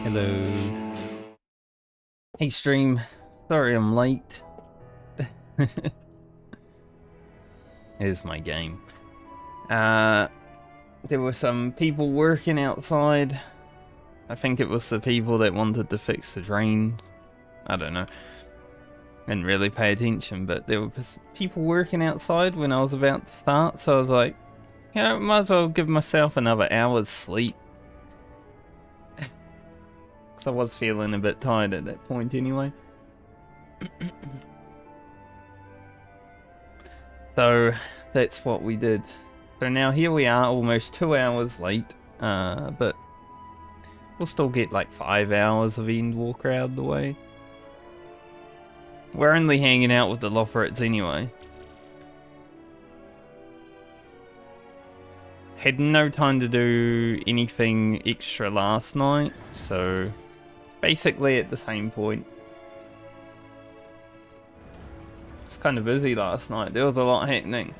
Hello. Hey stream, sorry I'm late. Here's my game. There were some people working outside. I think it was the people that wanted to fix the drain. I don't know. Didn't really pay attention, but there were people working outside when I was about to start, so I was like, you know, might as well give myself another hour's sleep. Because I was feeling a bit tired at that point anyway. So that's what we did. So now here we are, almost 2 hours late, but we'll still get like 5 hours of Endwalker out of the way. We're only hanging out with the Lothrics anyway. Had no time to do anything extra last night, so basically at the same point. It's kind of busy last night, there was a lot happening.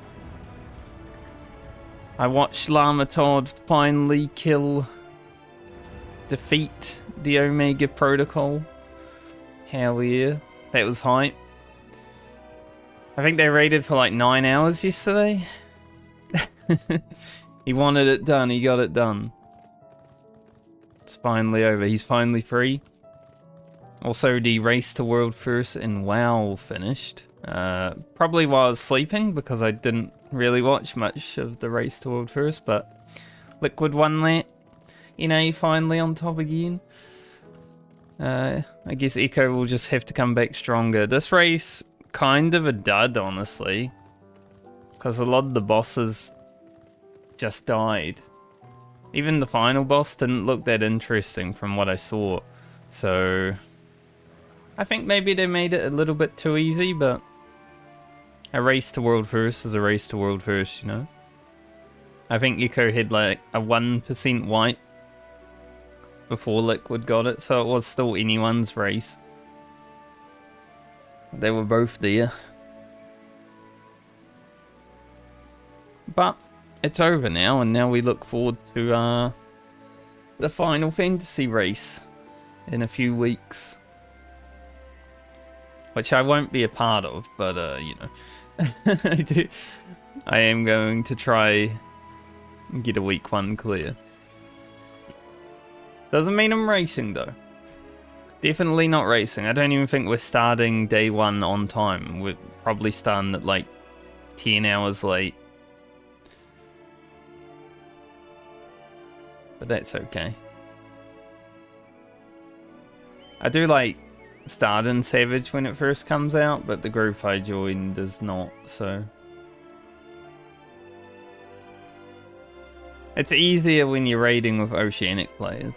I watched Llama Todd finally defeat the Omega Protocol. Hell yeah, that was hype. I think they raided for like 9 hours yesterday. He wanted it done, he got it done. It's finally over, he's finally free. Also, the race to world first in WoW finished. Probably while I was sleeping, because I didn't really watch much of the race to world first, but Liquid won that. NA finally on top again. I guess Echo will just have to come back stronger. This race, kind of a dud, honestly. Because a lot of the bosses just died. Even the final boss didn't look that interesting from what I saw. So I think maybe they made it a little bit too easy, but a race to world first is a race to world first, you know? I think Echo had like a 1% wipe before Liquid got it, so it was still anyone's race. They were both there. But it's over now, and now we look forward to the Final Fantasy race in a few weeks. Which I won't be a part of, but you know. I am going to try and get a week 1 clear. Doesn't mean I'm racing though. Definitely not racing. I don't even think we're starting day 1 on time. We're probably starting at like 10 hours late. But that's okay. I do like starting Savage when it first comes out, but the group I joined does not, so it's easier when you're raiding with Oceanic players.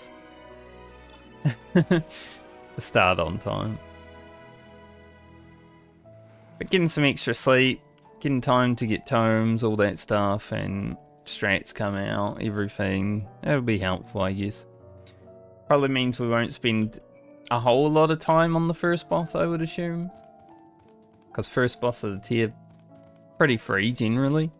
To start on time. But getting some extra sleep, getting time to get tomes, all that stuff, and strats come out, everything, that'll be helpful, I guess. Probably means we won't spend a whole lot of time on the first boss, I would assume. Because first boss of the tier, pretty free generally.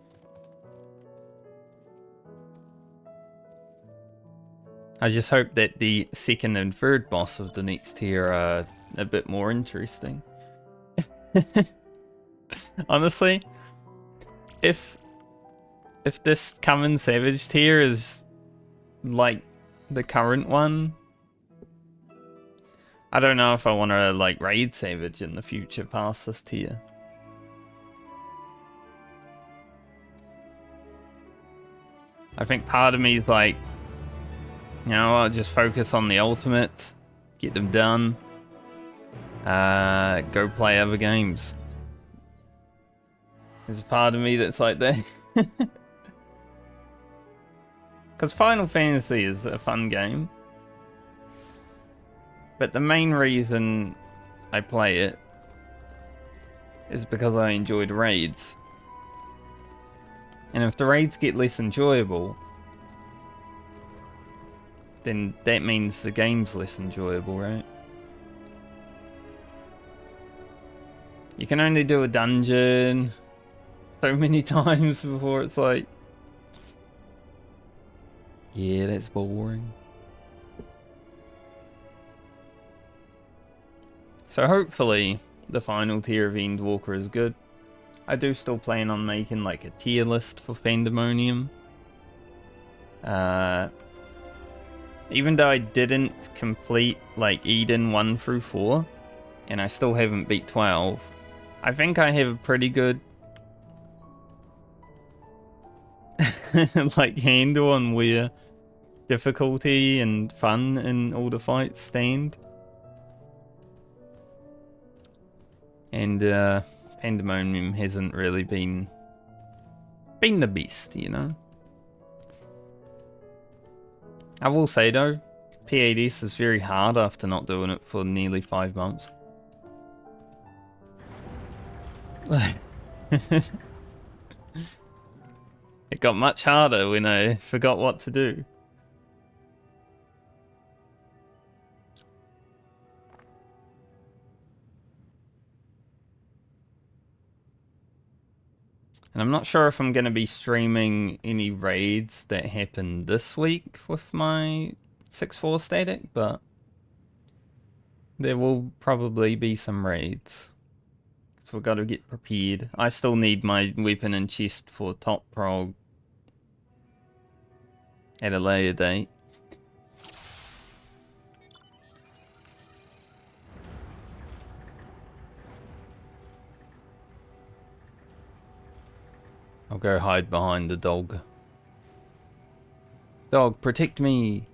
I just hope that the second and third boss of the next tier are a bit more interesting. Honestly, if this coming Savage tier is like the current one, I don't know if I want to like raid Savage in the future past this tier. I think part of me is like, you know, I'll just focus on the ultimates, get them done, go play other games. There's a part of me that's like that. Because Final Fantasy is a fun game. But the main reason I play it is because I enjoyed raids. And if the raids get less enjoyable, then that means the game's less enjoyable, right? You can only do a dungeon so many times before it's like, yeah, that's boring. So hopefully the final tier of Endwalker is good. I do still plan on making like a tier list for Pandemonium. Even though I didn't complete like Eden 1 through 4, and I still haven't beat 12, I think I have a pretty good like handle on where difficulty and fun in all the fights stand. And Pandemonium hasn't really been the best, you know. I will say though, PADS is very hard after not doing it for nearly 5 months. It got much harder when I forgot what to do. And I'm not sure if I'm going to be streaming any raids that happen this week with my 6-4 static, but there will probably be some raids. So we've got to get prepared. I still need my weapon and chest for top prog at a later date. I'll go hide behind the dog. Dog, protect me!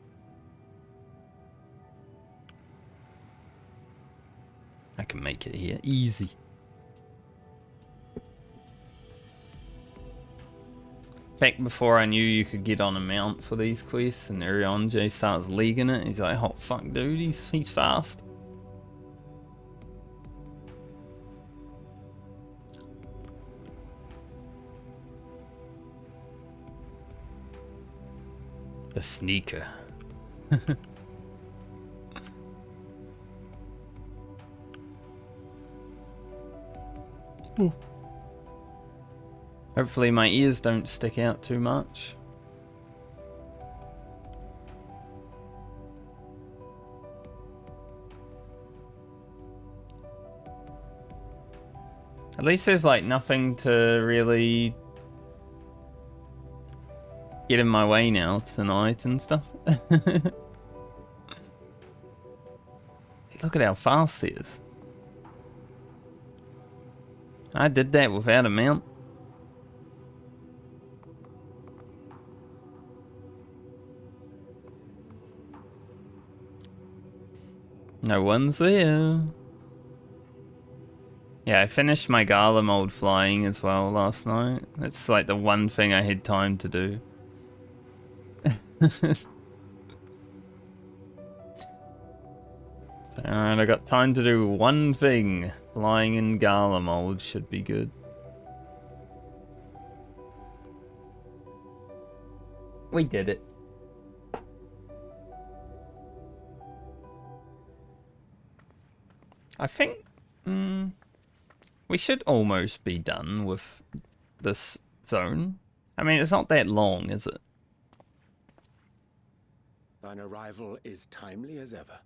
I can make it here, easy. Back before I knew you could get on a mount for these quests, and J starts leaguing it. He's like, "Oh fuck, dude, he's fast." The sneaker. Hopefully my ears don't stick out too much. At least there's like nothing to really get in my way now tonight and stuff. Hey, look at how fast he is. I did that without a mount. No one's there. Yeah, I finished my Gala mode flying as well last night. That's like the one thing I had time to do. Alright, I got time to do one thing. Flying in Gala mode should be good. We did it. I think we should almost be done with this zone. I mean, it's not that long, is it? Thine arrival is timely as ever.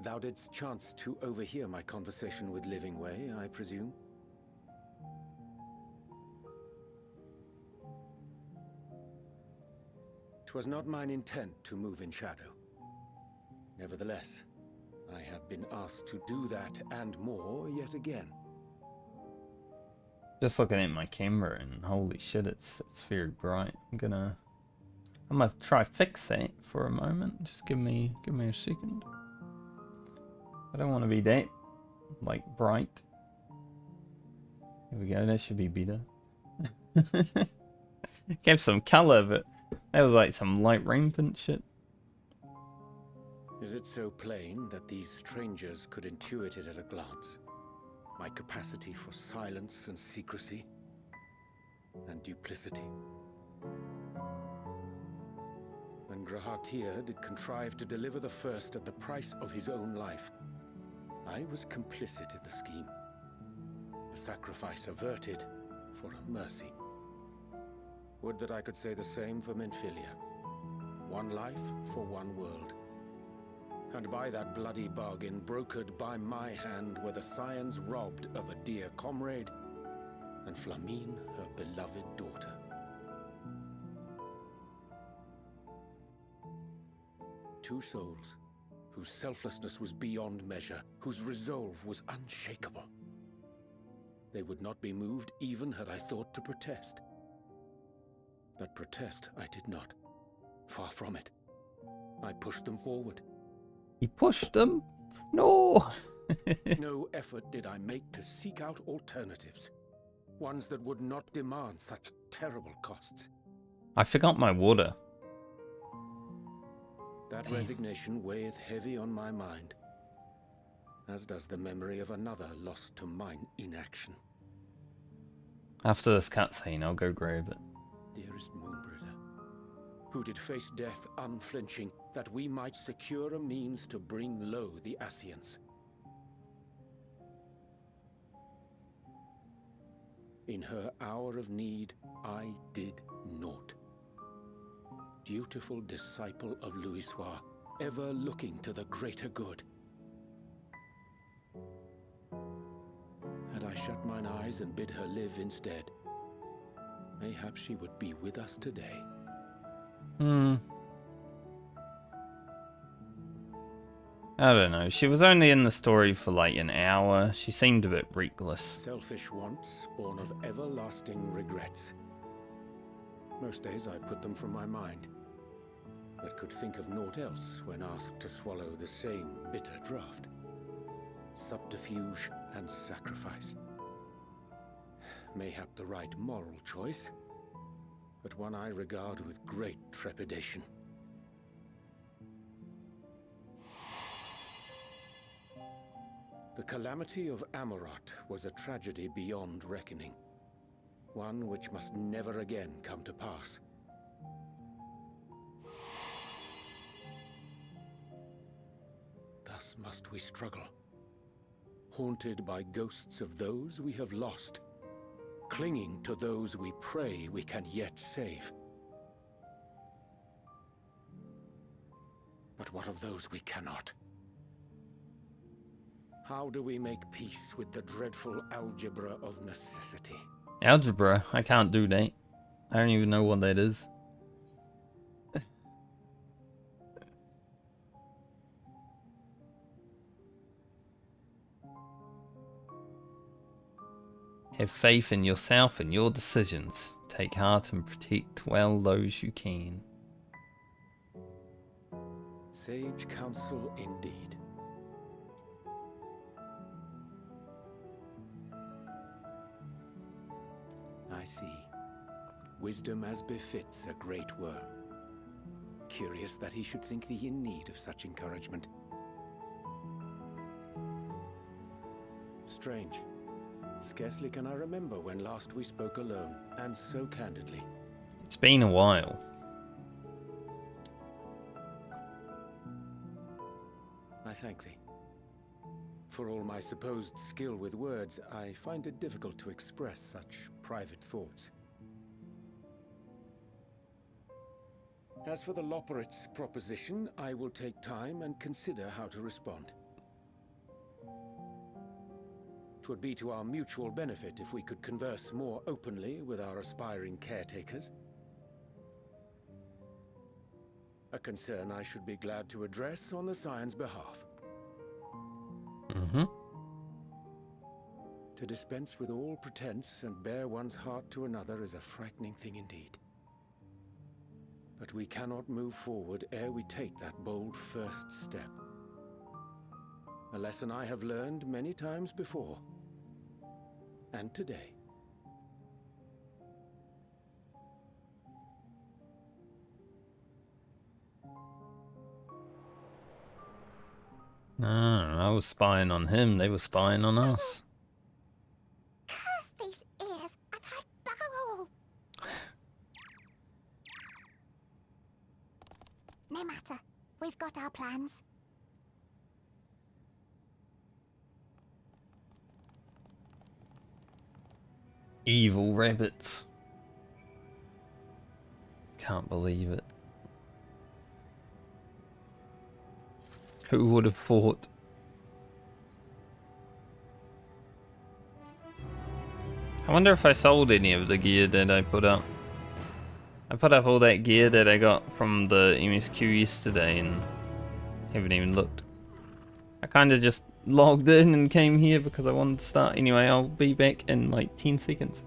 Thou didst chance to overhear my conversation with Living Way, I presume? 'Twas not mine intent to move in shadow. Nevertheless, I have been asked to do that and more yet again. Just looking at my camera and holy shit, it's very bright. I'm gonna try fix that for a moment. Just give me a second. I don't want to be that like bright. Here we go. That should be better. Gave some color, but that was like some light rampant shit. Is it so plain that these strangers could intuit it at a glance? My capacity for silence and secrecy and duplicity. When Grahatir did contrive to deliver the first at the price of his own life, I was complicit in the scheme. A sacrifice averted for a mercy. Would that I could say the same for Menphilia. One life for one world. And by that bloody bargain, brokered by my hand, were the scions robbed of a dear comrade, and Flamine, her beloved daughter. Two souls, whose selflessness was beyond measure, whose resolve was unshakable. They would not be moved even had I thought to protest. But protest I did not. Far from it. I pushed them forward. He pushed them? No! No effort did I make to seek out alternatives. Ones that would not demand such terrible costs. I forgot my water. That resignation weigheth heavy on my mind, as does the memory of another lost to mine inaction. After this cutscene, I'll go grab it. Dearest Moonbringer, who did face death unflinching, that we might secure a means to bring low the Ascians. In her hour of need, I did naught. Dutiful disciple of Louisoix, ever looking to the greater good. Had I shut mine eyes and bid her live instead, mayhap she would be with us today. I don't know. She was only in the story for like an hour. She seemed a bit reckless. Selfish wants, born of everlasting regrets. Most days I put them from my mind, but could think of naught else when asked to swallow the same bitter draught. Subterfuge and sacrifice. Mayhap the right moral choice, but one I regard with great trepidation. The calamity of Amarot was a tragedy beyond reckoning. One which must never again come to pass. Thus must we struggle, haunted by ghosts of those we have lost, clinging to those we pray we can yet save. But what of those we cannot? How do we make peace with the dreadful algebra of necessity? Algebra? I can't do that. I don't even know what that is. Have faith in yourself and your decisions. Take heart and protect well those you can. Sage counsel indeed. I see. Wisdom as befits a great worm. Curious that he should think thee in need of such encouragement. Strange. Scarcely can I remember when last we spoke alone, and so candidly. It's been a while. I thank thee. For all my supposed skill with words, I find it difficult to express such private thoughts. As for the Loporrit's proposition, I will take time and consider how to respond. 'Twould be to our mutual benefit if we could converse more openly with our aspiring caretakers. A concern I should be glad to address on the Scion's behalf. To dispense with all pretense and bare one's heart to another is a frightening thing indeed. But we cannot move forward ere we take that bold first step. A lesson I have learned many times before. And today. No, I was spying on him. They were spying on us. Curse these ears and that bugger all! No matter. We've got our plans. Evil rabbits. Can't believe it. Who would have thought? I wonder if I sold any of the gear that I put up. I put up all that gear that I got from the MSQ yesterday and haven't even looked. I kind of just logged in and came here because I wanted to start. Anyway, I'll be back in like 10 seconds.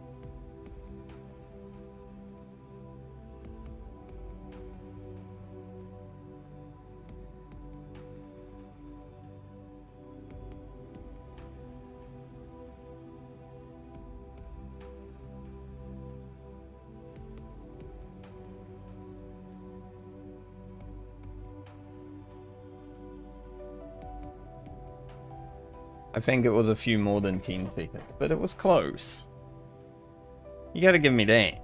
I think it was a few more than 10 seconds, but it was close. You gotta give me that.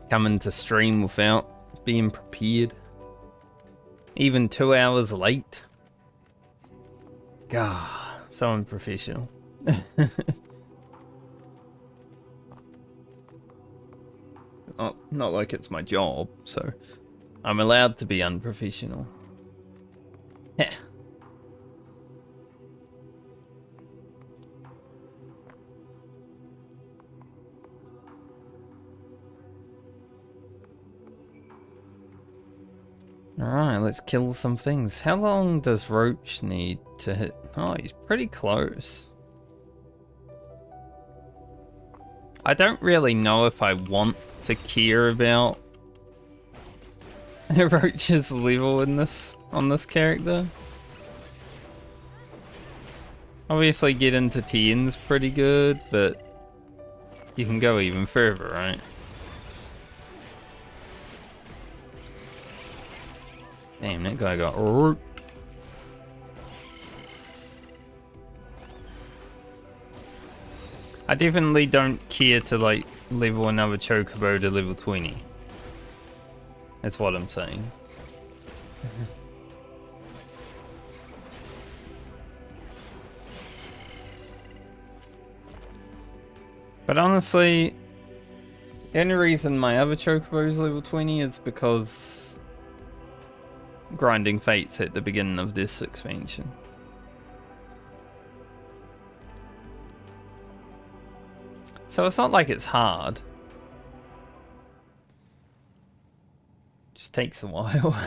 Coming to stream without being prepared. Even 2 hours late. God, so unprofessional. Not like it's my job, so I'm allowed to be unprofessional. Heh. Alright, let's kill some things. How long does Roach need to hit? Oh, he's pretty close. I don't really know if I want to care about Roach's level in this on this character. Obviously get into 10's pretty good, but you can go even further, right? Damn, that guy got rooked. I definitely don't care to like level another chocobo to level 20. That's what I'm saying. But honestly, the only reason my other chocobo is level 20 is because grinding fates at the beginning of this expansion. So it's not like it's hard. Just takes a while.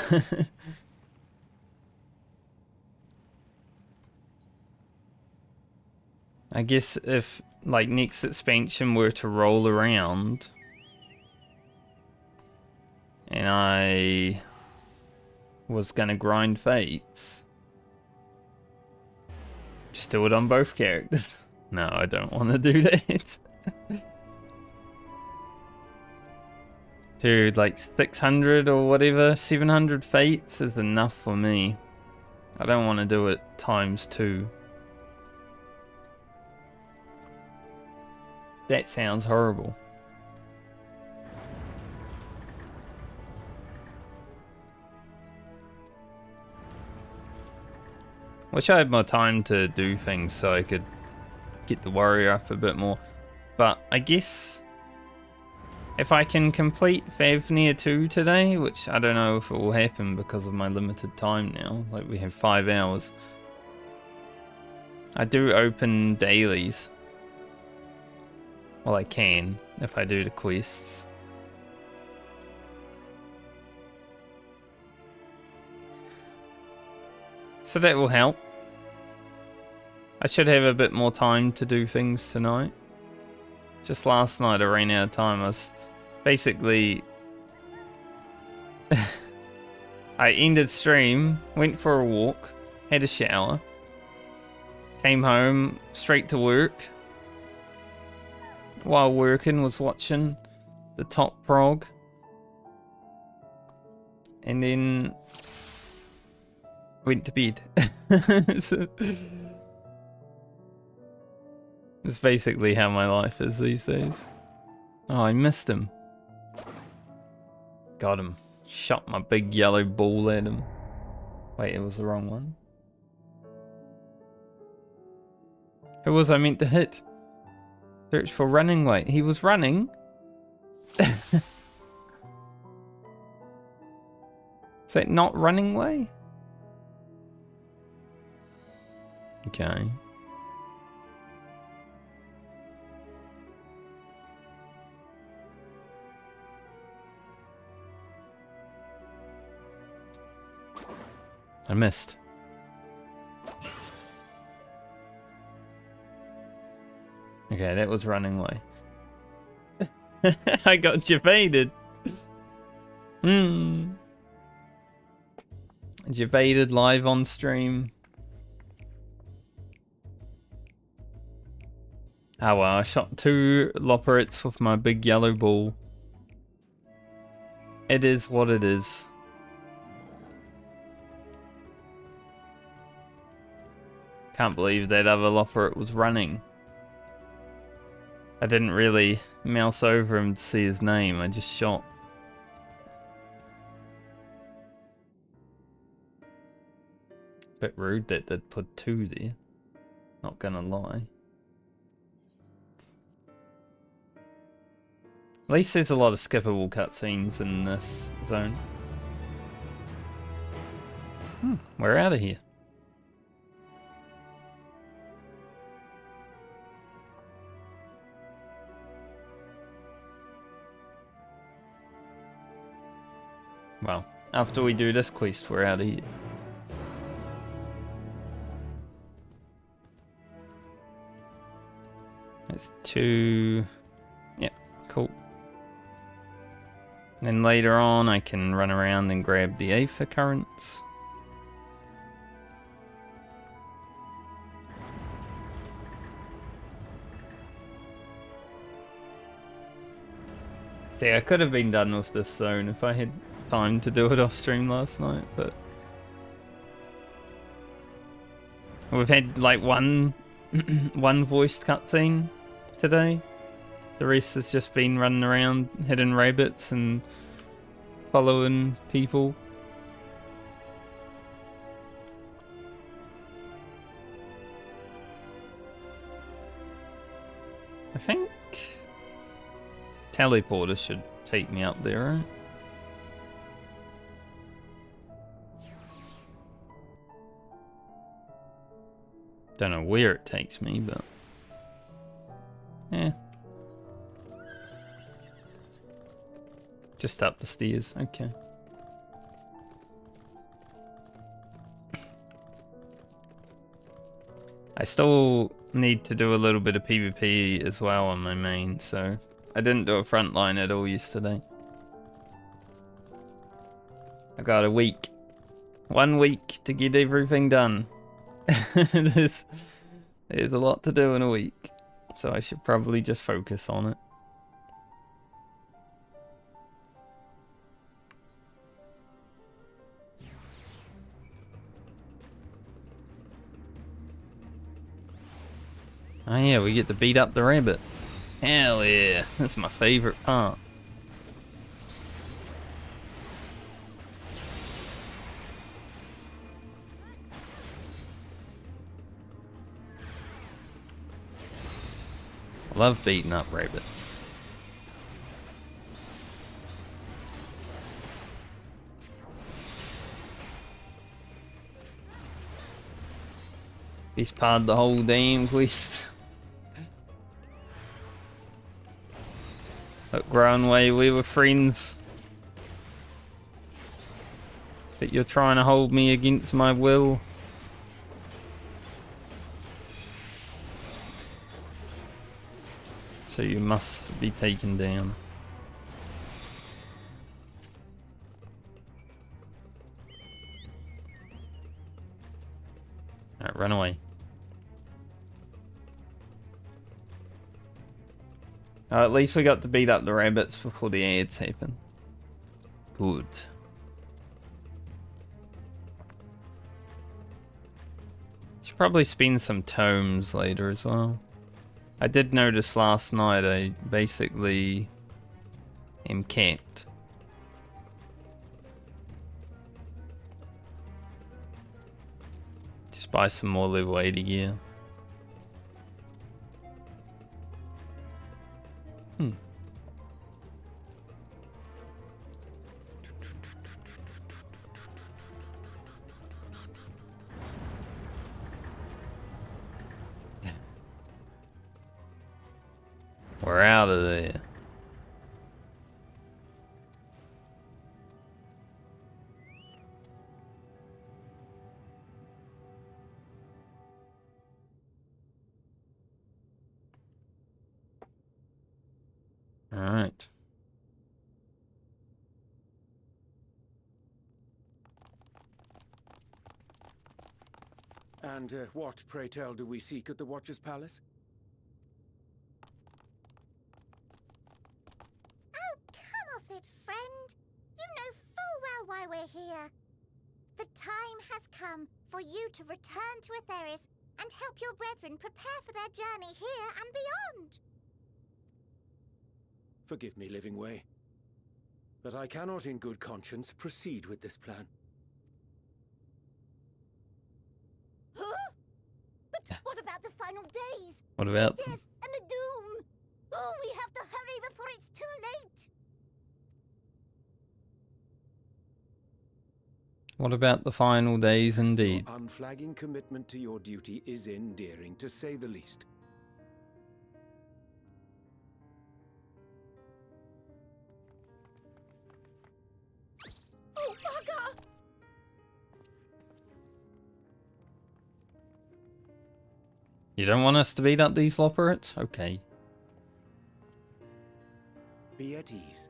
I guess if like next expansion were to roll around and I was gonna grind fates, just do it on both characters. No, I don't want to do that. Dude, like 600 or whatever, 700 fates is enough for me. I don't want to do it ×2. That sounds horrible. Wish I had more time to do things so I could get the warrior up a bit more. But I guess if I can complete Fafnir 2 today, which I don't know if it will happen because of my limited time now, like we have 5 hours. I do open dailies. Well, I can if I do the quests. So that will help. I should have a bit more time to do things tonight. Just last night I ran out of time. I was basically... I ended stream, went for a walk, had a shower, came home, straight to work. While working was watching the top prog. And then went to bed. It's basically how my life is these days. Oh, I missed him. Got him. Shot my big yellow ball at him. Wait, it was the wrong one. Who was I meant to hit? Search for running way. He was running. Is that not running way? Okay. I missed. Okay, that was running way. I got evaded. Evaded live on stream. Oh well, I shot 2 Loporrits with my big yellow ball. It is what it is. Can't believe that other Loporrit was running. I didn't really mouse over him to see his name, I just shot. Bit rude that they'd put 2 there. Not gonna lie. At least there's a lot of skippable cutscenes in this zone. We're out of here. Well, after we do this quest, we're out of here. That's 2... Yeah, cool. Then later on, I can run around and grab the Aether Currents. See, I could have been done with this zone if I had time to do it off stream last night, but we've had like one voiced cutscene today. The rest has just been running around hitting rabbits and following people. I think this teleporter should take me up there, right? Don't know where it takes me, but yeah. Just up the stairs, okay. I still need to do a little bit of PvP as well on my main, so I didn't do a frontline at all yesterday. I got a week. 1 week to get everything done. There's a lot to do in a week, so I should probably just focus on it. Oh yeah, we get to beat up the rabbits. Hell yeah, that's my favorite part. I love beating up rabbits. He's part of the whole damn quest. Look, Groundway, we were friends. But you're trying to hold me against my will. So you must be taken down. Alright, run away. At least we got to beat up the rabbits before the ads happen. Good. Should probably spend some tomes later as well. I did notice last night I basically am capped. Just buy some more level 80 gear. Hmm. We're out of there. All right. And what, pray tell, do we seek at the Watcher's Palace? Oh, come off it, friend. You know full well why we're here. The time has come for you to return to Etheris and help your brethren prepare for their journey here and beyond. Forgive me, Living Way, but I cannot in good conscience proceed with this plan. Huh? But what about the final days? What about The death and the doom? Oh, we have to hurry before it's too late. the final days indeed? Your unflagging commitment to your duty is endearing, to say the least. Oh, bugger! You don't want us to beat up these lopperates? Okay. Be at ease.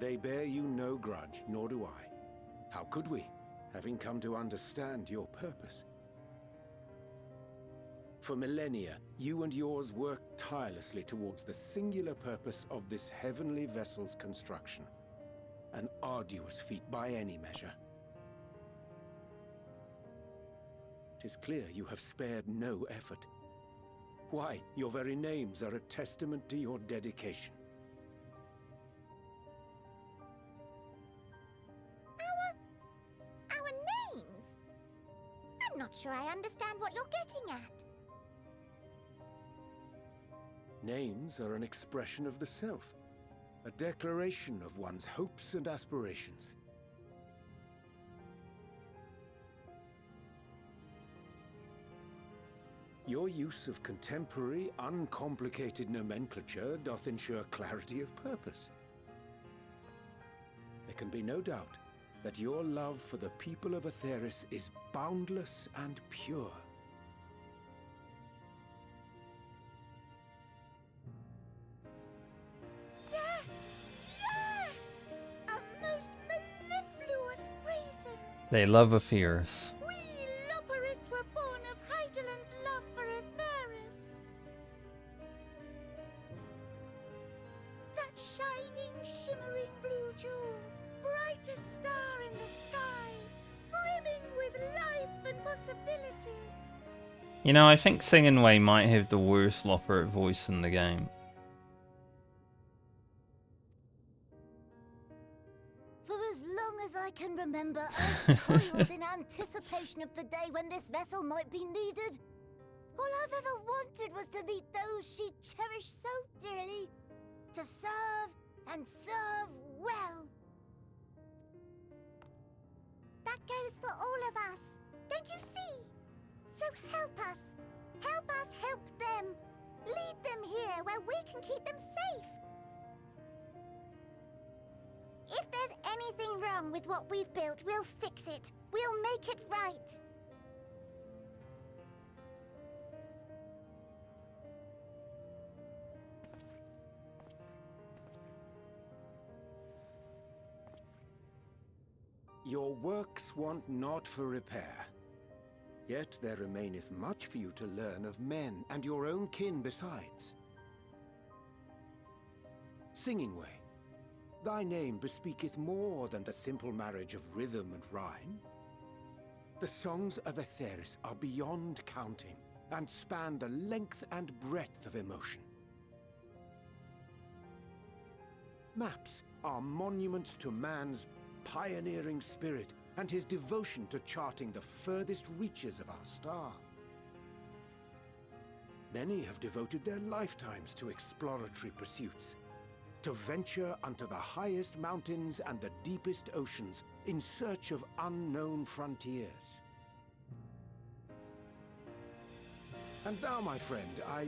They bear you no grudge, nor do I. How could we, having come to understand your purpose? For millennia, you and yours worked tirelessly towards the singular purpose of this heavenly vessel's construction. An arduous feat by any measure. 'Tis clear you have spared no effort. Why, your very names are a testament to your dedication. Our names? I'm not sure I understand what you're getting at. Names are an expression of the self, a declaration of one's hopes and aspirations. Your use of contemporary, uncomplicated nomenclature doth ensure clarity of purpose. There can be no doubt that your love for the people of Etheris is boundless and pure. Yes! Yes! A most mellifluous phrasing! They love Etheris. We lopperates were born of Hydaelyn's love for Etheris. That shining, shimmering blue jewel, brightest star in the sky, brimming with life and possibilities. You know, I think Singing Way might have the worst lopperate voice in the game. For as long as I can remember, I've toiled in anticipation of the day when this vessel might be needed. All I've ever wanted was to meet those she cherished so dearly, to serve and serve well. That goes for all of us, don't you see? So help us. Help us help them. Lead them here where we can keep them safe. If there's anything wrong with what we've built, we'll fix it. We'll make it right. Your works want not for repair. Yet there remaineth much for you to learn of men, and your own kin besides. Singing Way, thy name bespeaketh more than the simple marriage of rhythm and rhyme. The songs of Etheris are beyond counting, and span the length and breadth of emotion. Maps are monuments to man's pioneering spirit, and his devotion to charting the furthest reaches of our star. Many have devoted their lifetimes to exploratory pursuits, to venture unto the highest mountains and the deepest oceans in search of unknown frontiers. And thou, my friend, I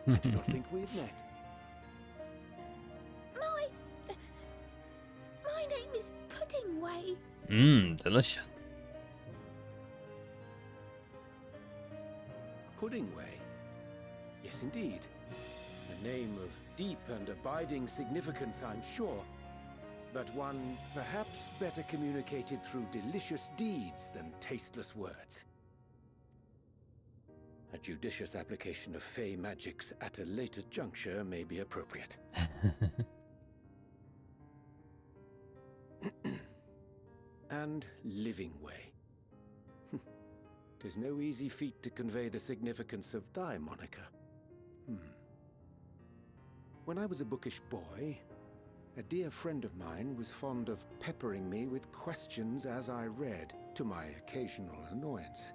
do not think we've met. My name is Puddingway. Delicious. Puddingway? Yes, indeed. A name of deep and abiding significance, I'm sure, but one perhaps better communicated through delicious deeds than tasteless words. A judicious application of fey magics at a later juncture may be appropriate. And living way. 'Tis no easy feat to convey the significance of thy moniker. When I was a bookish boy, a dear friend of mine was fond of peppering me with questions as I read, to my occasional annoyance.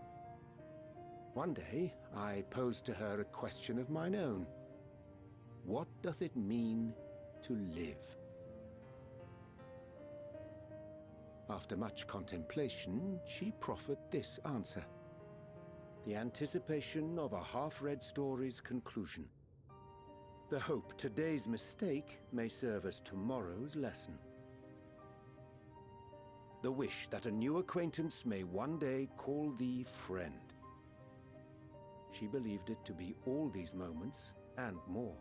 One day, I posed to her a question of mine own. What doth it mean to live? After much contemplation, she proffered this answer. The anticipation of a half-read story's conclusion. The hope today's mistake may serve as tomorrow's lesson. The wish that a new acquaintance may one day call thee friend. She believed it to be all these moments and more.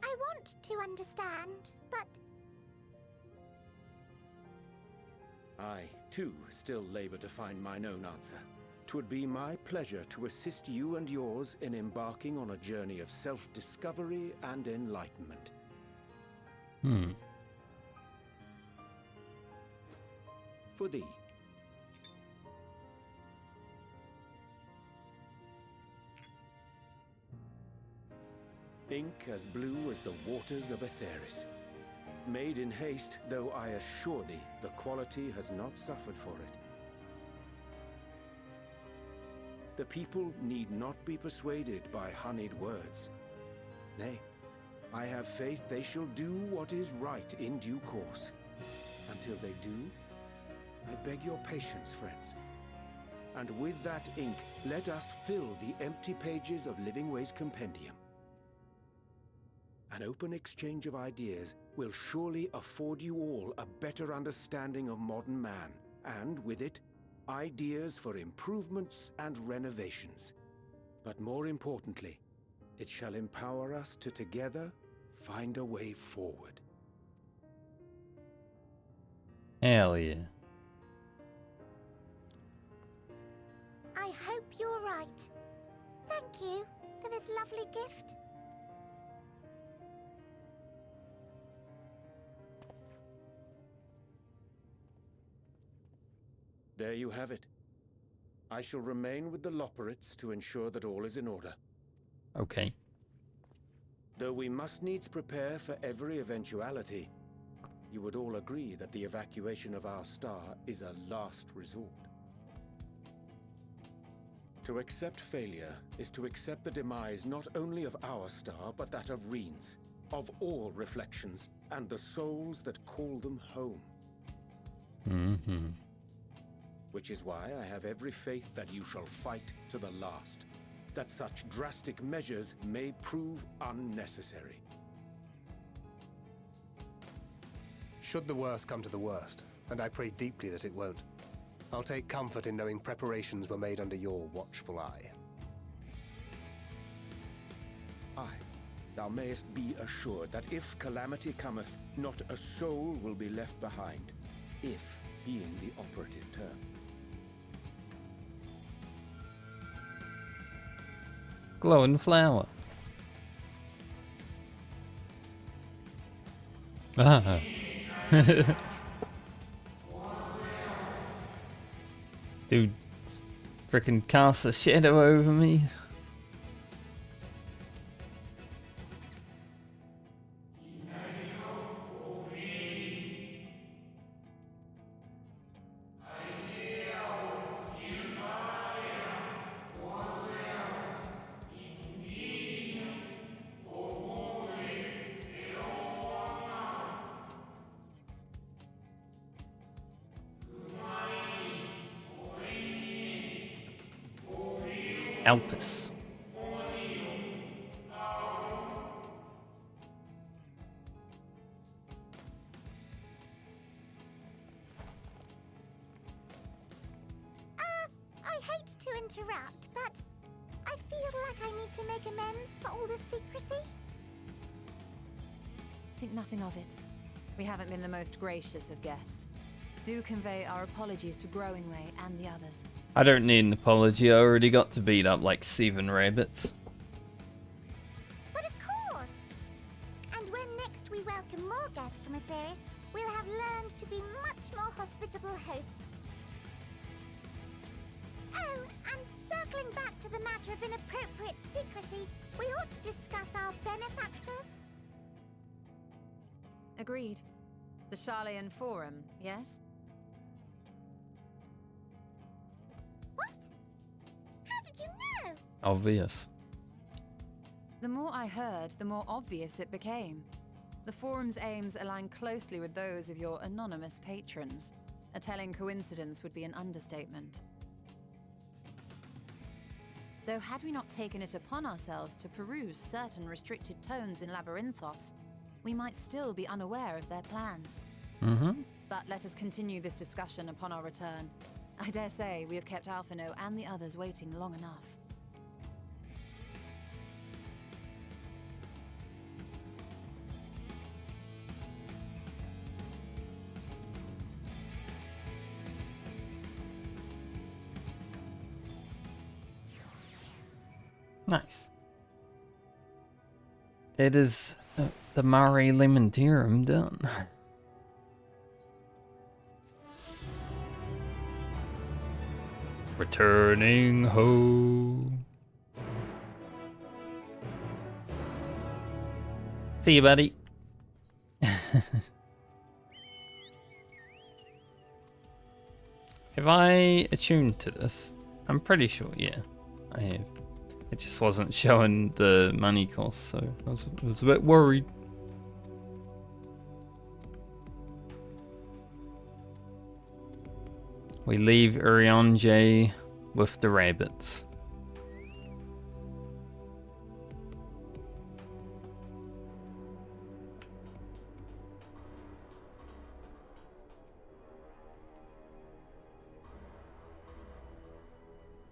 I want to understand, but... I, too, still labor to find mine own answer. 'Twould be my pleasure to assist you and yours in embarking on a journey of self-discovery and enlightenment. For thee. Ink as blue as the waters of Aetheris. Made in haste, though I assure thee, the quality has not suffered for it. The people need not be persuaded by honeyed words. Nay, I have faith they shall do what is right in due course. Until they do, I beg your patience, friends. And with that ink, let us fill the empty pages of Livingway's compendium. An open exchange of ideas will surely afford you all a better understanding of modern man, and with it, ideas for improvements and renovations. But more importantly, it shall empower us to together find a way forward. Hell yeah. I hope you're right. Thank you for this lovely gift. There you have it. I shall remain with the Loporrits to ensure that all is in order. Okay. Though we must needs prepare for every eventuality, you would all agree that the evacuation of our star is a last resort. To accept failure is to accept the demise not only of our star, but that of Reen's, of all reflections, and the souls that call them home. Which is why I have every faith that you shall fight to the last, that such drastic measures may prove unnecessary. Should the worst come to the worst, and I pray deeply that it won't, I'll take comfort in knowing preparations were made under your watchful eye. Aye, thou mayest be assured that if calamity cometh, not a soul will be left behind, if being the operative term. Glowing flower. Ah. Dude, frickin' cast a shadow over me. Elpis. I hate to interrupt, but I feel like I need to make amends for all the secrecy. Think nothing of it. We haven't been the most gracious of guests. Do convey our apologies to Growingway and the others. I don't need an apology. I already got to beat up like 7 rabbits. But of course! And when next we welcome more guests from Atheris, we'll have learned to be much more hospitable hosts. Oh, and circling back to the matter of inappropriate secrecy, we ought to discuss our benefactors. Agreed. The Charleyan Forum, yes? What? How did you know? Obvious. The more I heard, the more obvious it became. The Forum's aims align closely with those of your anonymous patrons. A telling coincidence would be an understatement. Though had we not taken it upon ourselves to peruse certain restricted tones in Labyrinthos, we might still be unaware of their plans. But let us continue this discussion upon our return. I dare say we have kept Alphino and the others waiting long enough. Nice. It is the Mare Lementarum done. Returning home. See you, buddy. Have I attuned to this? I'm pretty sure, yeah, I have. It just wasn't showing the money cost, so I was a bit worried. We leave Uriange with the rabbits.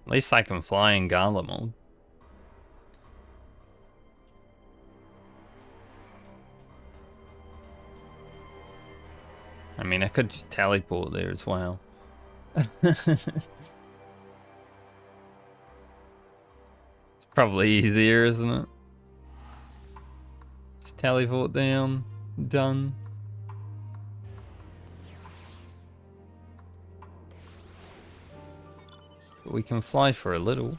At least I can fly in Gala mode. I mean, I could just teleport there as well. It's probably easier, isn't it? Just teleport down, done. But we can fly for a little.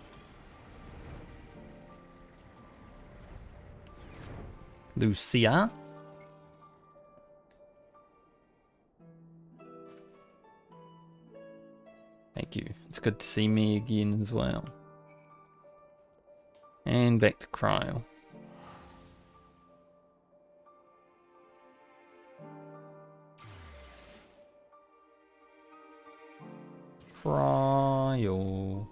Lucia? Thank you. It's good to see me again as well. And back to Cryo. Cryo.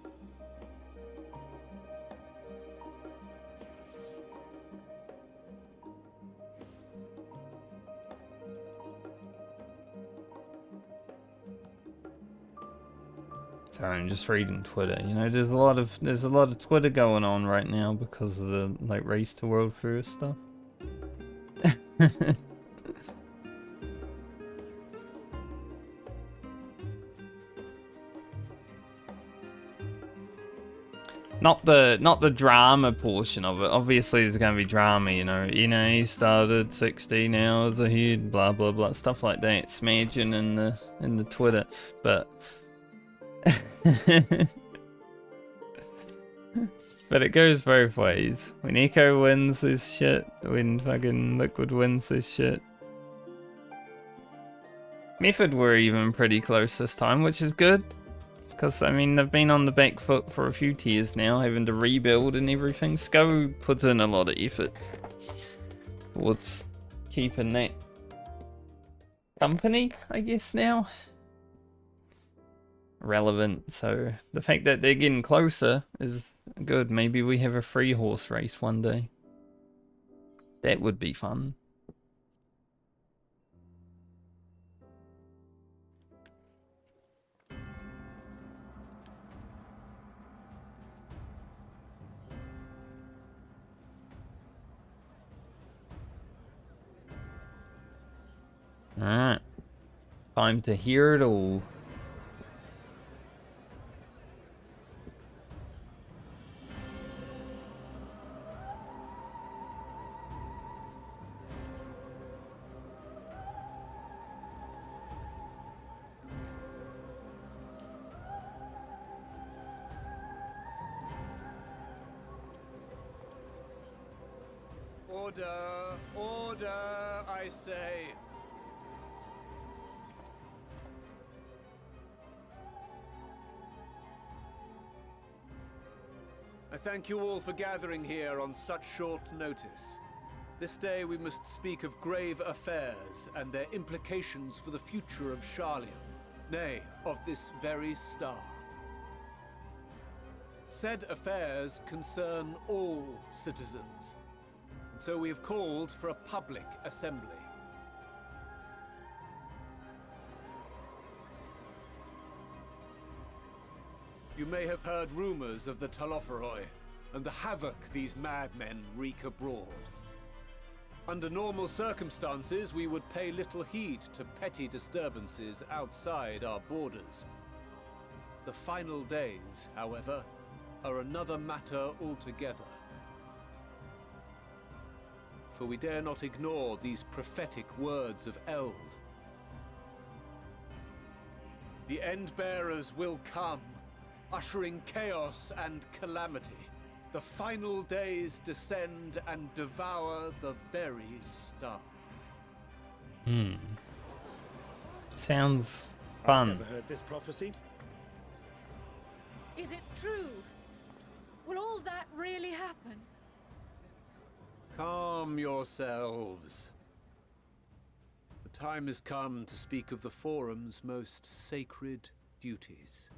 Sorry, I'm just reading Twitter. You know, there's a lot of Twitter going on right now because of the like race to world first stuff. Not the drama portion of it. Obviously, there's gonna be drama. You know, NA started 16 hours ahead, blah blah blah, stuff like that. Smashing in the Twitter, but. But it goes both ways. When Echo wins this shit, when fucking Liquid wins this shit. Method were even pretty close this time, which is good. Because, I mean, they've been on the back foot for a few tiers now, having to rebuild and everything. Sko puts in a lot of effort towards keeping that company, I guess, now. relevant. So the fact that they're getting closer is good. Maybe we have a free horse race one day. That would be fun. Alright. Time to hear it all. Order! Order, I say! I thank you all for gathering here on such short notice. This day we must speak of grave affairs and their implications for the future of Charlian, nay, of this very star. Said affairs concern all citizens, and so we have called for a public assembly. You may have heard rumors of the Telophoroi and the havoc these madmen wreak abroad. Under normal circumstances, we would pay little heed to petty disturbances outside our borders. The final days, however, are another matter altogether. For we dare not ignore these prophetic words of Eld. The Endbearers will come, ushering chaos and calamity. The final days descend and devour the very star. Sounds I've fun. never heard this prophecy. Is it true? Will all that really happen? Calm yourselves. The time has come to speak of the Forum's most sacred duties.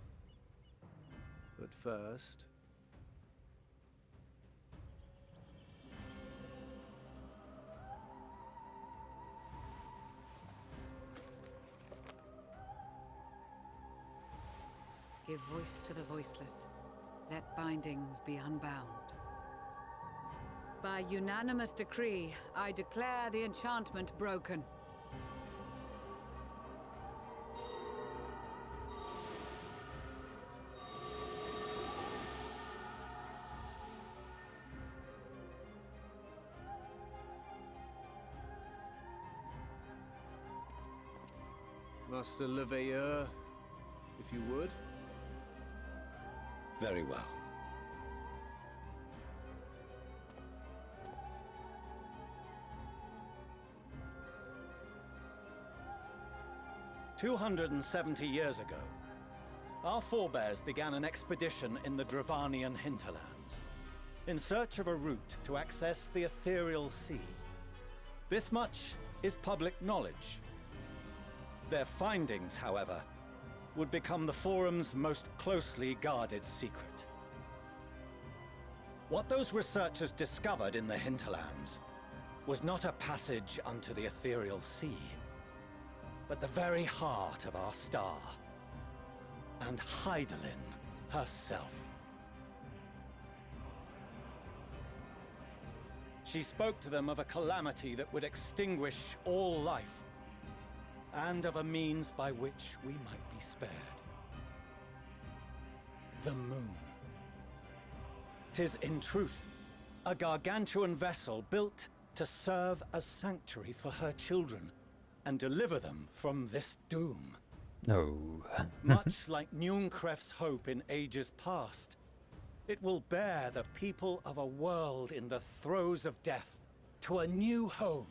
But first... Give voice to the voiceless. Let bindings be unbound. By unanimous decree, I declare the enchantment broken. Master Leveilleur, if you would. Very well. "270 years ago, our forebears began an expedition in the Dravanian hinterlands, in search of a route to access the ethereal sea. This much is public knowledge. Their findings, however, would become the Forum's most closely guarded secret. What those researchers discovered in the hinterlands was not a passage unto the ethereal sea, but the very heart of our star, and Hydaelyn herself. She spoke to them of a calamity that would extinguish all life, and of a means by which we might be spared. The moon. 'Tis in truth a gargantuan vessel built to serve as sanctuary for her children and deliver them from this doom. No. Much like Nunkref's hope in ages past, it will bear the people of a world in the throes of death to a new home.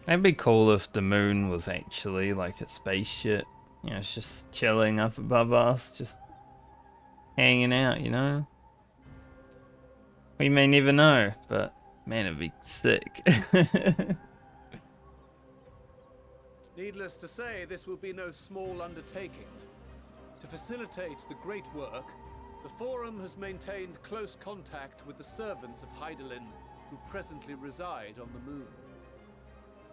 That'd be cool if the moon was actually like a spaceship. You know, it's just chilling up above us, just hanging out, you know? We may never know, but man, it'd be sick. Needless to say, this will be no small undertaking. To facilitate the great work, the Forum has maintained close contact with the servants of Hydaelyn, who presently reside on the moon.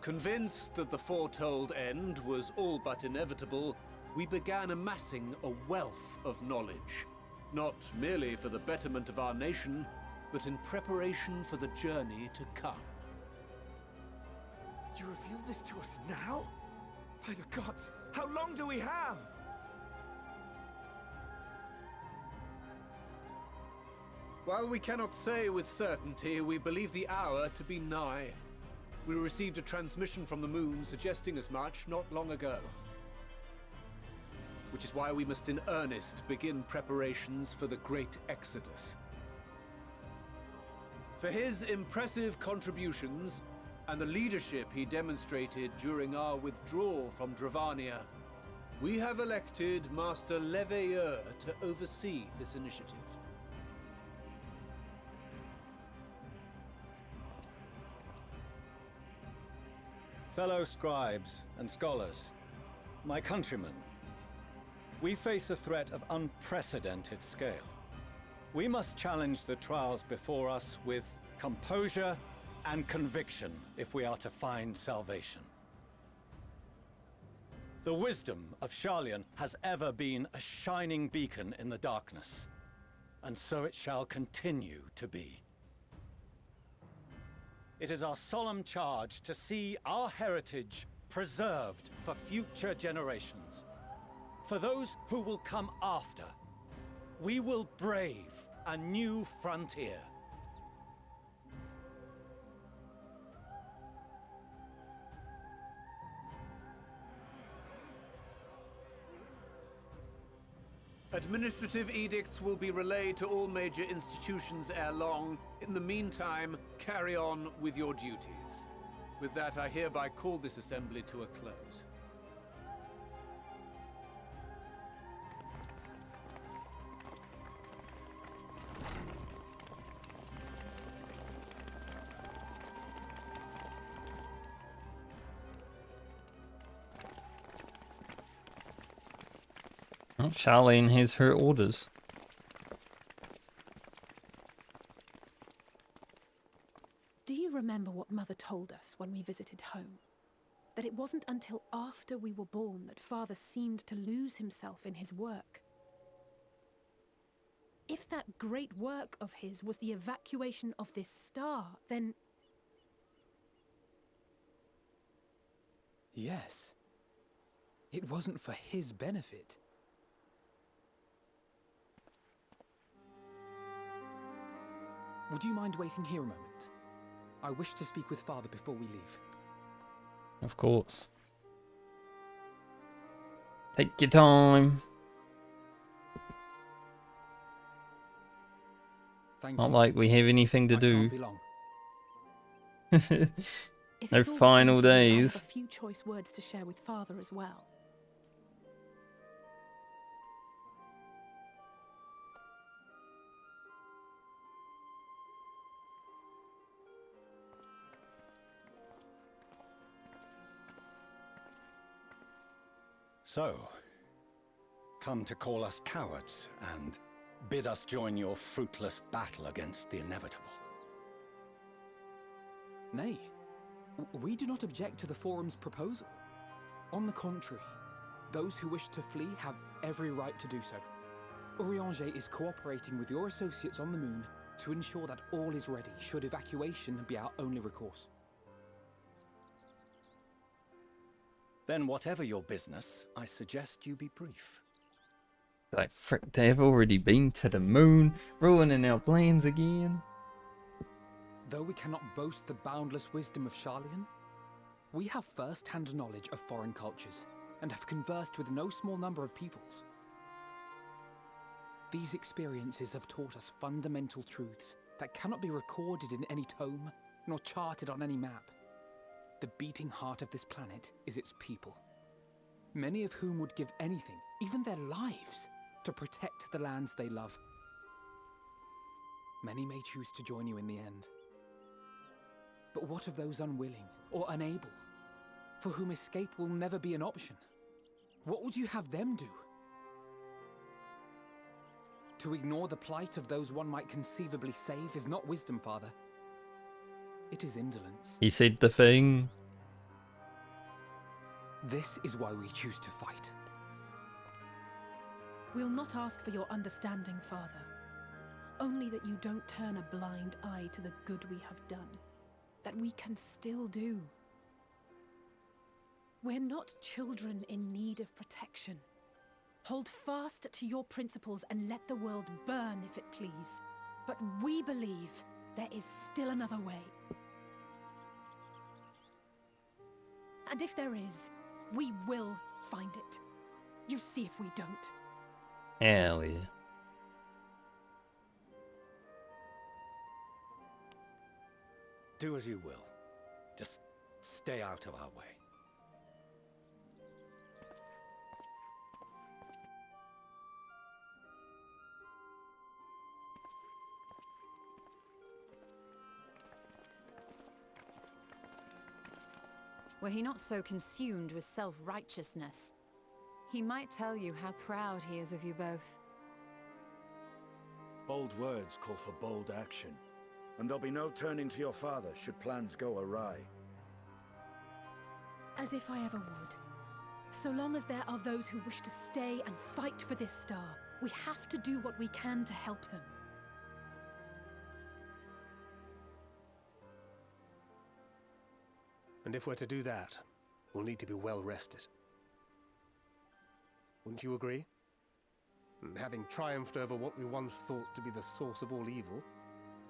Convinced that the foretold end was all but inevitable, we began amassing a wealth of knowledge, not merely for the betterment of our nation, but in preparation for the journey to come. You reveal this to us now? By the gods, how long do we have? While we cannot say with certainty, we believe the hour to be nigh. We received a transmission from the moon suggesting as much not long ago. Which is why we must in earnest begin preparations for the Great Exodus. For his impressive contributions, and the leadership he demonstrated during our withdrawal from Dravania, we have elected Master Leveilleur to oversee this initiative. Fellow scribes and scholars, my countrymen, we face a threat of unprecedented scale. We must challenge the trials before us with composure and conviction if we are to find salvation. The wisdom of Sharlayan has ever been a shining beacon in the darkness, and so it shall continue to be. It is our solemn charge to see our heritage preserved for future generations. For those who will come after, we will brave a new frontier. Administrative edicts will be relayed to all major institutions ere long. In the meantime, carry on with your duties. With that, I hereby call this assembly to a close. Well, Sharlayan has her orders. Do you remember what Mother told us when we visited home? That it wasn't until after we were born that Father seemed to lose himself in his work. If that great work of his was the evacuation of this star, then... Yes. It wasn't for his benefit. Would you mind waiting here a moment? I wish to speak with Father before we leave. Of course. Take your time. Thank Not you. like we have anything to I do. shan't be long. If No it's all the same final to you, I have days. a few choice words to share with Father as well. So, come to call us cowards and bid us join your fruitless battle against the inevitable. Nay, we do not object to the Forum's proposal. On the contrary, those who wish to flee have every right to do so. Urianger is cooperating with your associates on the moon to ensure that all is ready should evacuation be our only recourse. Then whatever your business, I suggest you be brief. Like, frick, they've already been to the moon, ruining our plans again. Though we cannot boast the boundless wisdom of Sharlayan, we have first-hand knowledge of foreign cultures and have conversed with no small number of peoples. These experiences have taught us fundamental truths that cannot be recorded in any tome, nor charted on any map. The beating heart of this planet is its people, many of whom would give anything, even their lives, to protect the lands they love. Many may choose to join you in the end. But what of those unwilling or unable, for whom escape will never be an option? What would you have them do? To ignore the plight of those one might conceivably save is not wisdom, Father. It is indolence. He said the thing. This is why we choose to fight. We'll not ask for your understanding, Father. Only that you don't turn a blind eye to the good we have done. That we can still do. We're not children in need of protection. Hold fast to your principles and let the world burn if it please. But we believe there is still another way. And if there is, we will find it. You see if we don't. Hell yeah. Do as you will. Just stay out of our way. Were he not so consumed with self-righteousness, he might tell you how proud he is of you both. Bold words call for bold action, and there'll be no turning to your father should plans go awry. As if I ever would. So long as there are those who wish to stay and fight for this star, we have to do what we can to help them. And if we're to do that, we'll need to be well rested. Wouldn't you agree? And having triumphed over what we once thought to be the source of all evil,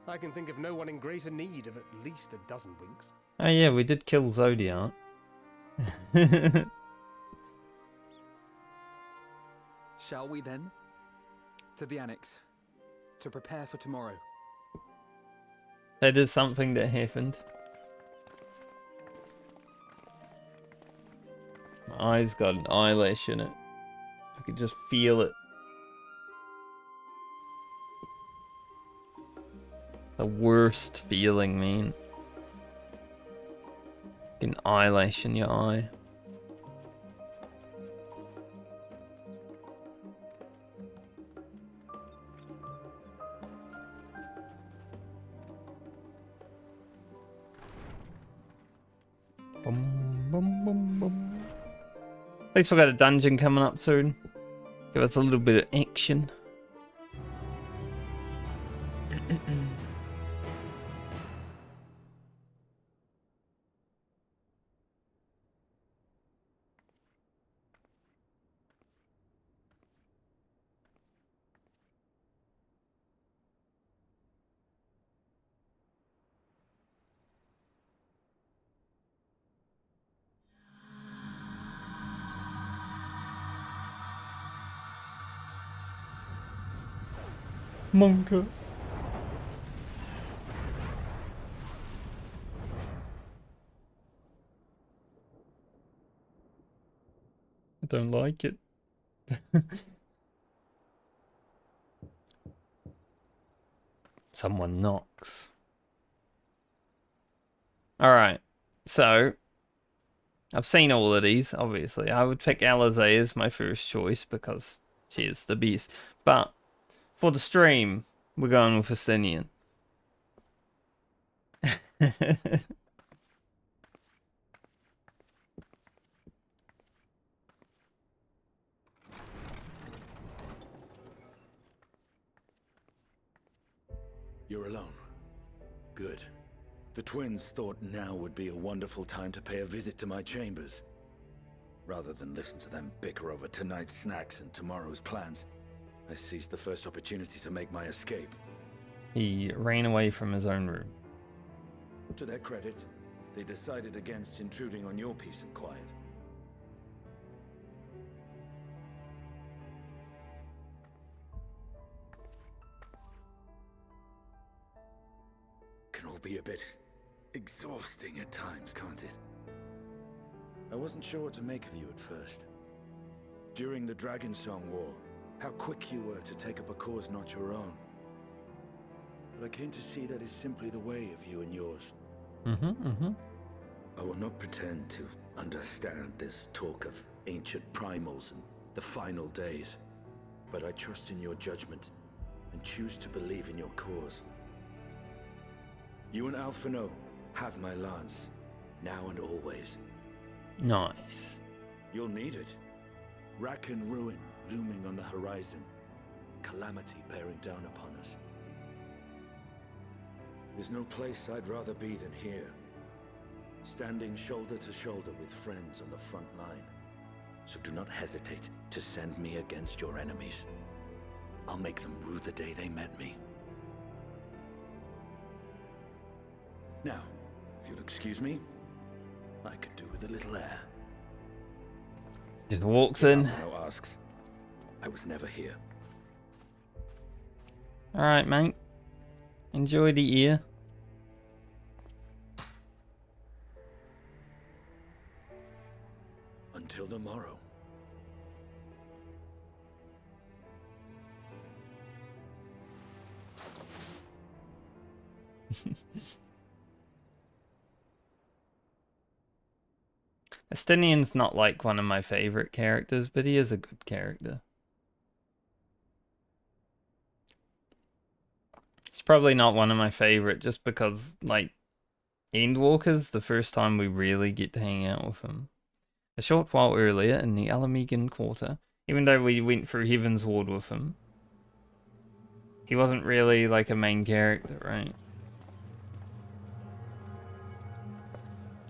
I can think of no one in greater need of at least a dozen winks. Oh yeah, we did kill Zodiac. Shall we then? To the annex. To prepare for tomorrow. That is something that happened. My eye's got an eyelash in it. I could just feel it. The worst feeling, man. An eyelash in your eye. Bum, bum, bum, bum. At least we've got a dungeon coming up soon. Give us a little bit of action. Monka. I don't like it. Someone knocks. Alright, so I've seen all of these, obviously. I would pick Alizé as my first choice because she is the best. But for the stream, we're going with Justinian. You're alone. Good. The twins thought now would be a wonderful time to pay a visit to my chambers. Rather than listen to them bicker over tonight's snacks and tomorrow's plans, I seized the first opportunity to make my escape. He ran away from his own room. To their credit, they decided against intruding on your peace and quiet. Can all be a bit exhausting at times, can't it? I wasn't sure what to make of you at first. During the Dragon Song War, how quick you were to take up a cause not your own. But I came to see that is simply the way of you and yours. I will not pretend to understand this talk of ancient primals and the final days, but I trust in your judgment and choose to believe in your cause. You and Alphino have my lance, now and always. Nice. You'll need it. Rack and ruin looming on the horizon. Calamity bearing down upon us. There's no place I'd rather be than here. Standing shoulder to shoulder with friends on the front line. So do not hesitate to send me against your enemies. I'll make them rue the day they met me. Now, if you'll excuse me, I could do with a little air. Just walks in. No asks. I was never here. Alright, mate. Enjoy the ear. Until the morrow. Estinian's not like one of my favorite characters, but he is a good character. It's probably not one of my favorite just because, like, Endwalker's the first time we really get to hang out with him. A short while earlier in the Alamegan Quarter, even though we went through Heaven's Ward with him, he wasn't really like a main character, right?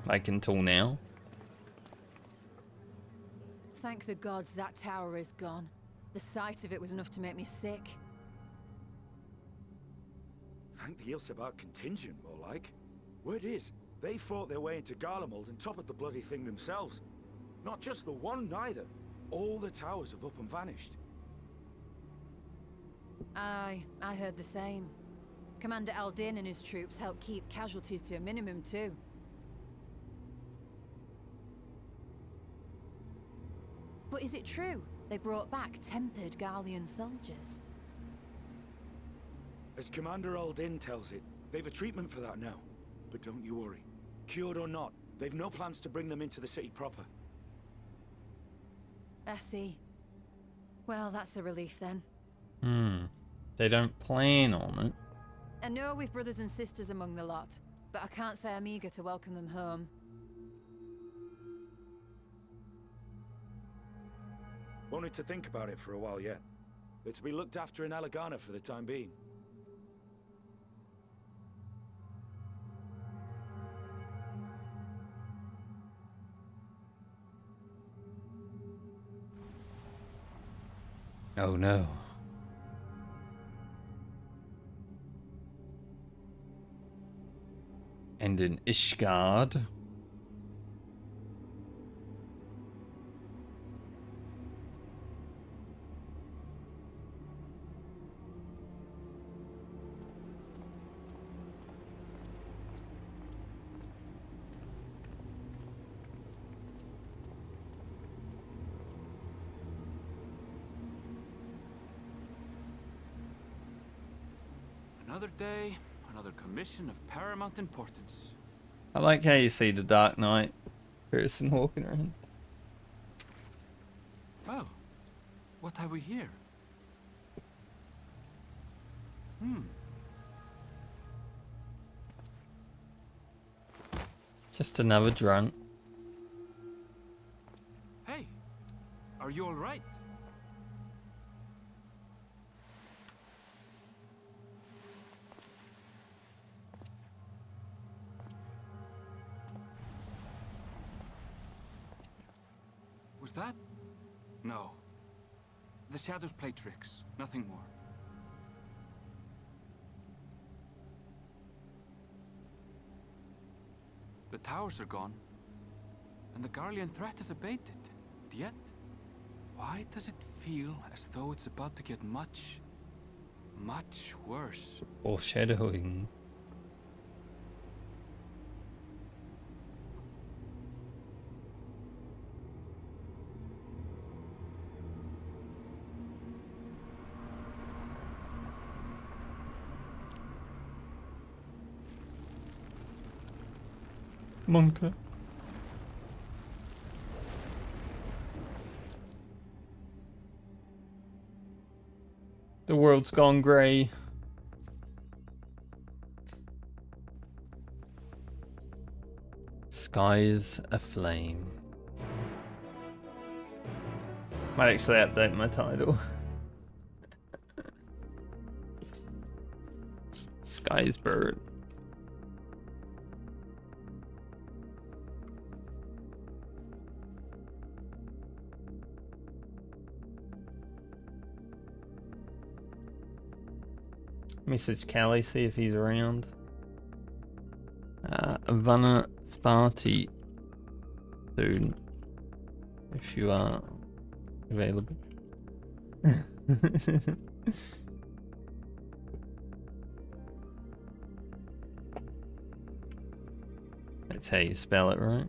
Like until now. Thank the gods that tower is gone. The sight of it was enough to make me sick. Thank the Ilsebar contingent, more like. Word is, they fought their way into Garlemald and toppled the bloody thing themselves. Not just the one, neither. All the towers have up and vanished. Aye, I heard the same. Commander Aldin and his troops helped keep casualties to a minimum, too. But is it true they brought back tempered Garlean soldiers? As Commander Aldin tells it, they've a treatment for that now. But don't you worry. Cured or not, they've no plans to bring them into the city proper. I see. Well, that's a relief then. They don't plan on it. I know we've brothers and sisters among the lot, but I can't say I'm eager to welcome them home. Wanted to think about it for a while yet. They're to be looked after in Alagana for the time being. Oh no. And in Ishgard. Another day, another commission of paramount importance. I like how you see the Dark Knight person walking around. Oh, what have we here? Just another drunk. Hey, are you all right? Was that? No. The shadows play tricks, nothing more. The towers are gone, and the Garlean threat is abated. Yet, why does it feel as though it's about to get much, much worse? Foreshadowing. Monka. The world's gone grey. Skies aflame. Might actually update my title. Skies bird. Message Callie, see if he's around. Vanaspati Dungeon, if you are available. That's how you spell it, right?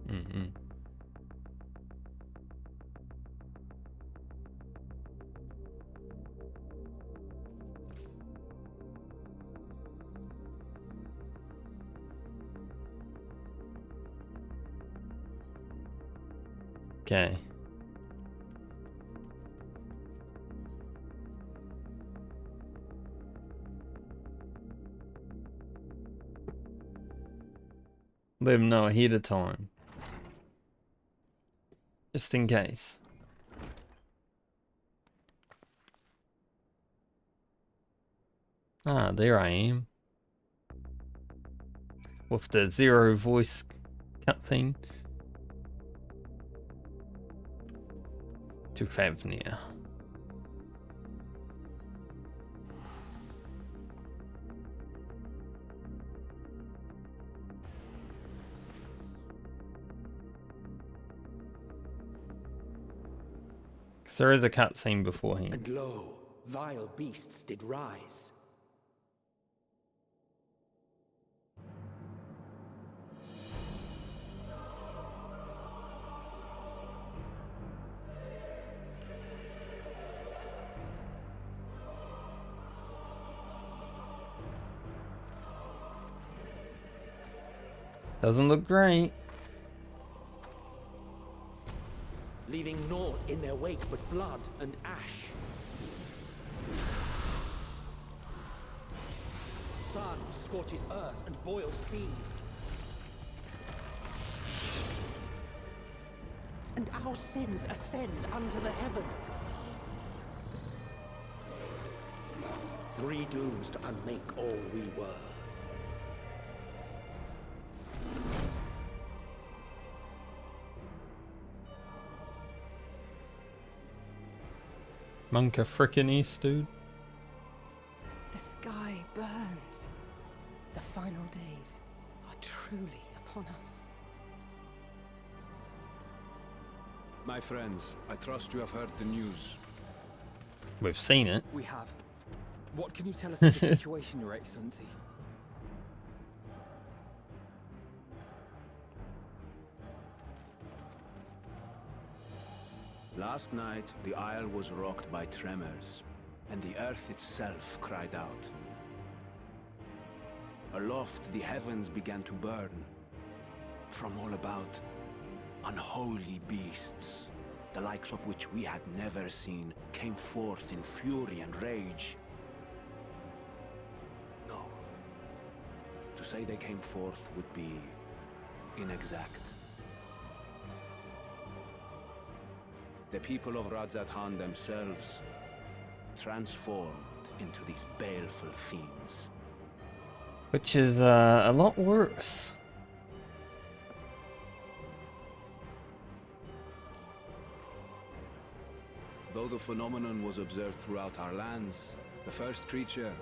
Mm-hmm. Okay. Let him know ahead of time. Just in case. Ah, there I am. With the zero voice cutscene. To Favnia. Because there is a cutscene beforehand. And lo, vile beasts did rise. Doesn't look great. Leaving naught in their wake but blood and ash. Sun scorches earth and boils seas. And our sins ascend unto the heavens. Three dooms to unmake all we were. Monka frickin' east, dude. The sky burns. The final days are truly upon us. My friends, I trust you have heard the news. We've seen it. We have. What can you tell us of the situation, Your Excellency? Last night, the isle was rocked by tremors, and the earth itself cried out. Aloft, the heavens began to burn. From all about, unholy beasts, the likes of which we had never seen, came forth in fury and rage. No. To say they came forth would be inexact. The people of Radzatan themselves transformed into these baleful fiends. Which is a lot worse. Though the phenomenon was observed throughout our lands, the first creature,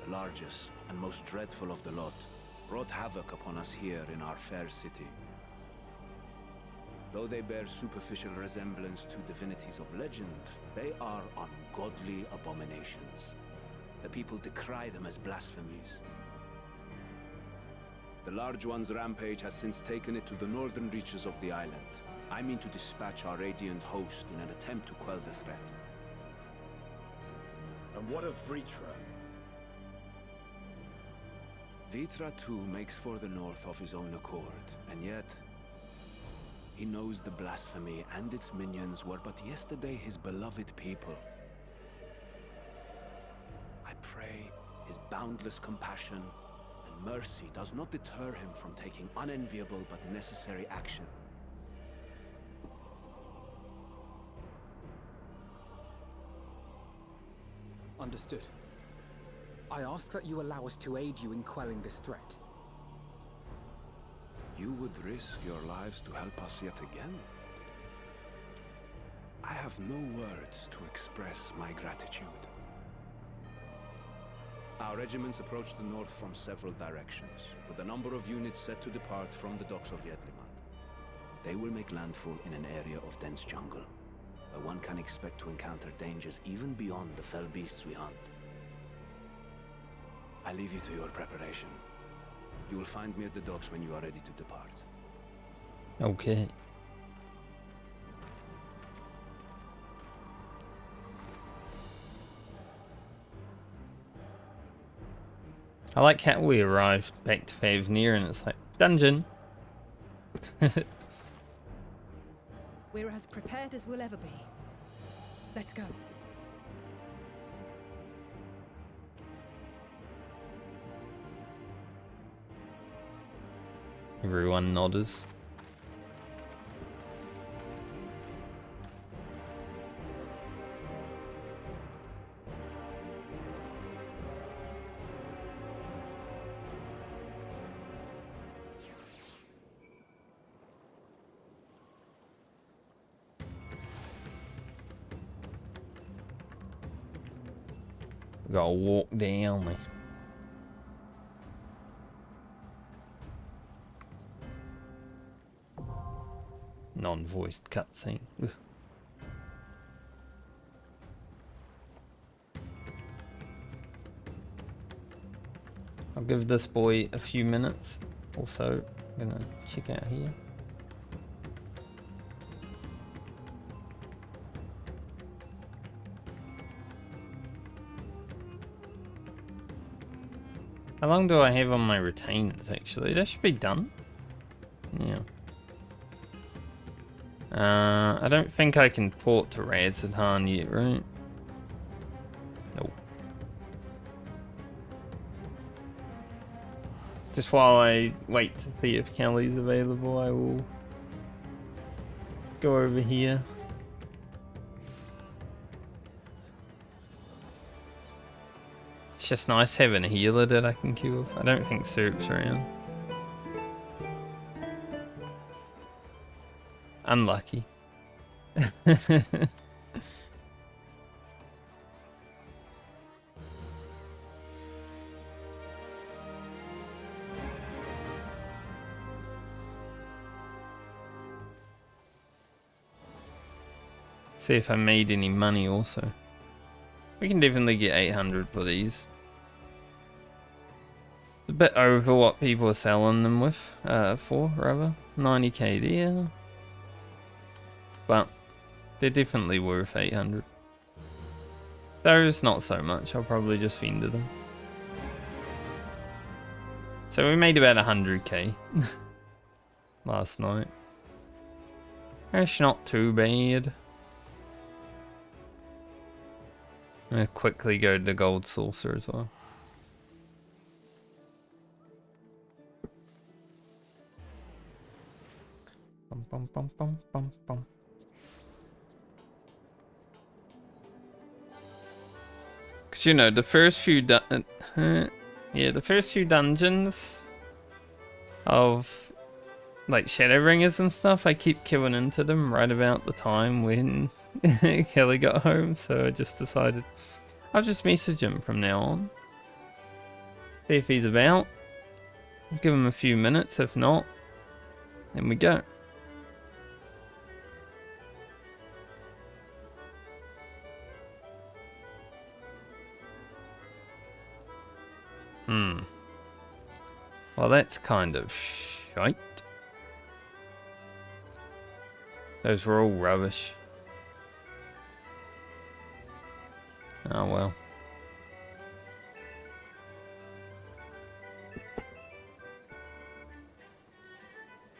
the largest and most dreadful of the lot, wrought havoc upon us here in our fair city. Though they bear superficial resemblance to divinities of legend, they are ungodly abominations. The people decry them as blasphemies. The large one's rampage has since taken it to the northern reaches of the island. I mean to dispatch our radiant host in an attempt to quell the threat. And what of Vritra? Vritra too makes for the north of his own accord, and yet He knows the blasphemy and its minions were but yesterday his beloved people. I pray his boundless compassion and mercy does not deter him from taking unenviable but necessary action. Understood. I ask that you allow us to aid you in quelling this threat. You would risk your lives to help us yet again? I have no words to express my gratitude. Our regiments approach the north from several directions, with a number of units set to depart from the docks of Yedlimat. They will make landfall in an area of dense jungle, where one can expect to encounter dangers even beyond the fell beasts we hunt. I leave you to your preparation. You will find me at the docks when you are ready to depart. Okay. I like how we arrived back to Favnir and it's like, dungeon. We're as prepared as we'll ever be. Let's go. Everyone nods. Gotta walk down there. Non-voiced cutscene. Ugh. I'll give this boy a few minutes. Also, I'm gonna check out here. How long do I have on my retainers actually? That should be done. Yeah. I don't think I can port to Razadhan yet, right? Nope. Just while I wait to see if Kelly's available, I will go over here. It's just nice having a healer that I can queue with. I don't think Serp's around. Unlucky. See if I made any money also. We can definitely get 800 for these. It's a bit over what people are selling them with, for rather. 90k there. But they're definitely worth 800. Those not so much, I'll probably just fender them. So we made about 100k last night. That's not too bad. I'm gonna quickly go to the gold saucer as well. Bum, bum, bum, bum, bum, bum. Cause you know the first few the first few dungeons of like Shadowbringers and stuff, I keep queuing into them right about the time when Kelly got home, so I just decided I'll just message him from now on. See if he's about. Give him a few minutes, if not, then we go. Well, that's kind of shite. Those were all rubbish. Oh well.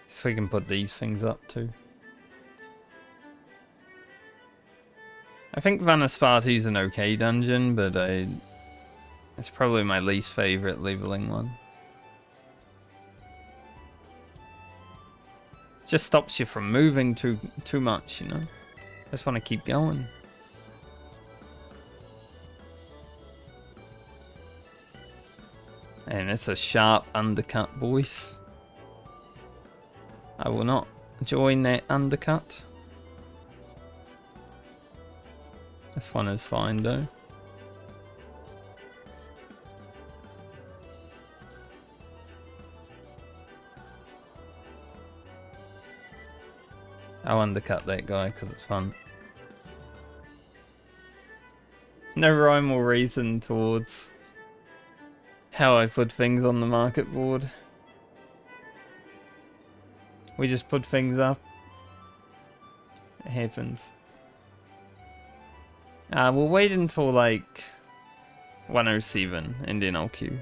So we can put these things up too. I think Vanaspati's an okay dungeon, but it's probably my least favorite leveling one. Just stops you from moving too much, you know. Just want to keep going. And it's a sharp undercut, boys. I will not join that undercut. This one is fine though. I'll undercut that guy because it's fun. No rhyme or reason towards how I put things on the market board. We just put things up. It happens. We'll wait until like 107 and then I'll queue.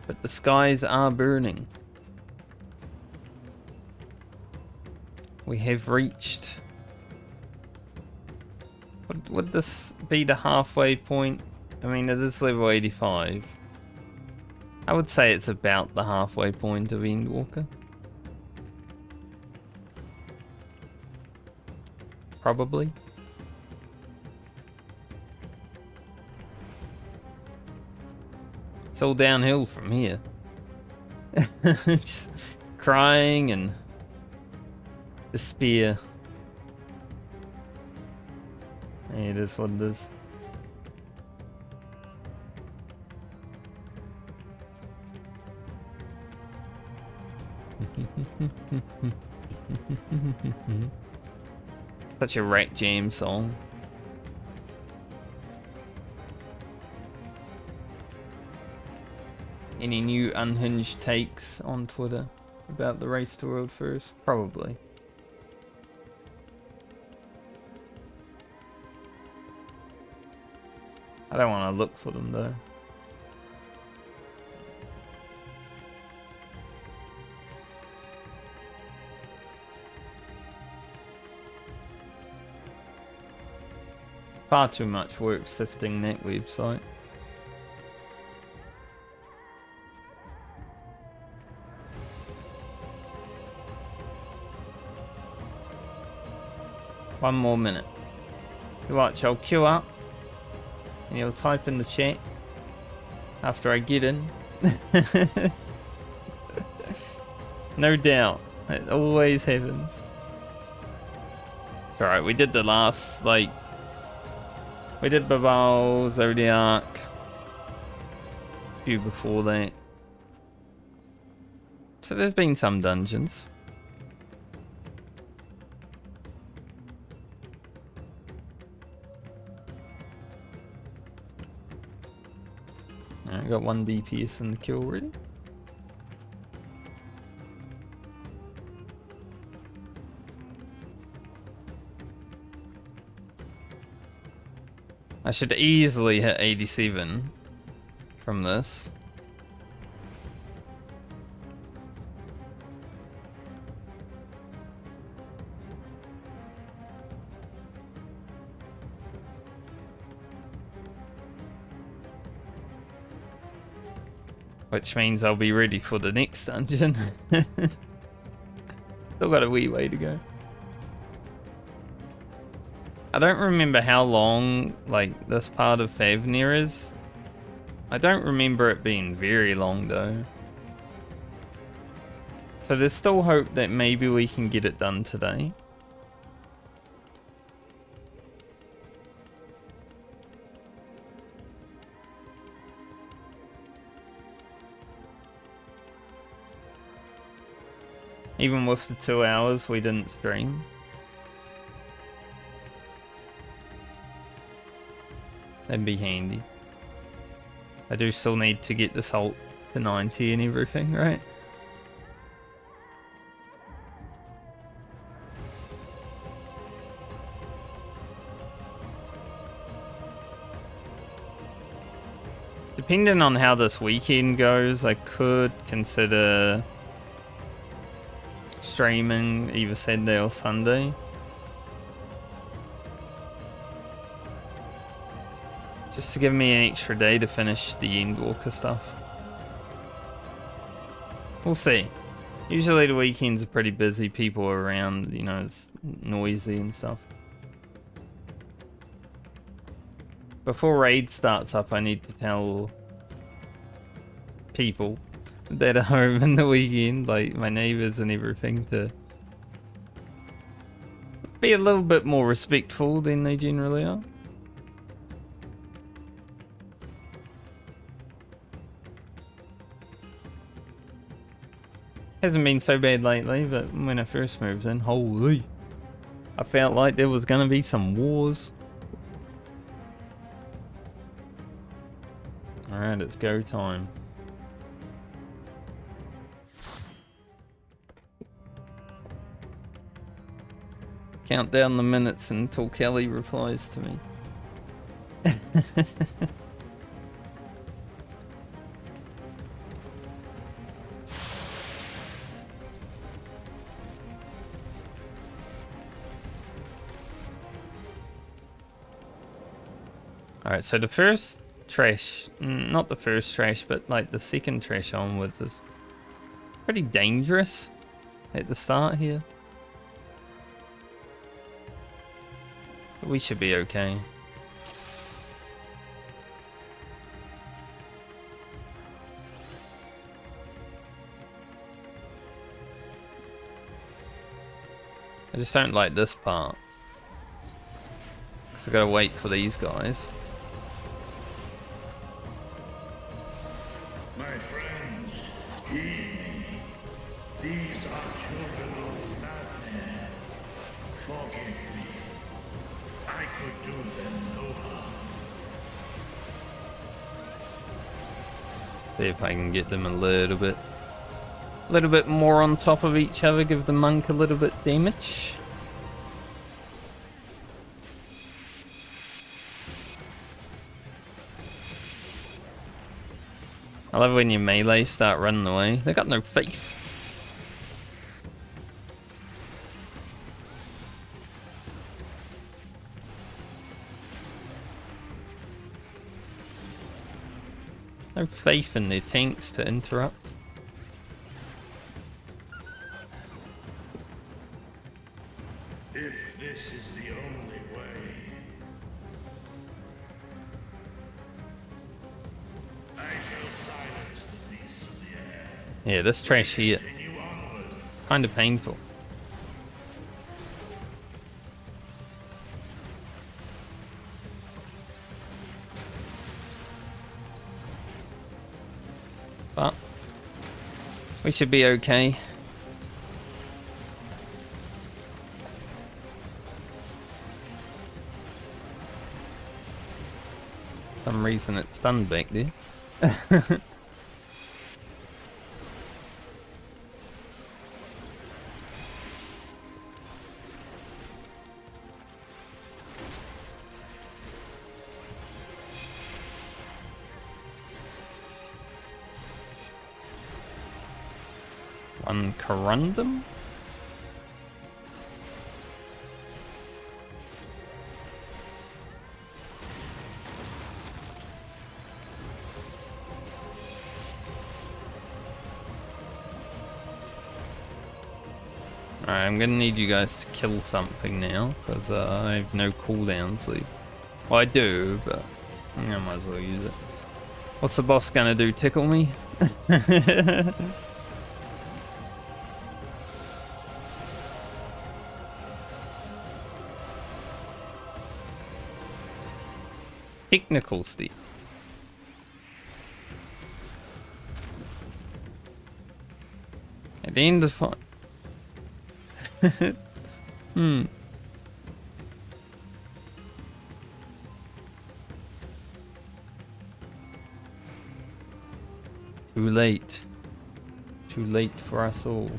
But the skies are burning. We have reached... Would this be the halfway point? I mean, it is level 85. I would say it's about the halfway point of Endwalker. Probably. It's all downhill from here. Just crying and despair. It is what it is. Such a Rat Jam song. Any new unhinged takes on Twitter about the race to world first? Probably. I don't want to look for them though. Far too much work sifting that website. One more minute. You watch, I'll queue up and you'll type in the chat after I get in. No doubt. It always happens. It's alright, we did the last, like... We did Babal, Zodiac. A few before that. So there's been some dungeons. I got one BPS in the kill already. I should easily hit 87 from this. Which means I'll be ready for the next dungeon. Still got a wee way to go. I don't remember how long, like, this part of Favnir is. I don't remember it being very long, though. So there's still hope that maybe we can get it done today. Even with the 2 hours we didn't stream. That'd be handy. I do still need to get this ult to 90 and everything, right? Depending on how this weekend goes, I could consider streaming either Saturday or Sunday. Just to give me an extra day to finish the Endwalker stuff. We'll see. Usually the weekends are pretty busy, people are around, you know, it's noisy and stuff. Before raid starts up, I need to tell people that are home in the weekend, like my neighbors and everything, to be a little bit more respectful than they generally are. Hasn't been so bad lately, but when I first moved in, holy, I felt like there was gonna be some wars. Alright, it's go time. Count down the minutes until Kelly replies to me. Alright, so the first trash, not the first trash, but like the second trash onwards is pretty dangerous at the start here. But we should be okay. I just don't like this part. Because I gotta wait for these guys. My friends, heed me. These are children of Stavnir. Forgive me. I could do them no harm. See if I can get them a little bit more on top of each other, give the monk a little bit damage. I love when your melee start running away. They got no faith. No faith in their tanks to interrupt. If this is the only way, I shall silence the beasts of the air. Yeah, this trash here, kind of painful. But we should be okay. For some reason it's stunned back there. One corundum? Alright, I'm gonna need you guys to kill something now, because I have no cooldowns left. Well, I do, but I might as well use it. What's the boss gonna do, tickle me? Technical Steve. At the end of the fight. Too late. Too late for us all.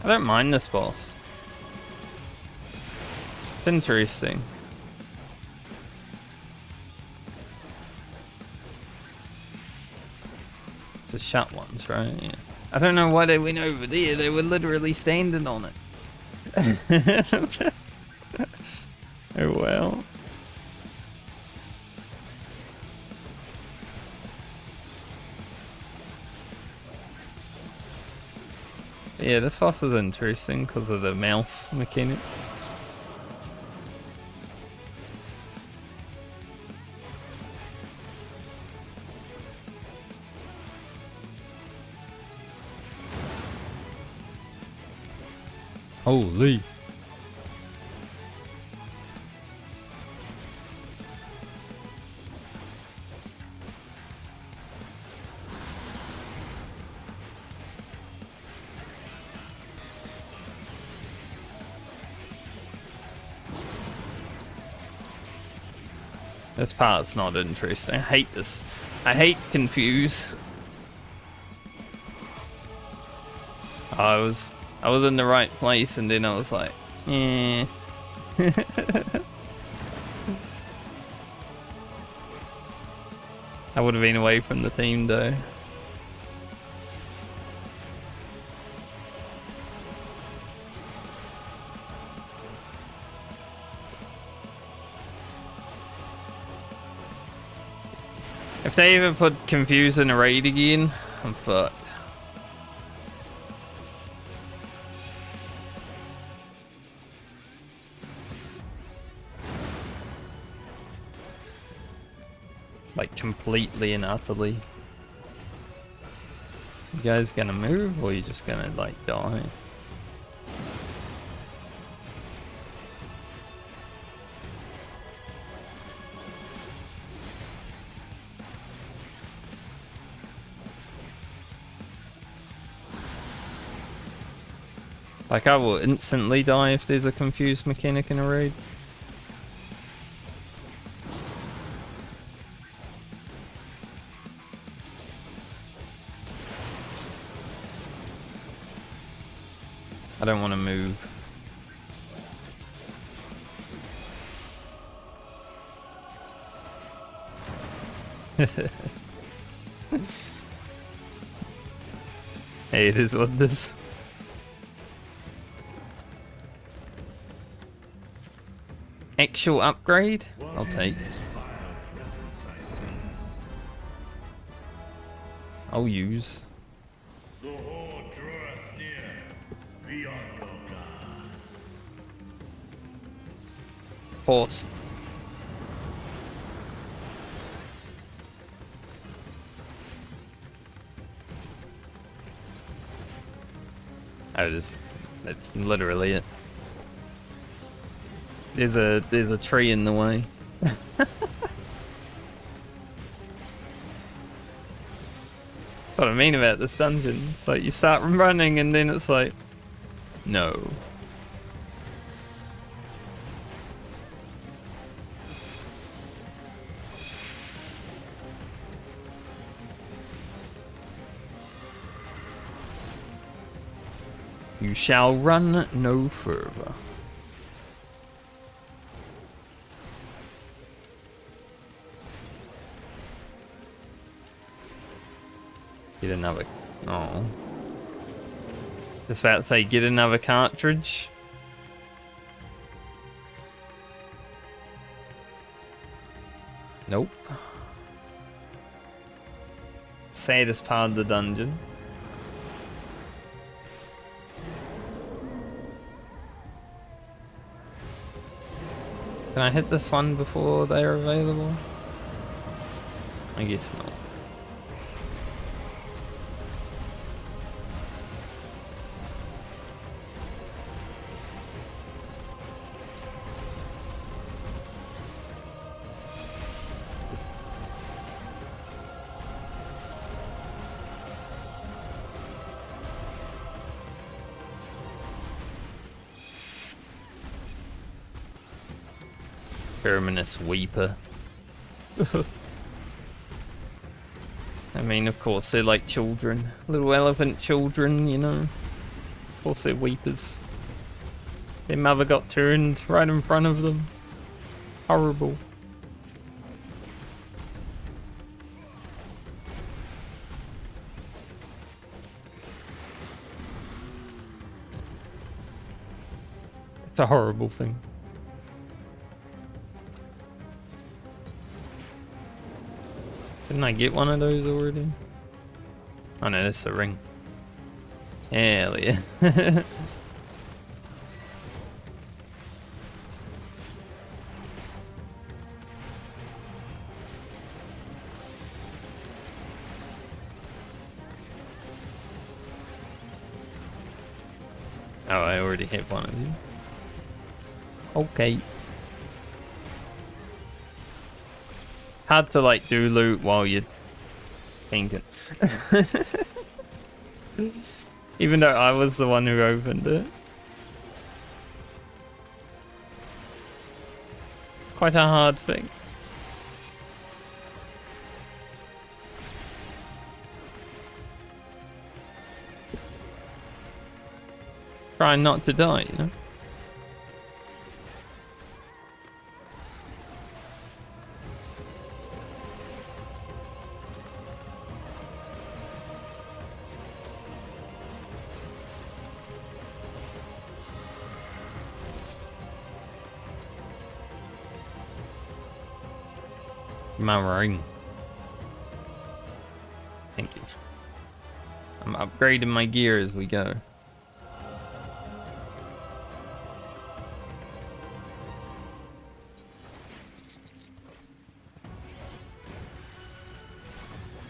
I don't mind this boss. It's interesting. It's the shut ones, right? Yeah. I don't know why they went over there. They were literally standing on it. Oh well. Yeah, this boss is interesting because of the mouth mechanic. Holy. This part's not interesting. I hate this. I hate confuse. I was in the right place and then I was like, eh. I would have been away from the theme though. If they ever put confuse in a raid again, I'm fucked. Like completely and utterly. You guys gonna move or you just gonna like die? Like I will instantly die if there's a confused mechanic in a raid. I don't want to move. Hey, it is what it is. Actual upgrade? I'll take. I'll use. The horde draweth near. Be on your guard. Horse. Oh, that's literally it. There's a tree in the way. That's what I mean about this dungeon. It's like you start running and then it's like, no. You shall run no further. Get another. Oh. Just about to say, get another cartridge. Nope. Saddest part of the dungeon. Can I hit this one before they are available? I guess not. Terminus Weeper. I mean, of course, they're like children. Little elephant children, you know. course they're weepers. Their mother got turned right in front of them. Horrible. It's a horrible thing. Didn't I get one of those already? Oh no, that's a ring. Hell yeah. Oh, I already have one of you. Okay. Hard to like do loot while you're thinking. Even though I was the one who opened it. It's quite a hard thing. Trying not to die, you know? My ring. Thank you. I'm upgrading my gear as we go.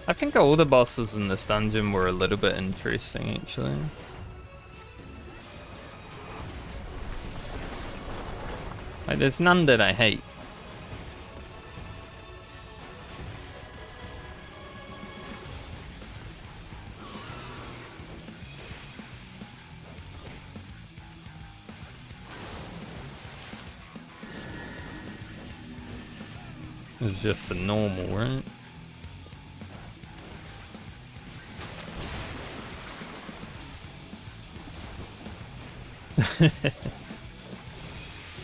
I think all the bosses in this dungeon were a little bit interesting, actually. Like, there's none that I hate. It's just a normal, right?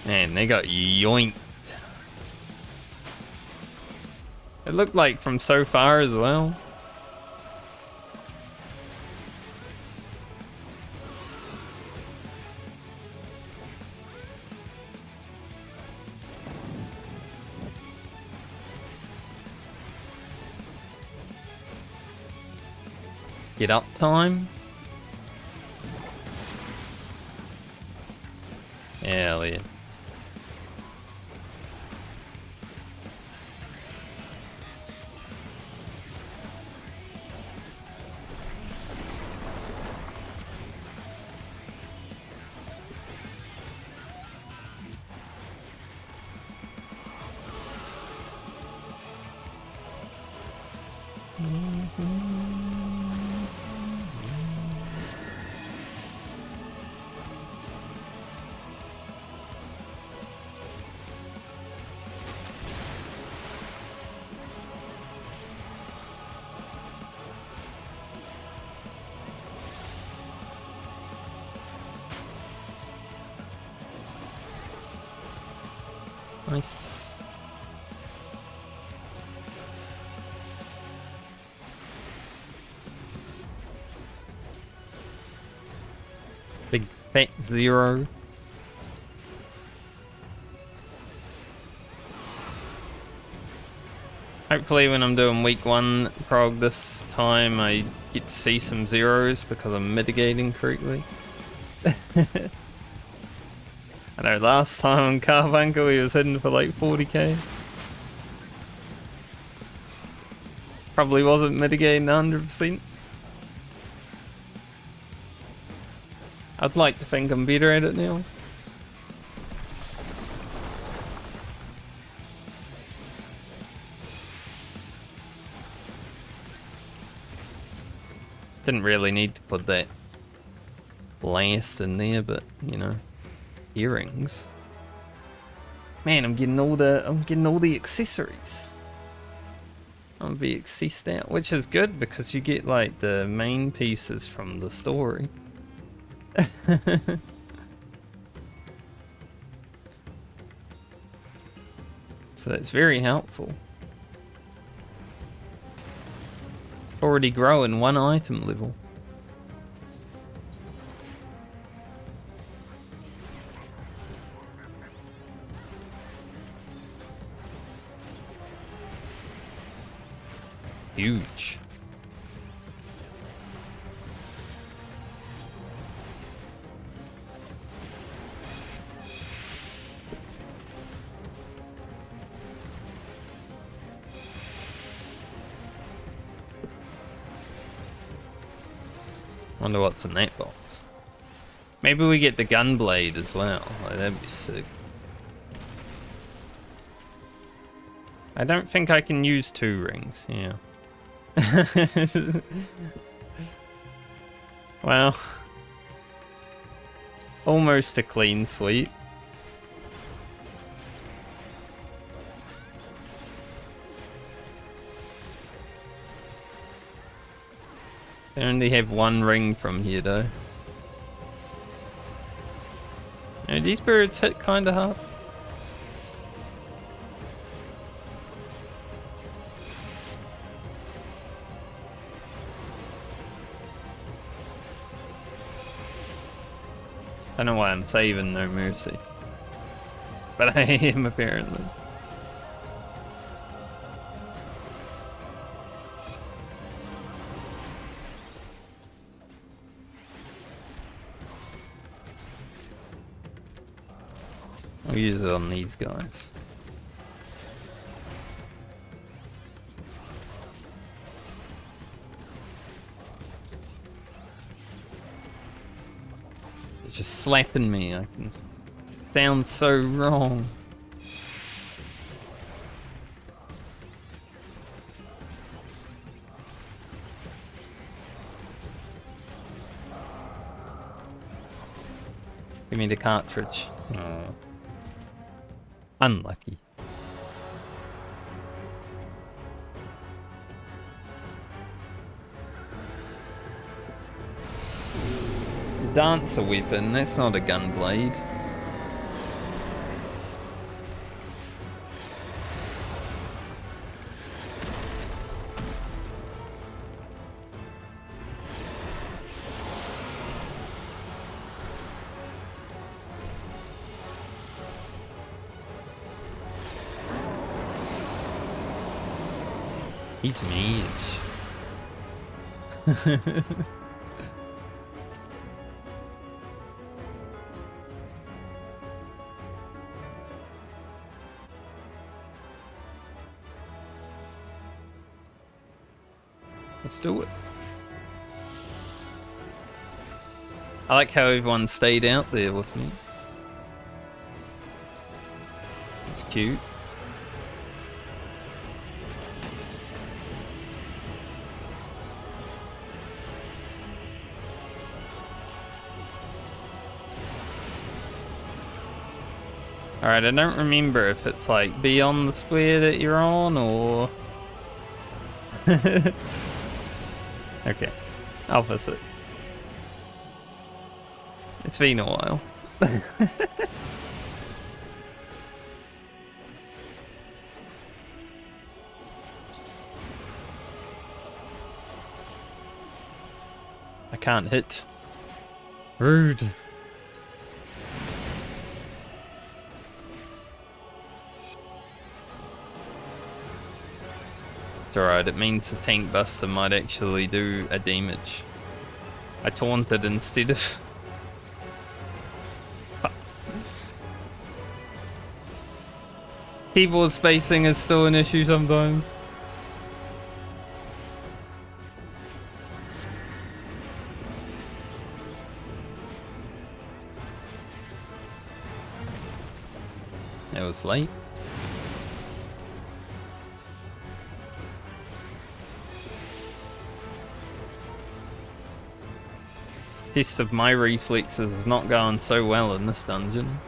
Man, they got yoinked. It looked like from so far as well. Get up time. Hell yeah. Nice. Big fat zero. Hopefully when I'm doing week 1 prog this time I get to see some zeros because I'm mitigating correctly. I know last time on Carbuncle he was hitting for like 40k. Probably wasn't mitigating 100%. I'd like to think I'm better at it now. Didn't really need to put that blast in there, but you know, earrings. Man, I'm getting all the accessories. I'm be accessed out, which is good because you get like the main pieces from the story. So that's very helpful. Already growing 1 item level. Huge. Wonder what's in that box. Maybe we get the gun blade as well. Like, that'd be sick. I don't think I can use 2 rings. Yeah. Well, almost a clean sweep. I only have 1 ring from here though. These birds hit kinda hard. I don't know why I'm saving No Mercy. But I am apparently. I'll use it on these guys. It's just slapping me. I can sound so wrong. Give me the cartridge. Oh. Unlucky. Dancer weapon, that's not a gun blade. He's mage. Let's do it. I like how everyone stayed out there with me. It's cute. Alright, I don't remember if it's like beyond the square that you're on or... Okay, opposite. It's been a while. I can't hit. Rude. It's alright, it means the tank buster might actually do a damage. I taunted instead of... Keyboard spacing is still an issue sometimes. It was late. Test of my reflexes is not going so well in this dungeon.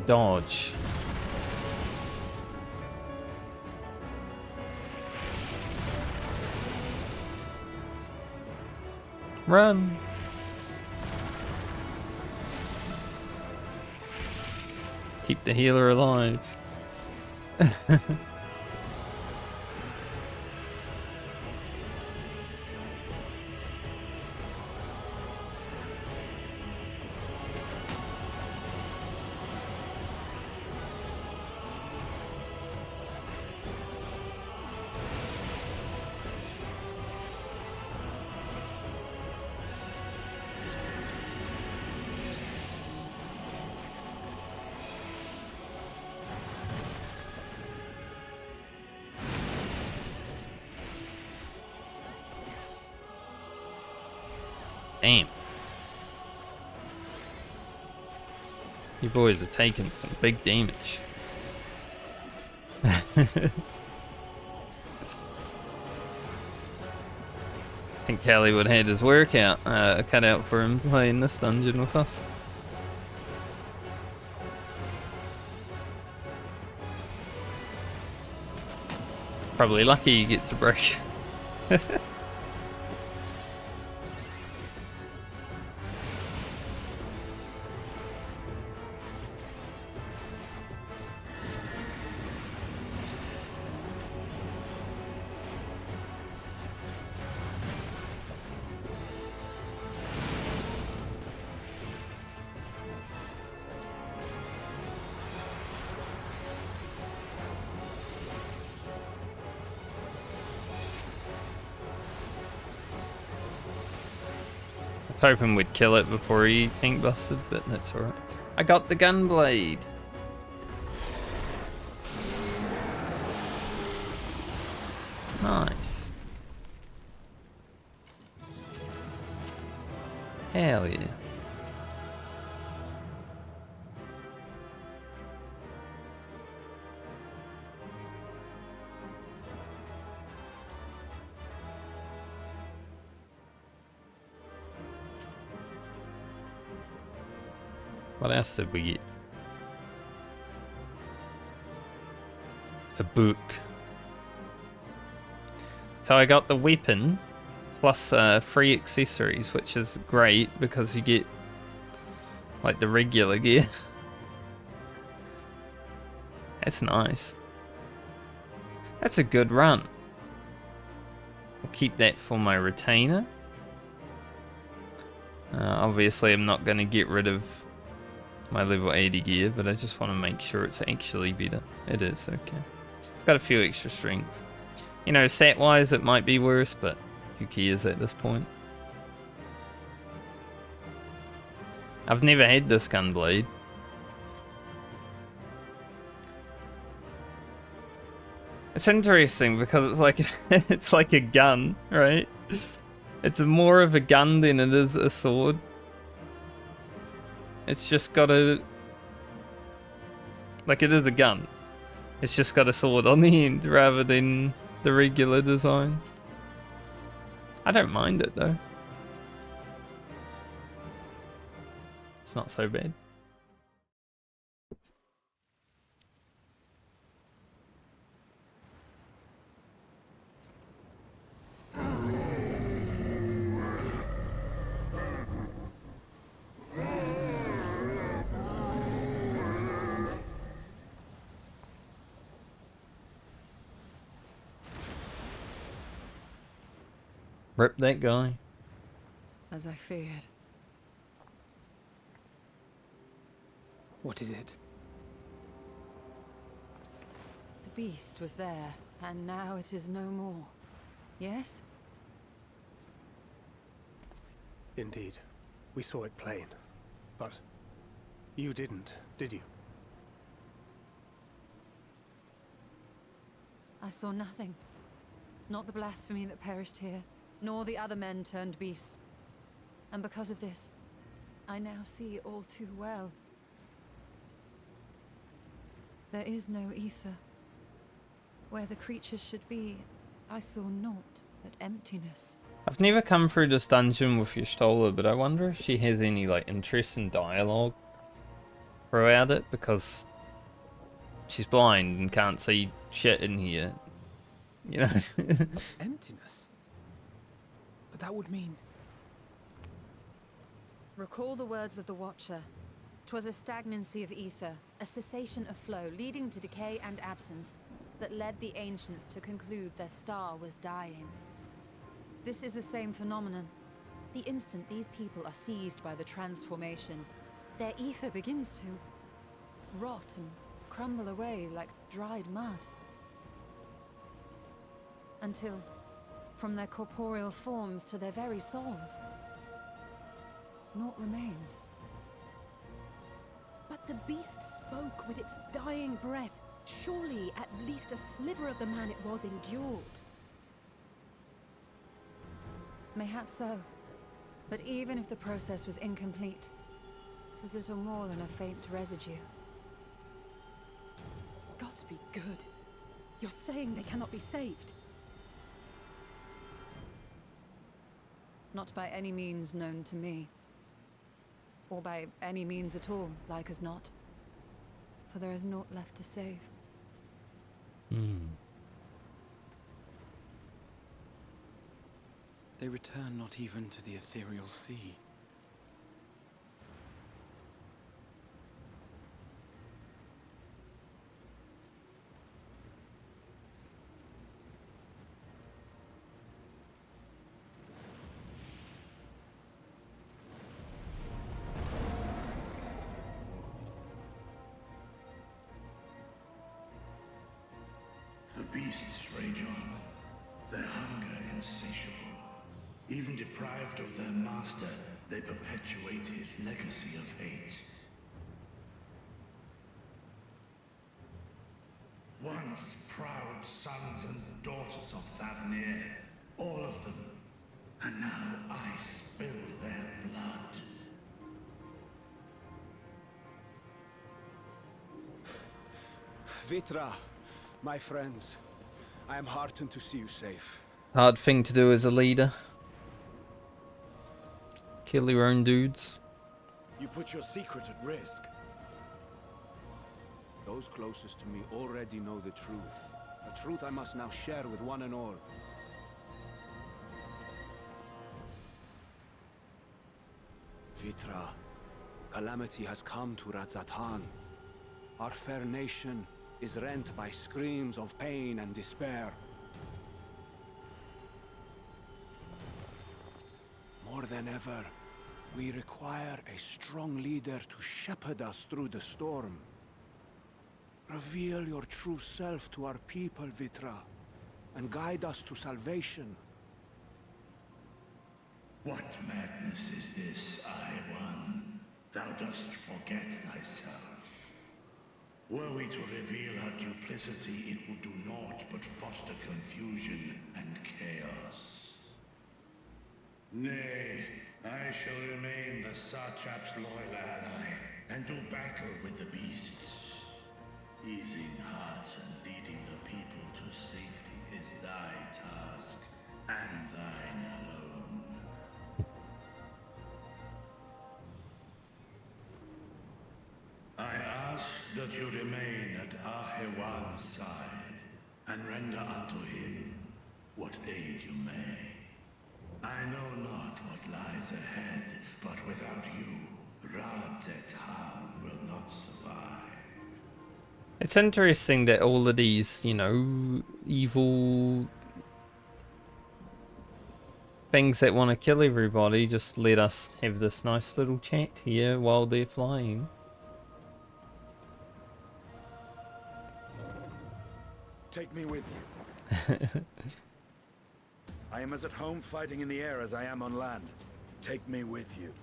Dodge. Run. Keep the healer alive. Damn. You boys are taking some big damage. I think Kelly would have his work out, cut out for him playing this dungeon with us. Probably lucky you get to break. Hoping we'd kill it before he pink busted, but that's alright. I got the gunblade. Nice. Hell yeah. What else did we get? A book. So I got the weapon plus 3 accessories, which is great because you get like the regular gear. That's nice. That's a good run. I'll keep that for my retainer. Obviously I'm not going to get rid of my level 80 gear, but I just want to make sure it's actually better. It is, okay. It's got a few extra strength. You know, stat wise it might be worse, but who cares at this point? I've never had this gunblade. It's interesting because it's like it's like a gun, right? It's more of a gun than it is a sword. It's just got a... like, it is a gun. It's just got a sword on the end rather than the regular design. I don't mind it though. It's not so bad. Rip that guy. As I feared. What is it? The beast was there, and now it is no more. Yes? Indeed. We saw it plain. But you didn't, did you? I saw nothing. Not the blasphemy that perished here, nor the other men turned beasts. And because of this, I now see all too well. There is no ether. Where the creatures should be, I saw naught but emptiness. I've never come through this dungeon with Y'shtola, but I wonder if she has any like interesting dialogue. throughout it because she's blind and can't see shit in here. You know? Emptiness? But that would mean... Recall the words of the Watcher. 'Twas a stagnancy of ether, a cessation of flow, leading to decay and absence, that led the ancients to conclude their star was dying. This is the same phenomenon. The instant these people are seized by the transformation, their ether begins to rot and crumble away like dried mud. Until, from their corporeal forms to their very souls, naught remains. But the beast spoke with its dying breath. Surely at least a sliver of the man it was endured. Mayhaps so. But even if the process was incomplete, it was little more than a faint residue. Gods be good. You're saying they cannot be saved? Not by any means known to me. Or by any means at all, like as not. For there is naught left to save. They return not even to the ethereal sea. The beasts rage on, their hunger insatiable. Even deprived of their master, they perpetuate his legacy of hate. Once proud sons and daughters of Thavnir, all of them, and now I spill their blood. Vitra, my friends, I am heartened to see you safe. Hard thing to do as a leader. Kill your own dudes. You put your secret at risk. Those closest to me already know the truth. A truth I must now share with one and all. Vitra, calamity has come to Radzatan. Our fair nation is rent by screams of pain and despair. More than ever, we require a strong leader to shepherd us through the storm. Reveal your true self to our people, Vitra, and guide us to salvation. What madness is this, I-One? Thou dost forget thyself. Were we to reveal our duplicity, it would do naught but foster confusion and chaos. Nay, I shall remain the Satrap's loyal ally, and do battle with the beasts. Easing hearts and leading the people to safety is thy task, and thine alone. I ask that you remain at Ahewan's side, and render unto him what aid you may. I know not what lies ahead, but without you, Radzatan will not survive. It's interesting that all of these, you know, evil things that want to kill everybody just let us have this nice little chat here while they're flying. Take me with you. I am as at home fighting in the air as I am on land. Take me with you.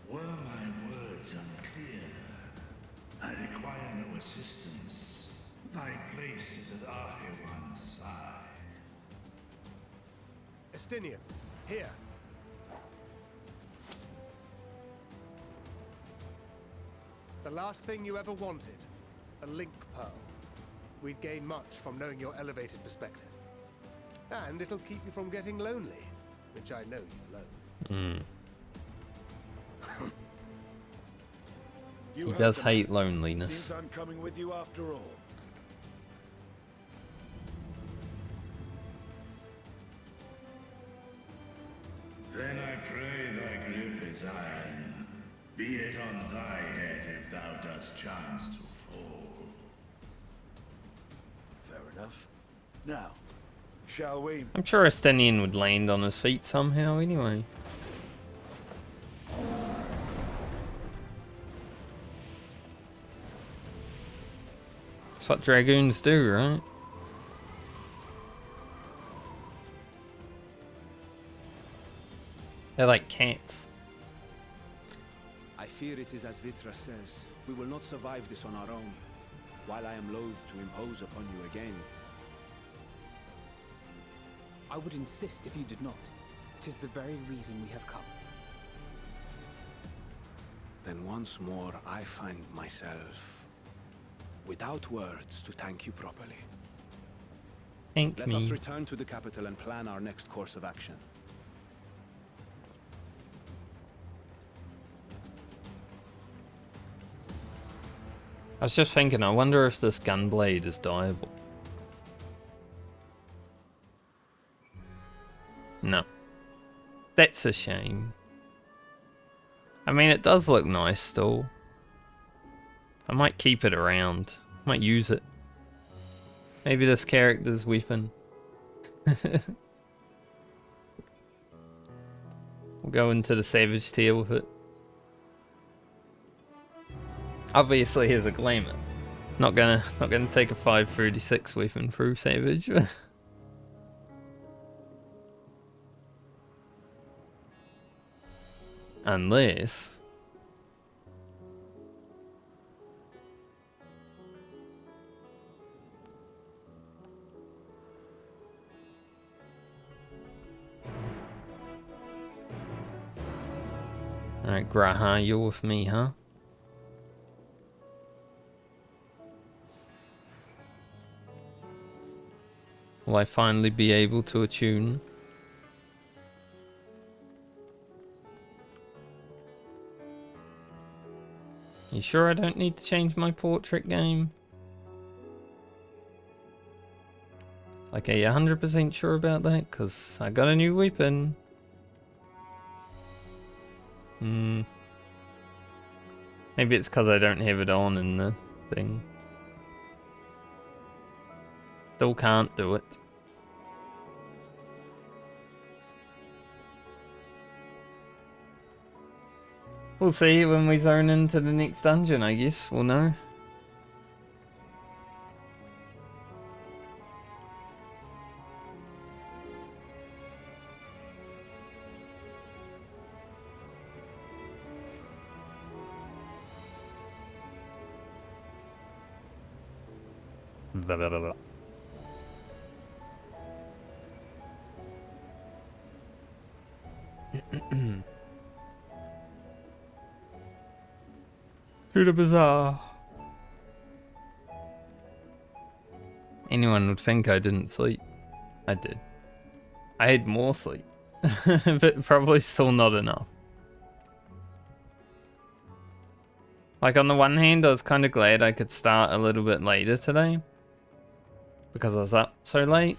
Were my words unclear? I require no assistance. Thy place is at Ahewan's side. Estinian, here. It's the last thing you ever wanted. A link pearl. We'd gain much from knowing your elevated perspective. And it'll keep you from getting lonely, which I know you loathe. He does hate loneliness. Seems I'm coming with you after all. Then I pray thy grip is iron. Be it on thy head if thou dost chance to fall. Fair enough. Now, shall we? I'm sure Estinian would land on his feet somehow anyway. That's what dragoons do, right? They're like cats. I fear it is as Vitra says. We will not survive this on our own. While I am loath to impose upon you again. I would insist if you did not. 'Tis the very reason we have come. Then once more I find myself without words to thank you properly. Thank Let me. us return to the capital and plan our next course of action. I was just thinking, I wonder if this gunblade is dyeable. No. That's a shame. I mean, it does look nice still. I might keep it around. Might use it. Maybe this character's weapon. We'll go into the Savage tier with it. Obviously, here's a glamour. Not gonna take a 536 weapon through Savage. Unless... Alright, Graha, you're with me, huh? Will I finally be able to attune? You sure I don't need to change my portrait game? Like, are you 100% sure about that? Because I got a new weapon. Maybe it's because I don't have it on in the thing. Still can't do it. We'll see when we zone into the next dungeon, I guess. We'll know. Blah, blah, blah, blah. To the bazaar. Anyone would think I didn't sleep. I did. I had more sleep. But probably still not enough. Like, on the one hand, I was kind of glad I could start a little bit later today. Because I was up so late.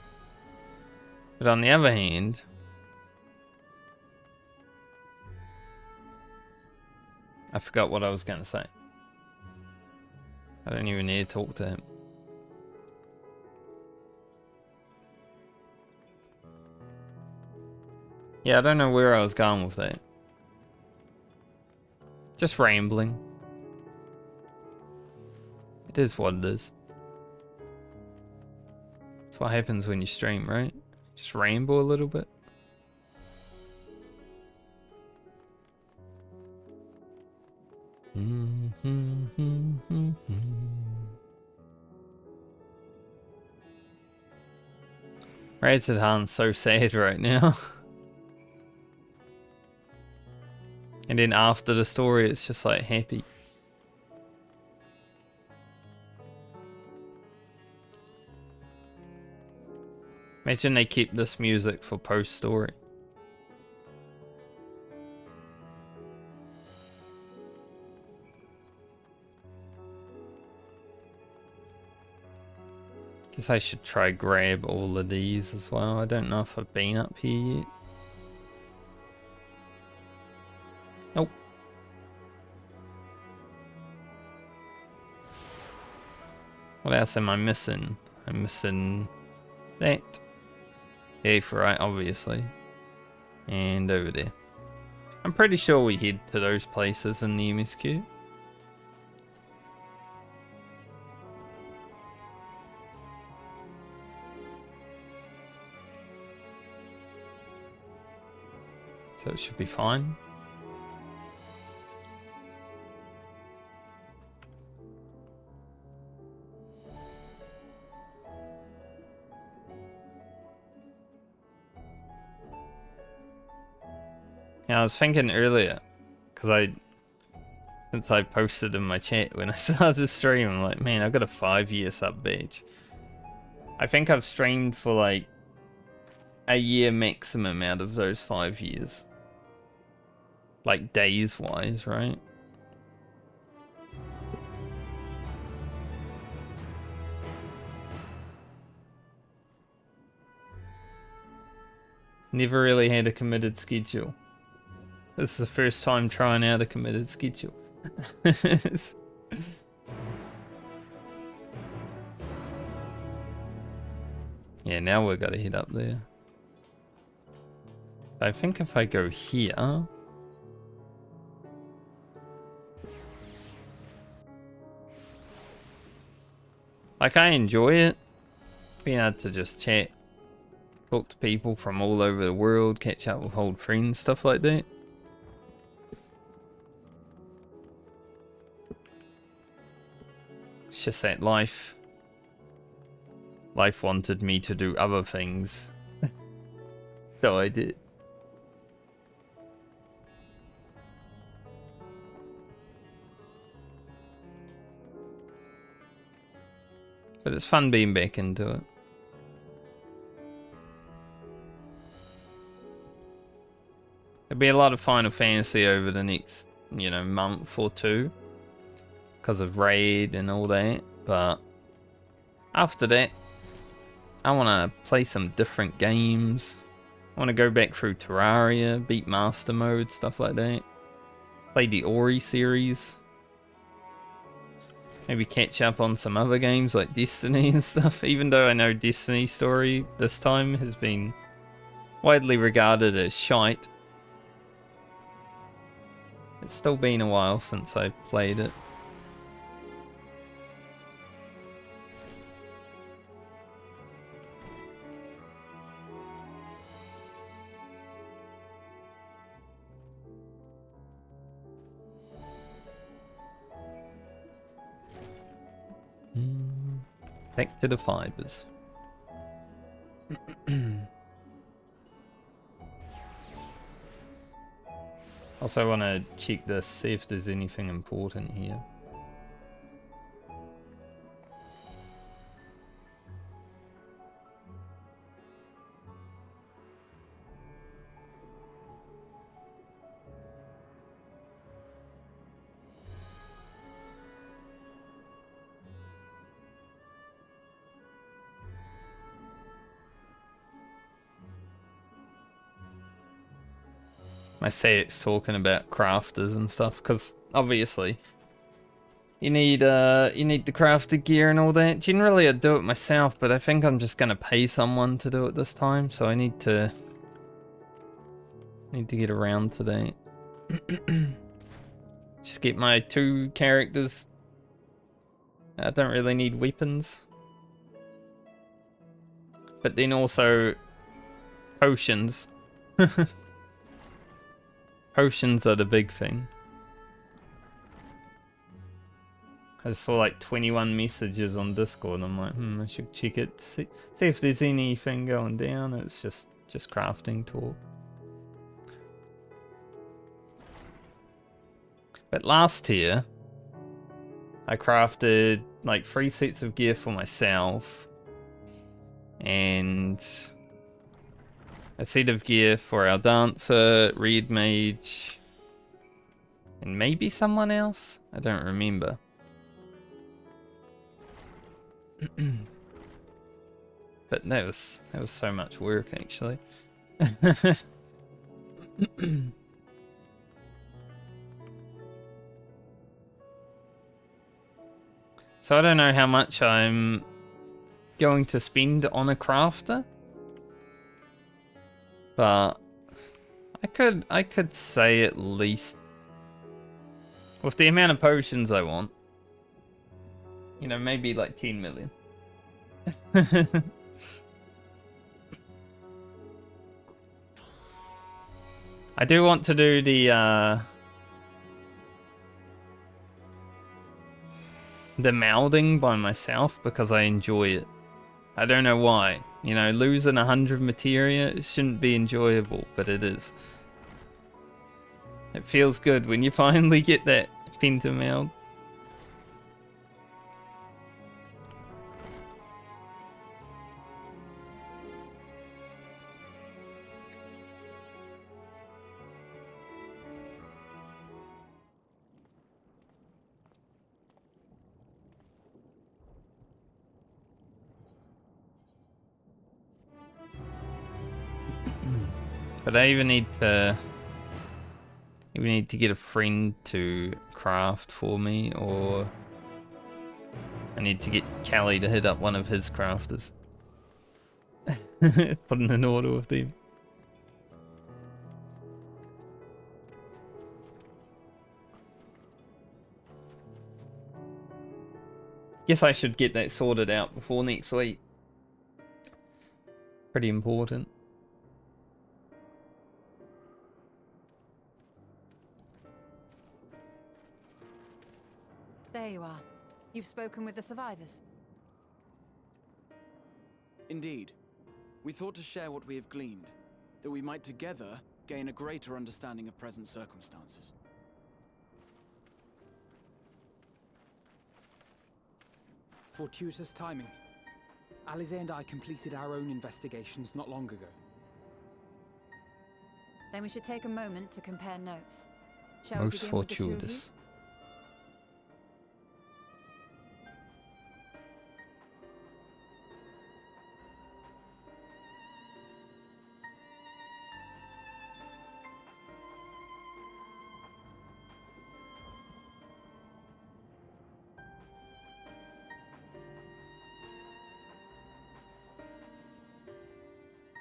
But on the other hand... I forgot what I was going to say. I don't even need to talk to him. Yeah, I don't know where I was going with that. Just rambling. It is what it is. That's what happens when you stream, right? Just ramble a little bit. Radzatan's so sad right now. And then after the story, it's just like happy. Imagine they keep this music for post-story. Guess I should try grab all of these as well. I don't know if I've been up here yet. Nope. What else am I missing? I'm missing that. The Aephorite, obviously. And over there. I'm pretty sure we head to those places in the MSQ. So it should be fine. Yeah, I was thinking earlier, because since I posted in my chat when I started the stream, I'm like, man, I've got a 5-year sub badge. I think I've streamed for like a year maximum out of those 5 years. Like days wise, right? Never really had a committed schedule. This is the first time trying out a committed schedule. Yeah, now we've got to head up there. I think if I go here... Like, I enjoy it. Being able to just chat. Talk to people from all over the world. Catch up with old friends. Stuff like that. It's just that life wanted me to do other things. So I did. But it's fun being back into it. There'll be a lot of Final Fantasy over the next, you know, month or two. Because of Raid and all that. But after that, I want to play some different games. I want to go back through Terraria, beat Master Mode, stuff like that. Play the Ori series. Maybe catch up on some other games like Destiny and stuff. Even though I know Destiny's story this time has been widely regarded as shite. It's still been a while since I played it. Back to the fibers. Also want to check this, see if there's anything important here. I say it's talking about crafters and stuff, because obviously you need the crafted gear and all that. Generally I do it myself, but I think I'm just gonna pay someone to do it this time, so I need to get around to that. Just get my 2 characters. I don't really need weapons. But then also potions. Potions are the big thing. I just saw like 21 messages on Discord. I'm like, I should check it. See if there's anything going down. It's just crafting talk. But last year, I crafted like 3 sets of gear for myself. And a set of gear for our dancer, Red Mage, and maybe someone else? I don't remember. But that was so much work, actually. So I don't know how much I'm going to spend on a crafter, but I could say at least with the amount of potions I want, you know, maybe like 10 million. I do want to do the moulding by myself because I enjoy it. I don't know why. You know, losing 100 materia shouldn't be enjoyable, but it is. It feels good when you finally get that pentamount. But I even need to get a friend to craft for me, or I need to get Callie to hit up one of his crafters. Put in an order with them. Guess I should get that sorted out before next week. Pretty important. There you are. You've spoken with the survivors. Indeed. We thought to share what we have gleaned, that we might together gain a greater understanding of present circumstances. Fortuitous timing. Alize and I completed our own investigations not long ago. Then we should take a moment to compare notes. Shall Most we begin with the two of you? fortuitous.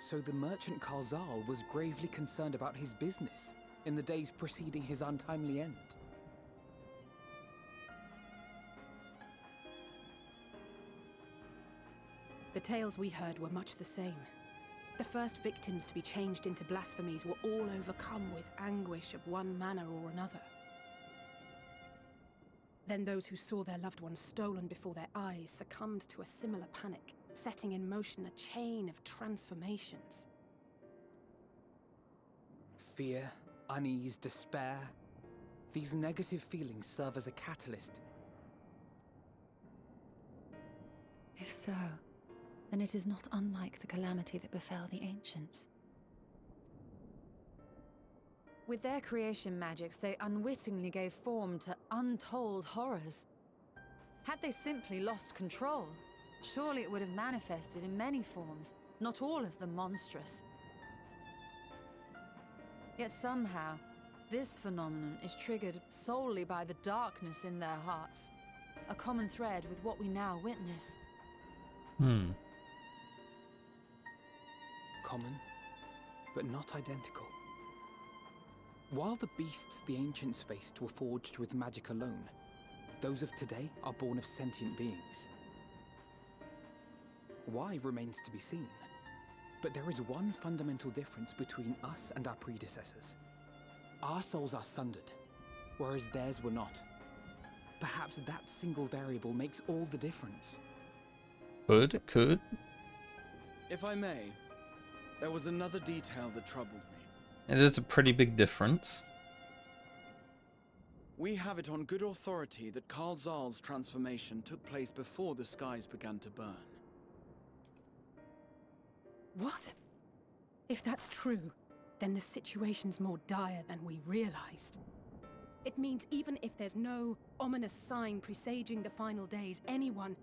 So the merchant Karzal was gravely concerned about his business in the days preceding his untimely end. The tales we heard were much the same. The first victims to be changed into blasphemies were all overcome with anguish of one manner or another. Then those who saw their loved ones stolen before their eyes succumbed to a similar panic, setting in motion a chain of transformations. Fear, unease, despair. These negative feelings serve as a catalyst. If so, then it is not unlike the calamity that befell the ancients. With their creation magics, they unwittingly gave form to untold horrors. Had they simply lost control, surely it would have manifested in many forms, not all of them monstrous. Yet somehow, this phenomenon is triggered solely by the darkness in their hearts, a common thread with what we now witness. Common, but not identical. While the beasts the ancients faced were forged with magic alone, those of today are born of sentient beings. Why remains to be seen, but there is one fundamental difference between us and our predecessors. Our souls are sundered, whereas theirs were not. Perhaps that single variable makes all the difference. Could. If I may, there was another detail that troubled me. It is a pretty big difference. We have it on good authority that Karzal's transformation took place before the skies began to burn. What? If that's true, then the situation's more dire than we realized. It means even if there's no ominous sign presaging the final days, anyone,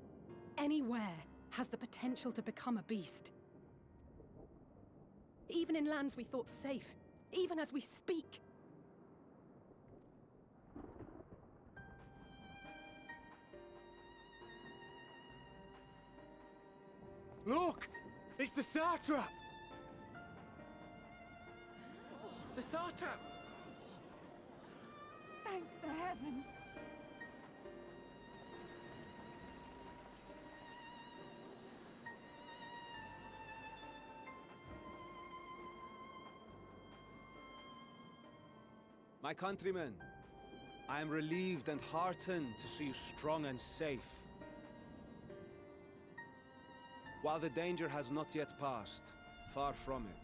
anywhere, has the potential to become a beast. Even in lands we thought safe, even as we speak. Look! It's the Satrap! The Satrap! Thank the heavens. My countrymen, I am relieved and heartened to see you strong and safe. While the danger has not yet passed, far from it,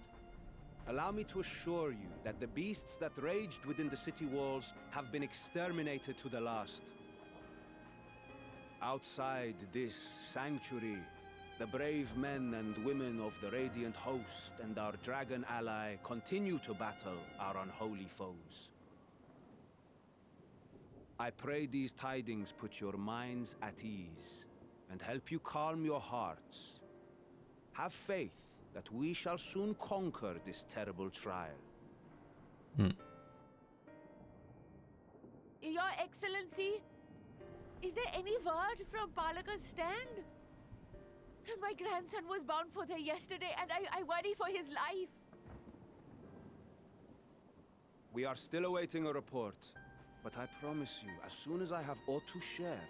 allow me to assure you that the beasts that raged within the city walls have been exterminated to the last. Outside this sanctuary, the brave men and women of the Radiant Host and our dragon ally continue to battle our unholy foes. I pray these tidings put your minds at ease and help you calm your hearts. Have faith that we shall soon conquer this terrible trial. Your Excellency, is there any word from Palaka's stand? My grandson was bound for there yesterday, and I worry for his life. We are still awaiting a report, but I promise you, as soon as I have aught to share...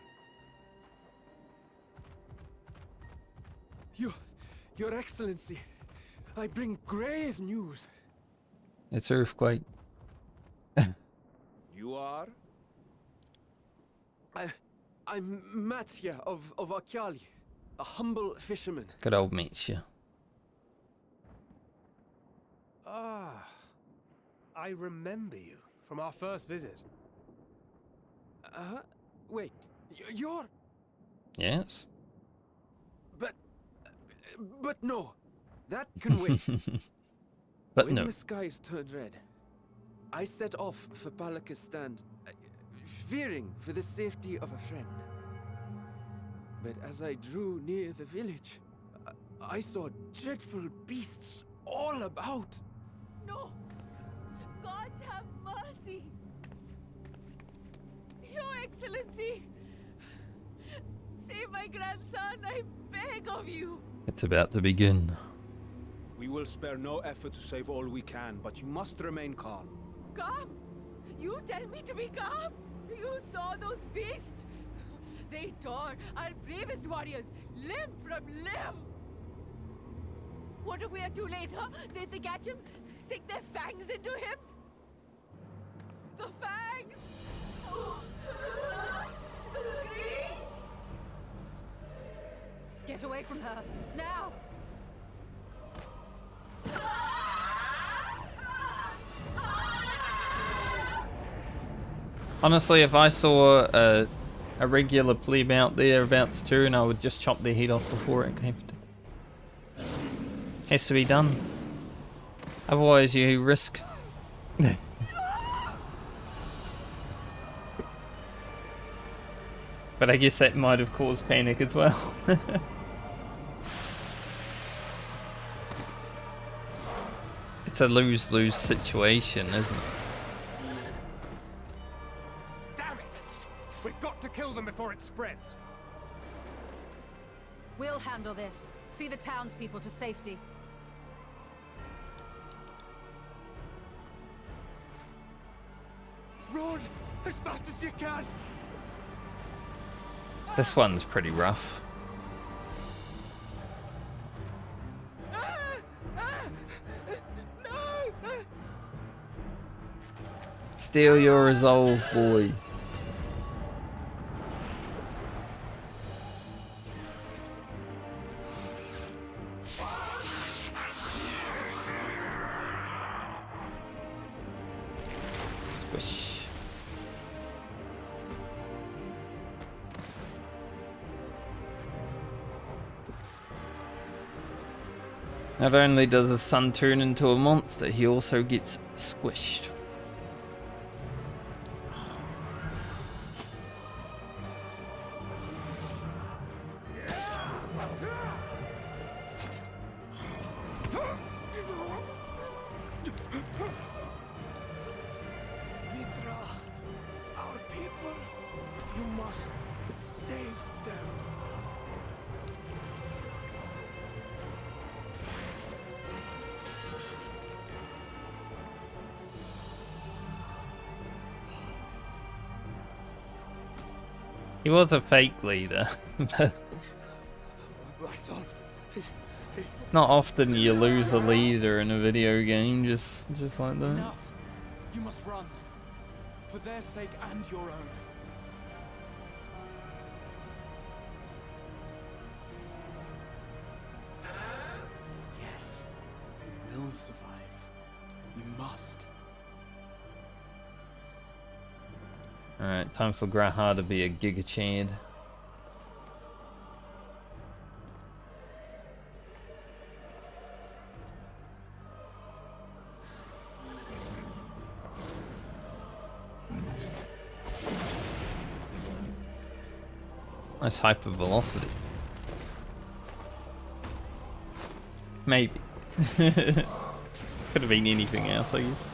Your Excellency, I bring grave news. It's earthquake. You are? I'm Matsya of Akyali, a humble fisherman. Good old Matsya. Ah, I remember you from our first visit. Wait, you're... Yes. But no, that can wait. But when no. the skies turned red, I set off for Palaka's stand, fearing for the safety of a friend. But as I drew near the village, I saw dreadful beasts all about. No! Gods have mercy! Your Excellency! Save my grandson, I beg of you! It's about to begin. We will spare no effort to save all we can, but you must remain calm. Calm? You tell me to be calm? You saw those beasts? They tore our bravest warriors limb from limb! What if we are too late, huh? They catch him, sink their fangs into him? The fangs! The screams! Get away from her, now! Honestly, if I saw a regular plebe out there about to turn, I would just chop their head off before it came to... Has to be done. Otherwise you risk... But I guess that might have caused panic as well. It's a lose-lose situation, isn't it? Damn it! We've got to kill them before it spreads. We'll handle this. See the townspeople to safety. Run as fast as you can. This one's pretty rough. Steal your resolve, boy. Squish. Not only does the sun turn into a monster, he also gets squished. He was a fake leader. My son. It's not often you lose a leader in a video game just like that. Enough. You must run. For their sake and your own. Yes, you will survive. You must. Alright, time for Graha to be a Giga Chad. Nice hyper velocity. Maybe. Could have been anything else, I guess.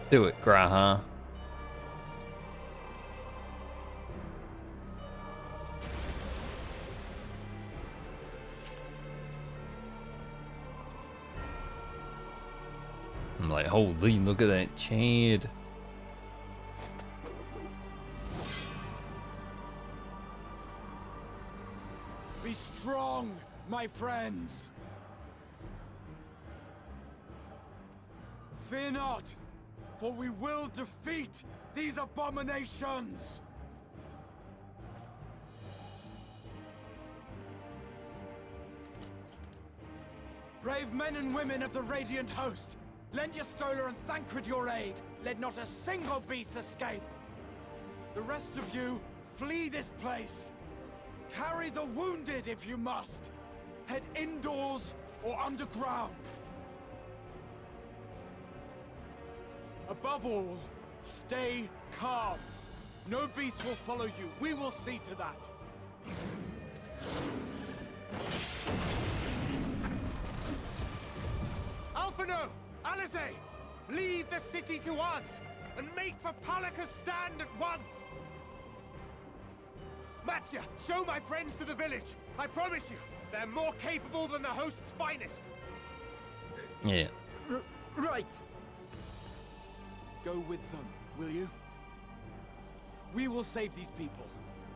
Do it, Graha. I'm like, holy, look at that Chad. Be strong, my friends. Fear not, for we will defeat these abominations. Brave men and women of the Radiant Host, lend your Stola and Thancred your aid. Let not a single beast escape. The rest of you, flee this place. Carry the wounded if you must. Head indoors or underground. Above all, stay calm. No beast will follow you. We will see to that. Alphino! Alize! Leave the city to us, and make for Palaka's stand at once! Matya, show my friends to the village. I promise you, they're more capable than the host's finest. Yeah. Right. Go with them, will you? We will save these people.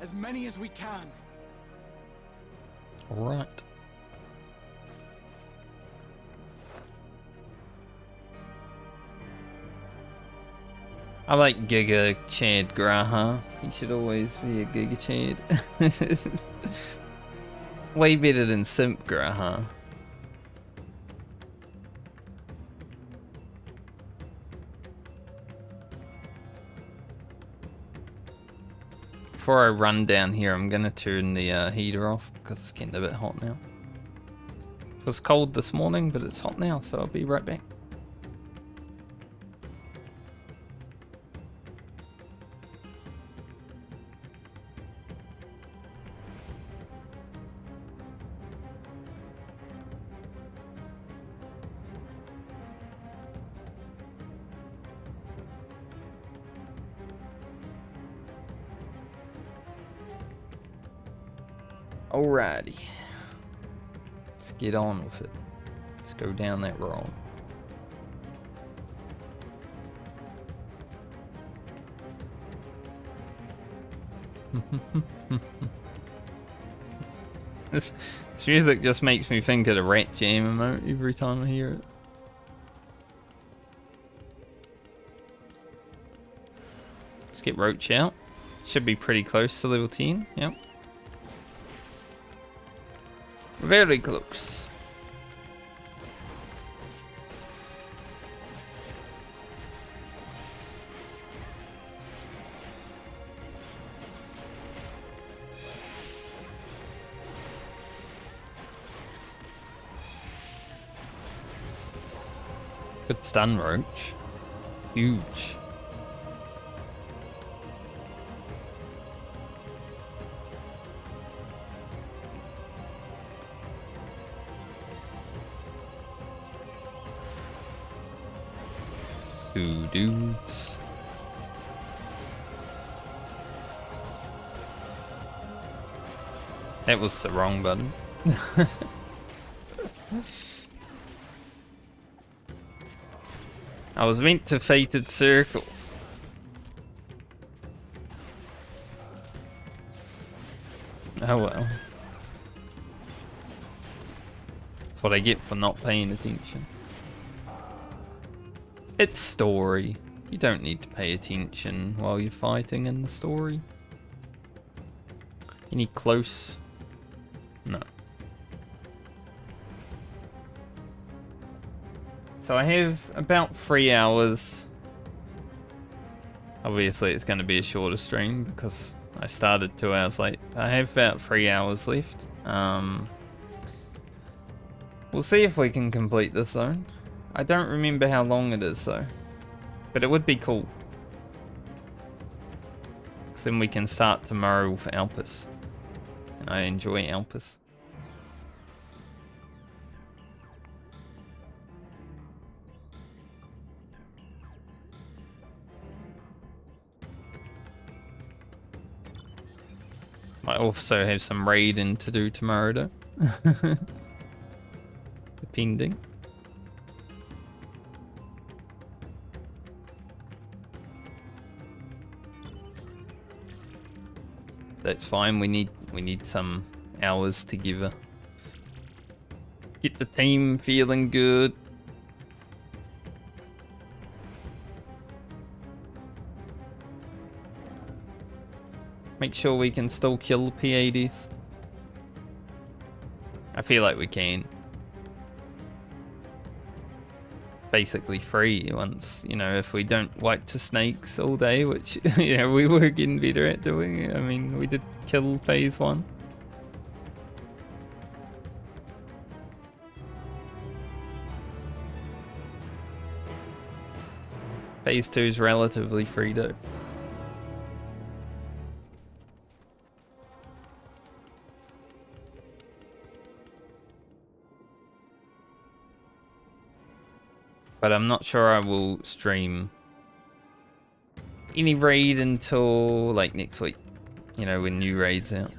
As many as we can. Alright. I like Giga Chad Graha. He should always be a Giga Chad. Way better than Simp Graha. Before I run down here, I'm gonna turn the heater off because it's getting a bit hot now. It was cold this morning, but it's hot now, so I'll be right back. Alrighty. Let's get on with it. Let's go down that road. This music just makes me think of the Rat Jam emote every time I hear it. Let's get Roach out. Should be pretty close to level 10. Yep. Very close. Good stun, Roach. Huge. Two dudes. That was the wrong button. I was meant to Fated Circle. Oh well. That's what I get for not paying attention. It's story. You don't need to pay attention while you're fighting in the story. You need close? No. So I have about 3 hours. Obviously it's going to be a shorter stream because I started 2 hours late. I have about 3 hours left. We'll see if we can complete this zone. I don't remember how long it is though. But it would be cool. Because then we can start tomorrow with Elpis. And I enjoy Elpis. I also have some raiding to do tomorrow though. Depending. That's fine, we need some hours together. Get the team feeling good. Make sure we can still kill P80s. I feel like we can. Basically free once, you know, if we don't wipe to snakes all day, which, you know, we were getting better at doing. I mean, we did kill phase 1. Phase 2 is relatively free though. But I'm not sure I will stream any raid until like next week. You know, when new raid's out.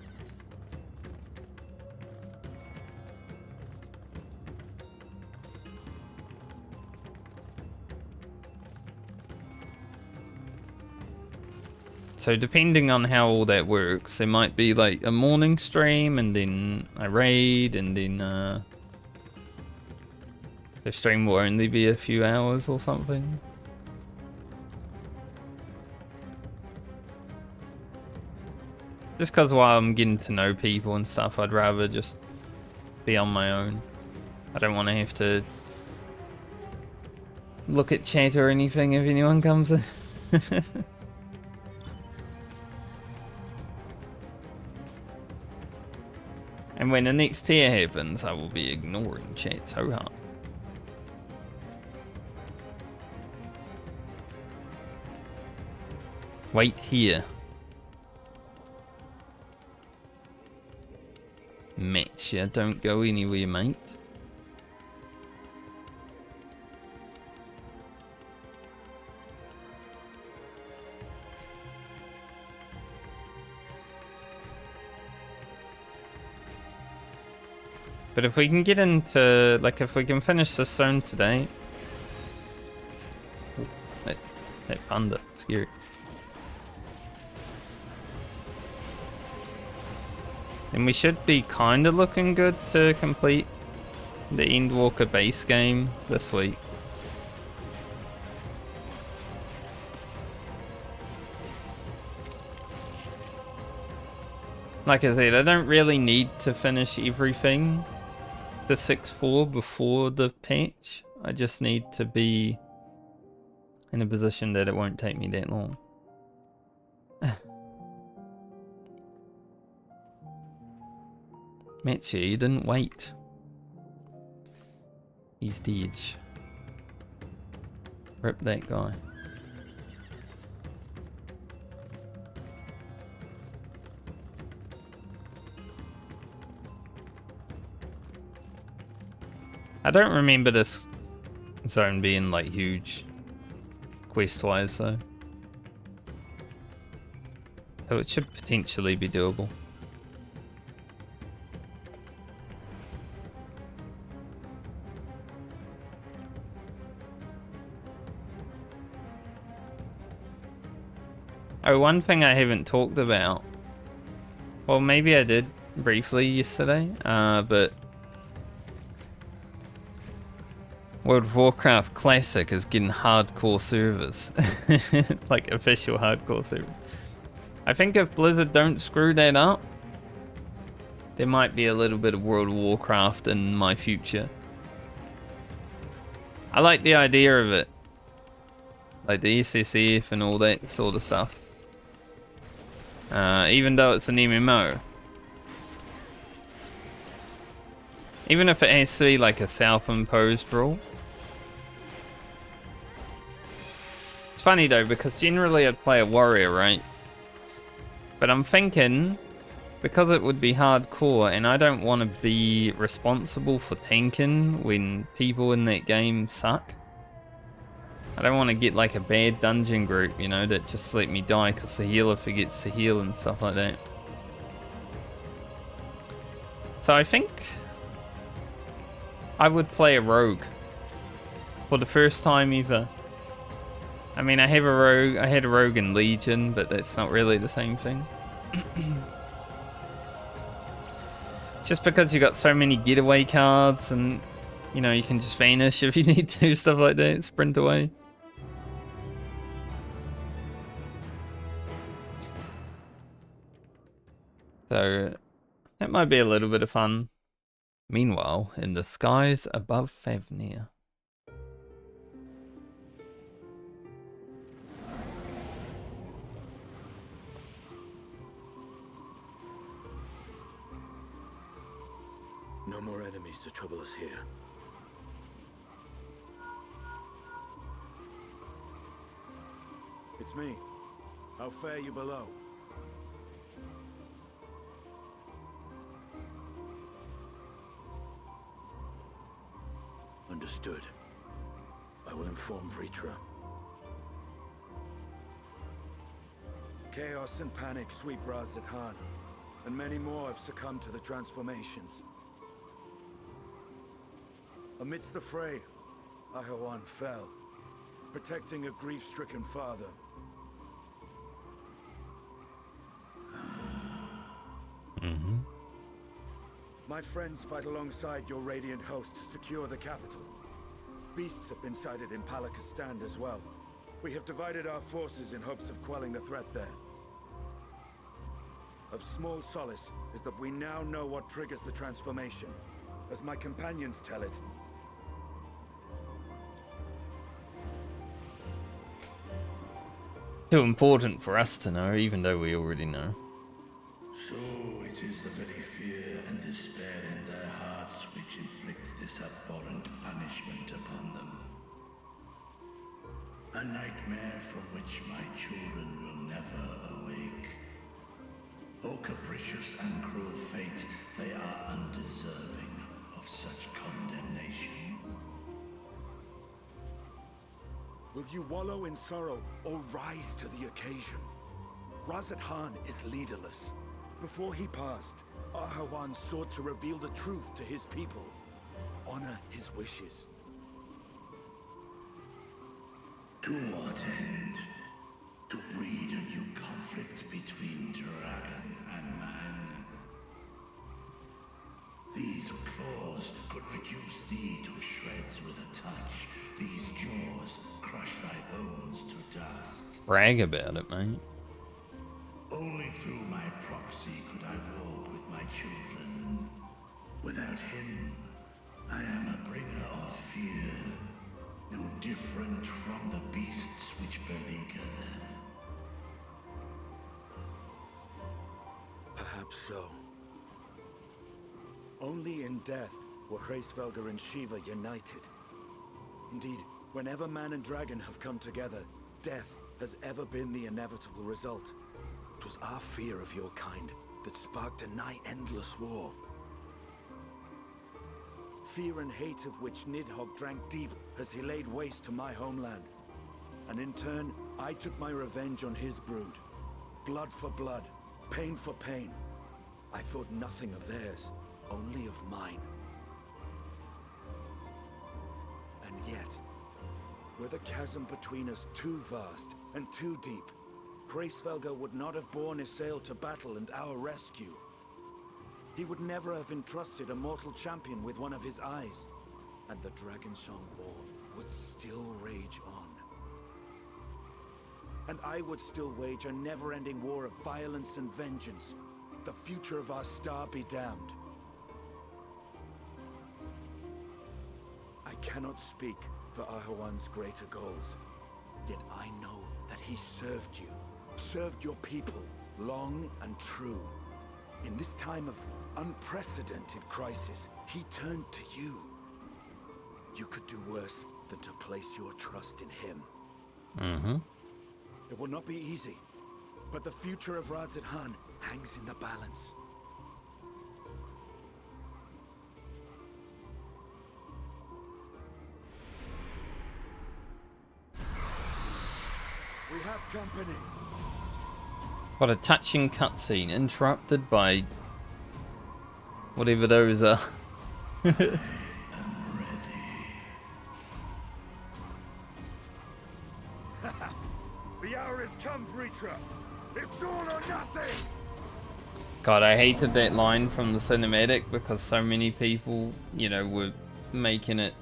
So depending on how all that works, it might be like a morning stream and then a raid and then the stream will only be a few hours or something. Just because while I'm getting to know people and stuff, I'd rather just be on my own. I don't want to have to look at chat or anything if anyone comes in. And when the next tier happens, I will be ignoring chat so hard. Wait here. Matcha, don't go anywhere, mate. But if we can get into, like, if we can finish this zone today. Ooh, that panda, scary. And we should be kind of looking good to complete the Endwalker base game this week. Like I said, I don't really need to finish everything to 6.4 before the patch. I just need to be in a position that it won't take me that long. Matthew, you didn't wait. He's dead. Rip that guy. I don't remember this zone being like huge quest-wise though. So it should potentially be doable. Oh, one thing I haven't talked about. Well, maybe I did briefly yesterday, but World of Warcraft Classic is getting hardcore servers. Like official hardcore servers. I think if Blizzard don't screw that up, there might be a little bit of World of Warcraft in my future. I like the idea of it. Like the SSF and all that sort of stuff. Even though it's an MMO. Even if it has to be like a self-imposed rule. It's funny though, because generally I'd play a warrior, right? But I'm thinking, because it would be hardcore, and I don't want to be responsible for tanking when people in that game suck. I don't want to get like a bad dungeon group, you know, that just let me die because the healer forgets to heal and stuff like that. So I think I would play a rogue for the first time ever. I mean, I had a rogue in Legion, but that's not really the same thing. Just because you got so many getaway cards and, you know, you can just vanish if you need to, stuff like that, sprint away. So, that might be a little bit of fun. Meanwhile, in the skies above Favnir. No more enemies to trouble us here. It's me. How fare you below? Understood. I will inform Vritra. Chaos and panic sweep Raz-at-Han, and many more have succumbed to the transformations. Amidst the fray, Ahawan fell, protecting a grief-stricken father. My friends fight alongside your Radiant host to secure the capital. Beasts have been sighted in Palakistan as well. We have divided our forces in hopes of quelling the threat there. Of small solace is that we now know what triggers the transformation. As my companions tell it, too important for us to know, even though we already know. So it is the very fear and despair in their hearts which inflicts this abhorrent punishment upon them. A nightmare from which my children will never awake. O capricious and cruel fate, they are undeserving of such condemnation. Will you wallow in sorrow or rise to the occasion? Raz-at-Han is leaderless. Before he passed, Ahawan sought to reveal the truth to his people. Honor his wishes. To what end? To breed a new conflict between dragon and man. These claws could reduce thee to shreds with a touch. These jaws crush thy bones to dust. Brag about it, mate. Only through my proxy could I walk with my children. Without him, I am a bringer of fear, no different from the beasts which beleaguer them. Perhaps so. Only in death were Hraesvelgr and Shiva united. Indeed, whenever man and dragon have come together, death has ever been the inevitable result. It was our fear of your kind that sparked a nigh-endless war. Fear and hate of which Nidhogg drank deep as he laid waste to my homeland. And in turn, I took my revenge on his brood. Blood for blood, pain for pain. I thought nothing of theirs, only of mine. And yet, were the chasm between us too vast and too deep, Hraesvelgr would not have borne his sail to battle and our rescue. He would never have entrusted a mortal champion with one of his eyes, and the Dragonsong War would still rage on. And I would still wage a never-ending war of violence and vengeance. The future of our star be damned. I cannot speak for Ahuan's greater goals, yet I know that he served you, served your people, long and true. In this time of unprecedented crisis, he turned to you. You could do worse than to place your trust in him. Mm-hmm. It will not be easy, but the future of Radz-at-Han hangs in the balance. We have company. What a touching cutscene, interrupted by whatever those are. The hour has come, Vritra. It's all or nothing. God, I hated that line from the cinematic because so many people, you know, were making it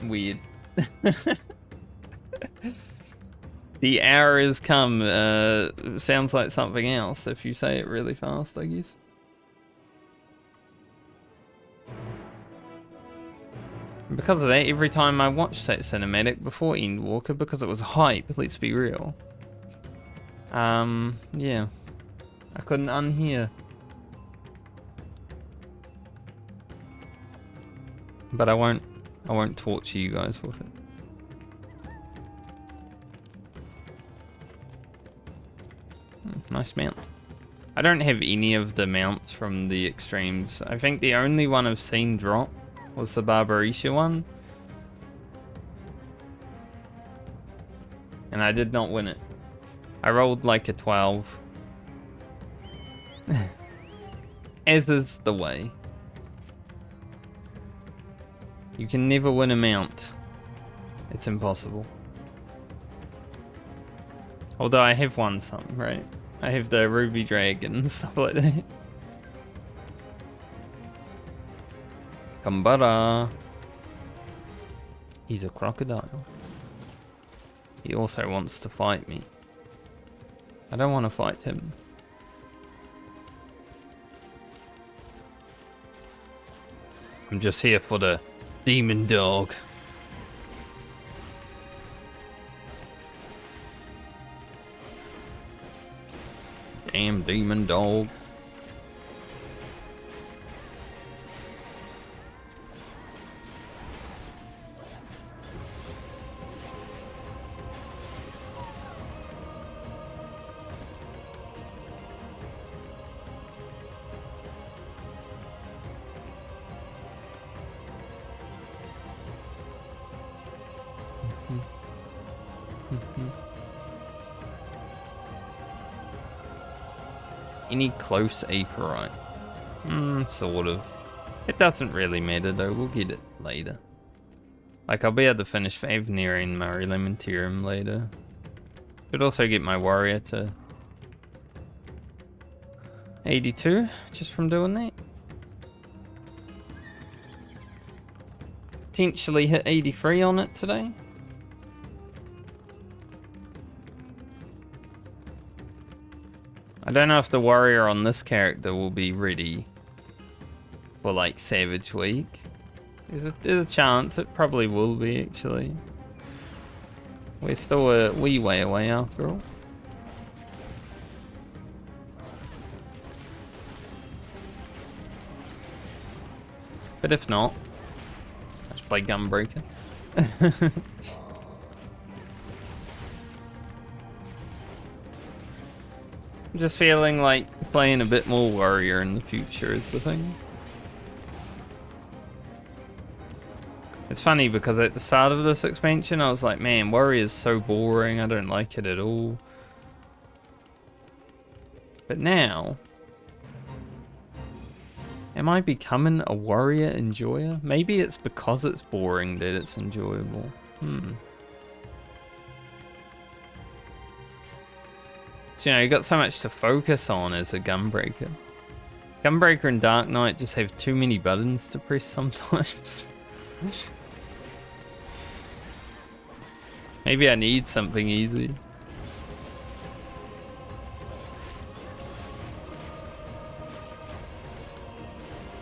weird. The hour has come sounds like something else if you say it really fast, I guess. And because of that, every time I watched that cinematic before Endwalker, because it was hype, let's be real. Yeah. I couldn't unhear. But I won't torture you guys with it. Nice mount. I don't have any of the mounts from the extremes. I think the only one I've seen drop was the Barbarisha one. And I did not win it. I rolled like a 12. As is the way. You can never win a mount. It's impossible. Although I have won some, right? I have the Ruby Dragon and stuff like that. Kambara. He's a crocodile. He also wants to fight me. I don't want to fight him. I'm just here for the demon dog. Damn demon dog. Any close Aephorite? Sort of. It doesn't really matter though, we'll get it later. Like, I'll be able to finish Favnir and Mari Lamenterium later. Could also get my warrior to 82, just from doing that. Potentially hit 83 on it today. I don't know if the warrior on this character will be ready for like Savage Week. There's a chance it probably will be actually. We're still a wee way away after all. But if not, let's play Gunbreaker. I'm just feeling like playing a bit more warrior in the future is the thing. It's funny because at the start of this expansion I was like, man, warrior is so boring, I don't like it at all. But now, am I becoming a warrior enjoyer? Maybe it's because it's boring that it's enjoyable. So, you know, you got so much to focus on as a Gunbreaker. Gunbreaker and Dark Knight just have too many buttons to press sometimes. Maybe I need something easy.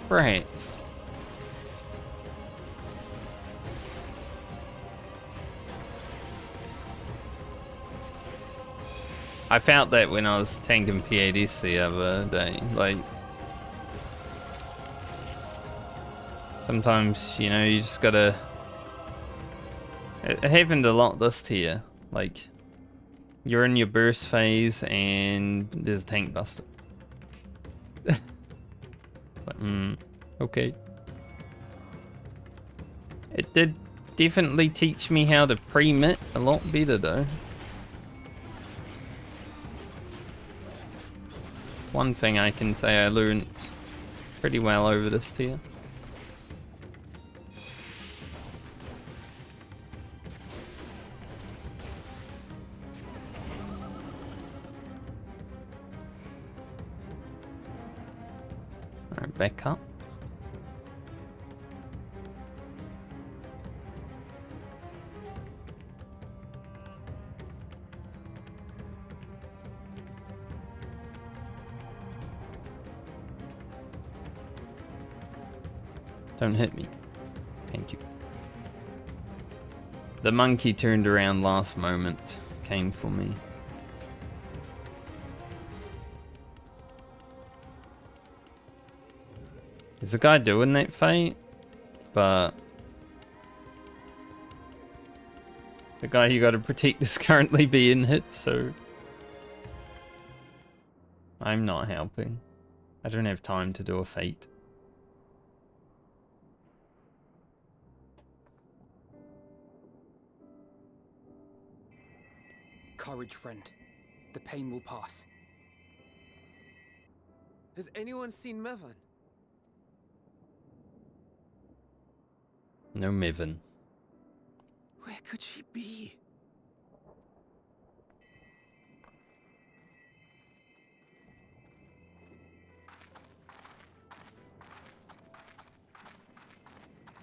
Perhaps. I felt that when I was tanking PADs the other day, like sometimes, you know, you just gotta. It happened a lot this tier. Like, you're in your burst phase and there's a tank buster. But, okay. It did definitely teach me how to pre-mit a lot better though. One thing I can say I learned pretty well over this tier. Alright, back up. Don't hit me. Thank you. The monkey turned around last moment. Came for me. There's a guy doing that fight, but the guy you gotta protect is currently being hit, so I'm not helping. I don't have time to do a fate. Courage, friend. The pain will pass. Has anyone seen Mevan? No Miven. Where could she be?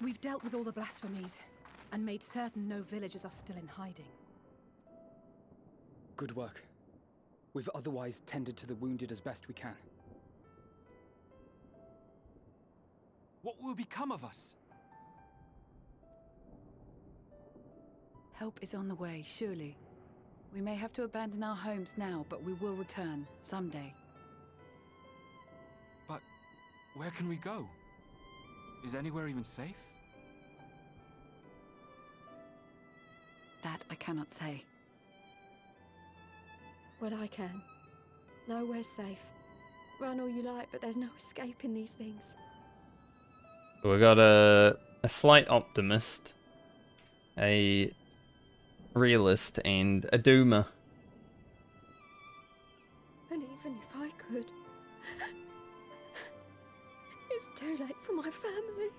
We've dealt with all the blasphemies and made certain no villagers are still in hiding. Good work. We've otherwise tended to the wounded as best we can. What will become of us? Help is on the way, surely. We may have to abandon our homes now, but we will return someday. But where can we go? Is anywhere even safe? That I cannot say. Well, I can. Nowhere's safe. Run all you like, but there's no escaping these things. We got a slight optimist, a realist, and a doomer. And even if I could, it's too late for my family.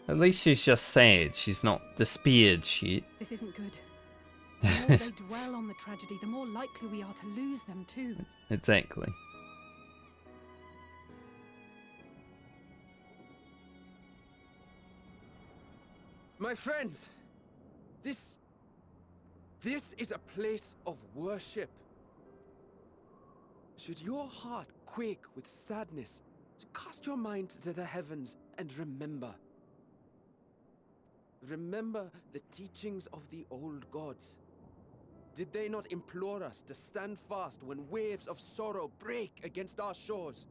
At least she's just sad. She's not despaired shit. This isn't good. The more they dwell on the tragedy, the more likely we are to lose them too. Exactly. My friends, this is a place of worship. Should your heart quake with sadness, cast your mind to the heavens and remember. Remember the teachings of the old gods. Did they not implore us to stand fast when waves of sorrow break against our shores?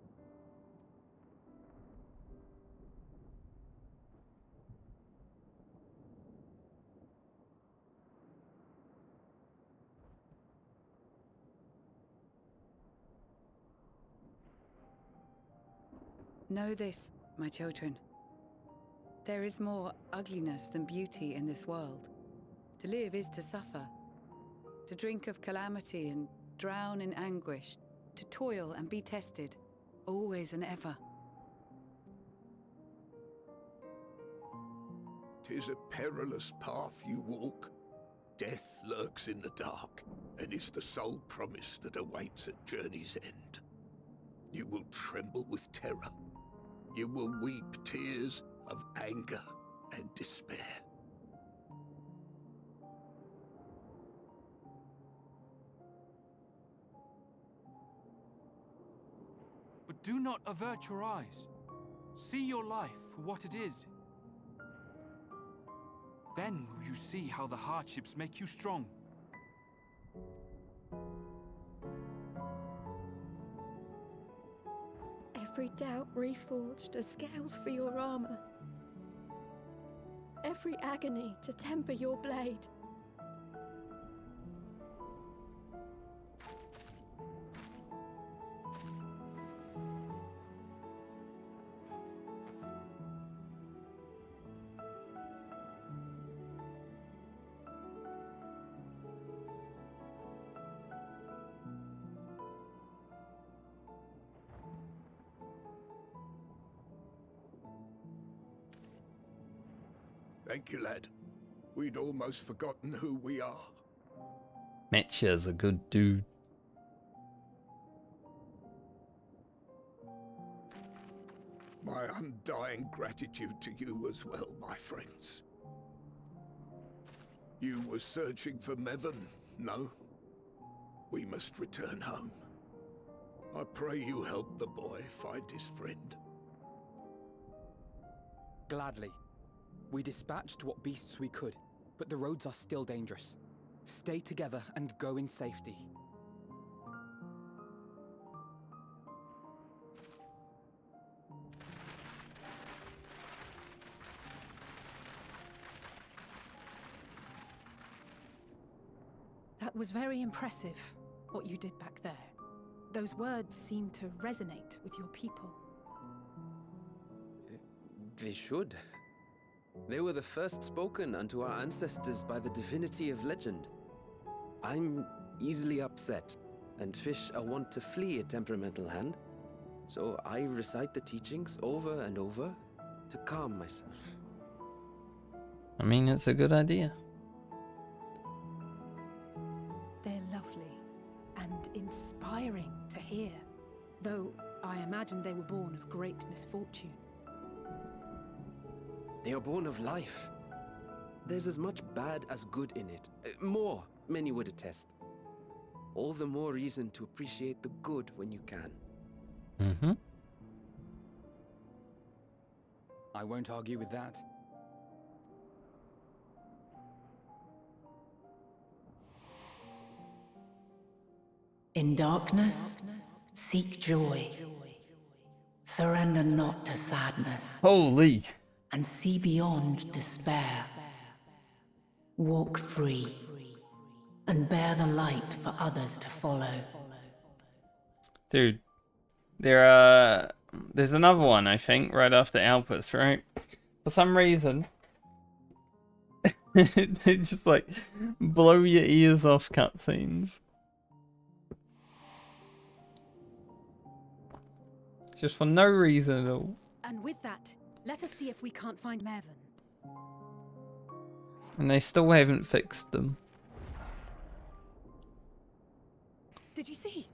Know this, my children. There is more ugliness than beauty in this world. To live is to suffer. To drink of calamity and drown in anguish. To toil and be tested. always and ever. 'Tis a perilous path you walk. Death lurks in the dark, and is the sole promise that awaits at journey's end. You will tremble with terror. You will weep tears of anger and despair. But do not avert your eyes. See your life for what it is. Then will you see how the hardships make you strong. Every doubt reforged as scales for your armor. Every agony to temper your blade. Thank you, lad. We'd almost forgotten who we are. Metcha's a good dude. My undying gratitude to you as well, my friends. You were searching for Mevon, no? We must return home. I pray you help the boy find his friend. Gladly. We dispatched what beasts we could, but the roads are still dangerous. Stay together and go in safety. That was very impressive, what you did back there. Those words seem to resonate with your people. They should. They were the first spoken unto our ancestors by the divinity of legend. I'm easily upset, and fish are wont to flee a temperamental hand, so I recite the teachings over and over to calm myself. I mean, it's a good idea. They're lovely and inspiring to hear, though I imagine they were born of great misfortune. They are born of life. There's as much bad as good in it. More, many would attest. All the more reason to appreciate the good when you can. Mm-hmm. I won't argue with that. In darkness, seek joy. Surrender not to sadness. Holy! And see beyond despair. Walk free, and bear the light for others to follow. Dude, there's another one, I think, right after Elpis, right? For some reason, they just like blow your ears off cutscenes. Just for no reason at all. And with that, let us see if we can't find Mevon. And they still haven't fixed them. Did you see?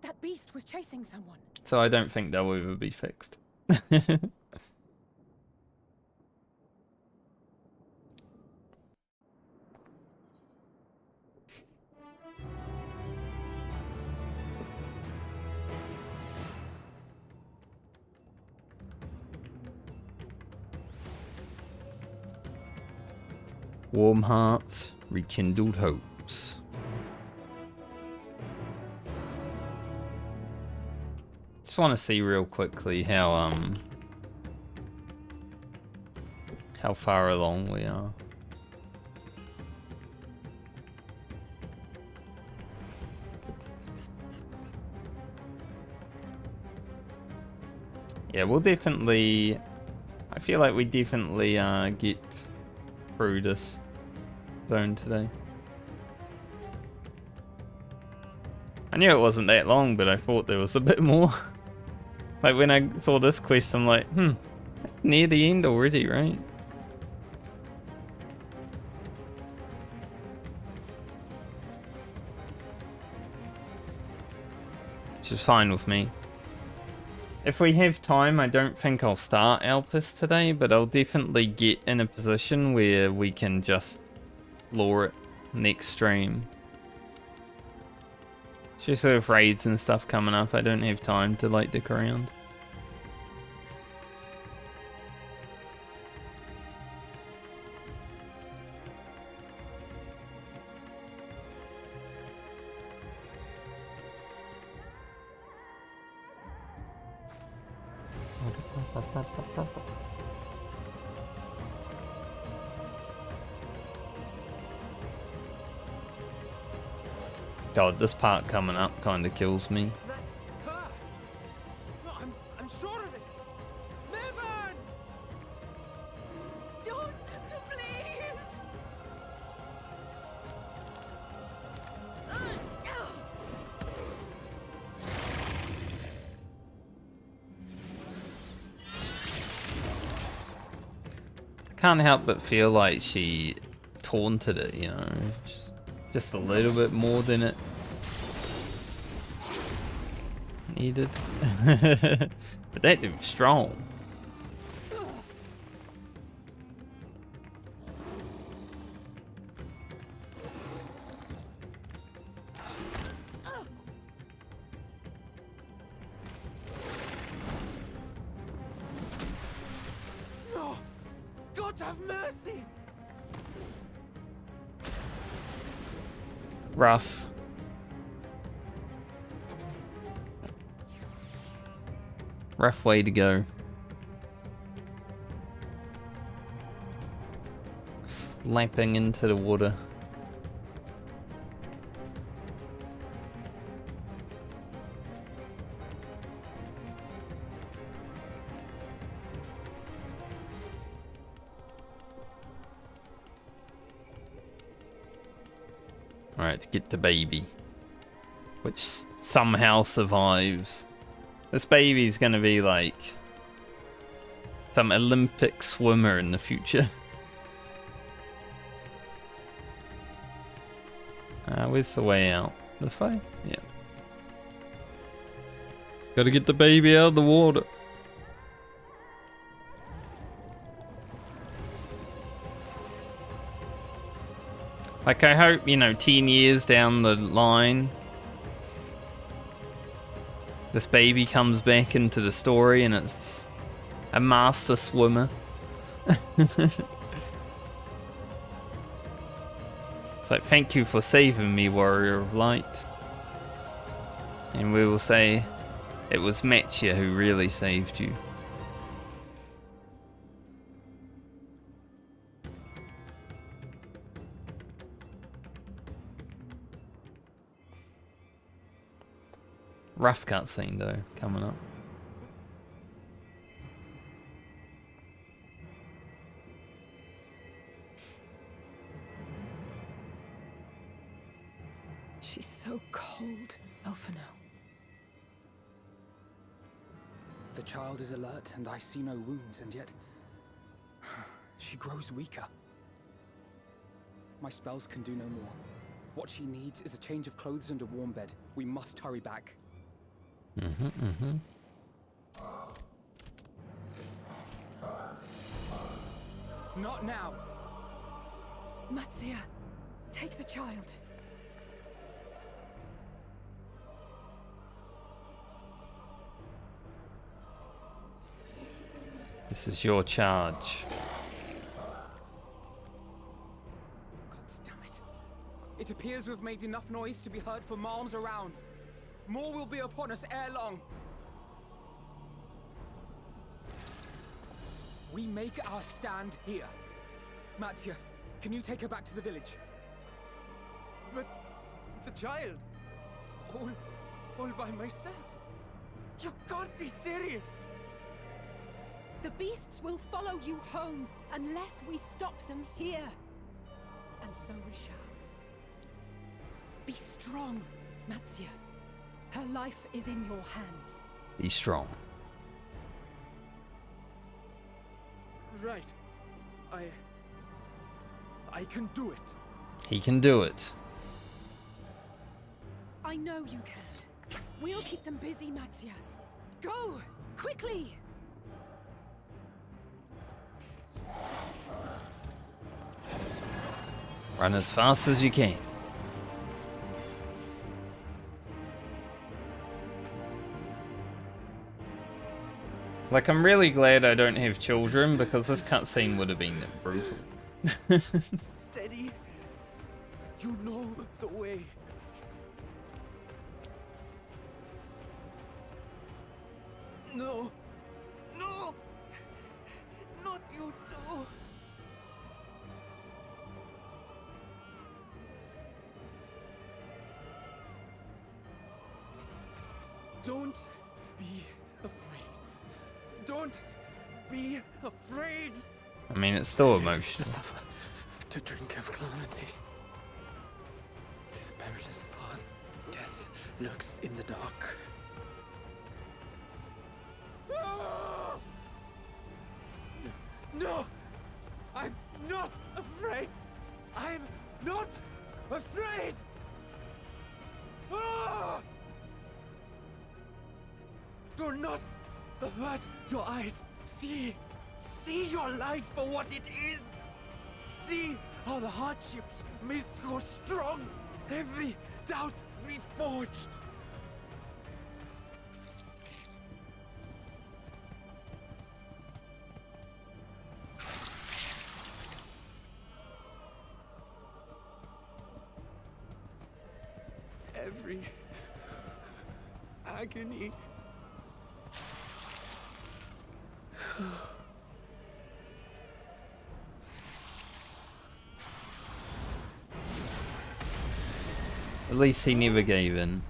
That beast was chasing someone. So I don't think they'll ever be fixed. Warm hearts, rekindled hopes. Just want to see real quickly how far along we are. Yeah, we'll definitely. I feel like we definitely get through this zone today. I knew it wasn't that long, but I thought there was a bit more. Like when I saw this quest, I'm like, near the end already, right? Which is fine with me. If we have time, I don't think I'll start Elpis today, but I'll definitely get in a position where we can just floor it next stream. Just with raids and stuff coming up, I don't have time to like dick around. God, this part coming up kind of kills me. That's her. No, I'm sure of it. Niven! Don't, please! I can't help but feel like she taunted it, you know, just a little bit more than it needed. But that dude's strong. No! God have mercy! Rough. Rough way to go. Slapping into the water. Alright, get the baby. Which somehow survives. This baby's gonna be like some Olympic swimmer in the future. Where's the way out? This way? Yeah. Gotta get the baby out of the water. Like, I hope, 10 years down the line, this baby comes back into the story and it's a master swimmer. It's like, thank you for saving me, Warrior of Light. And we will say, it was Mattia who really saved you. Rough cutscene though, coming up. She's so cold, Elfino. The child is alert and I see no wounds, and yet she grows weaker. My spells can do no more. What she needs is a change of clothes and a warm bed. We must hurry back. Not now! Mattia, take the child. This is your charge. God damn it. It appears we've made enough noise to be heard for miles around. More will be upon us ere long. We make our stand here. Mattia, can you take her back to the village? But the child, all by myself. You can't be serious. The beasts will follow you home unless we stop them here. And so we shall. Be strong, Mattia. Her life is in your hands. Be strong. Right. I can do it. He can do it. I know you can. We'll keep them busy, Matsia. Go! Quickly! Run as fast as you can. Like, I'm really glad I don't have children, because this cutscene would have been brutal. Steady. You know the way. No. No. Not you too. Don't be afraid. Don't be afraid. I mean, it's still emotional. To drink of calamity. It is a perilous path. Death lurks in the dark. No! I'm not afraid! I'm not afraid! Ah! Do not avert your eyes. See your life for what it is. See how the hardships make you strong. Every doubt reforged. Every agony. At least he never gave in.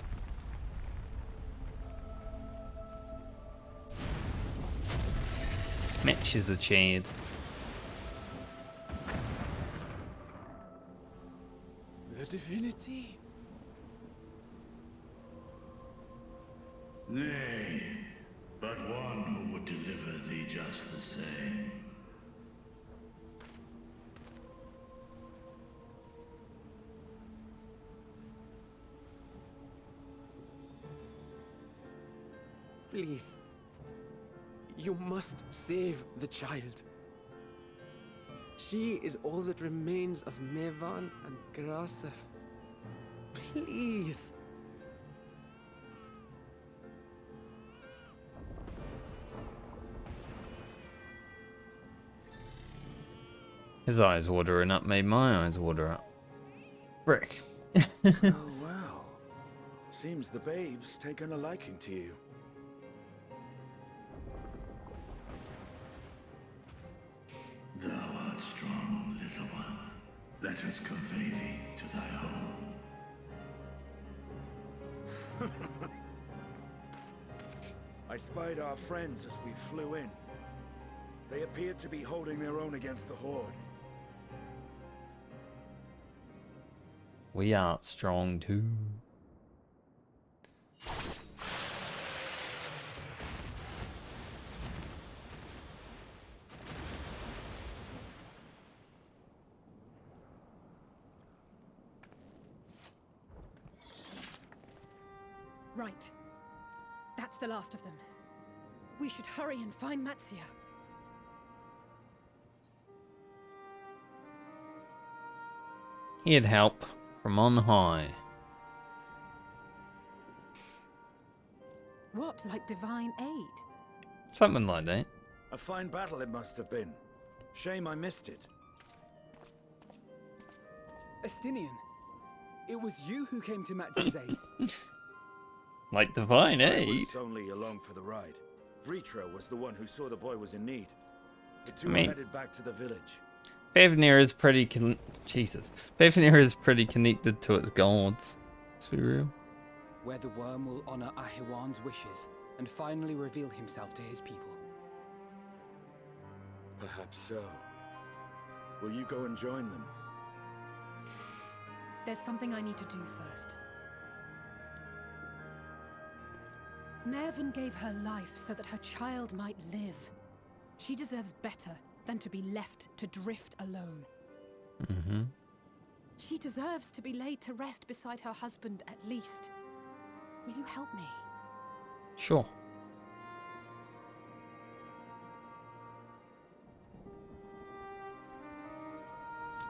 Matches a chad. The divinity? Nay, but one who would deliver thee just the same. Please. You must save the child. She is all that remains of Mevan and Grasef. Please. His eyes watering up made my eyes water up. Brick. Oh, wow. Seems the babe's taken a liking to you. Thou art strong, little one. Let us convey thee to thy home. I spied our friends as we flew in. They appeared to be holding their own against the Horde. We are strong too. Right. That's the last of them. We should hurry and find Matsia. He had help from on high. What, like divine aid? Something like that. A fine battle it must have been. Shame I missed it. Estinian, it was you who came to Matsia's aid. Like divine I aid. was only along for the ride. Vritra was the one who saw the boy was in need. The two I mean, headed back to the village. Fafnir is pretty Fafnir is pretty connected to its gods. Let's be real. Where the worm will honor Ahiwan's wishes and finally reveal himself to his people. Perhaps so. Will you go and join them? There's something I need to do first. Mervyn gave her life so that her child might live. She deserves better. than to be left to drift alone. Mm-hmm. She deserves to be laid to rest beside her husband at least. Will you help me? Sure.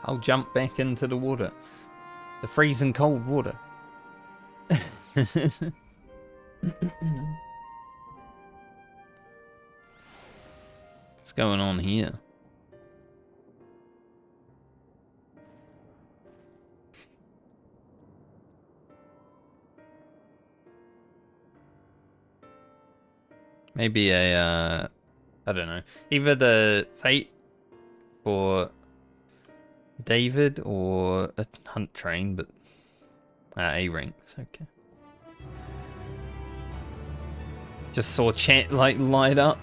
I'll jump back into the water. The freezing cold water. What's going on here? Maybe a, I don't know, either the fate for David or a hunt train, but A ranks, okay. Just saw chat like light up.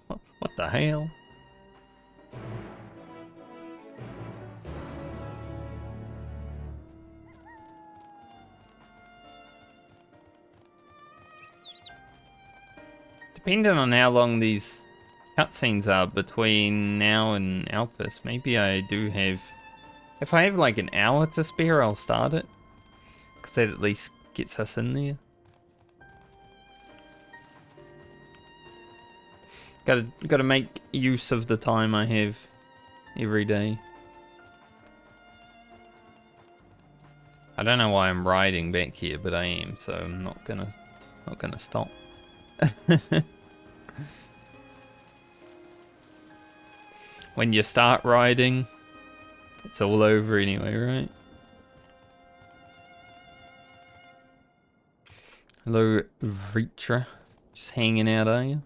What the hell? Depending on how long these cutscenes are between now and Elpis, maybe I do have... If I have like an hour to spare, I'll start it. Because that at least gets us in there. Gotta make use of the time I have every day. I don't know why I'm riding back here, but I am, so I'm not gonna stop. When you start riding, it's all over anyway, right? Hello, Vritra. Just hanging out, are you?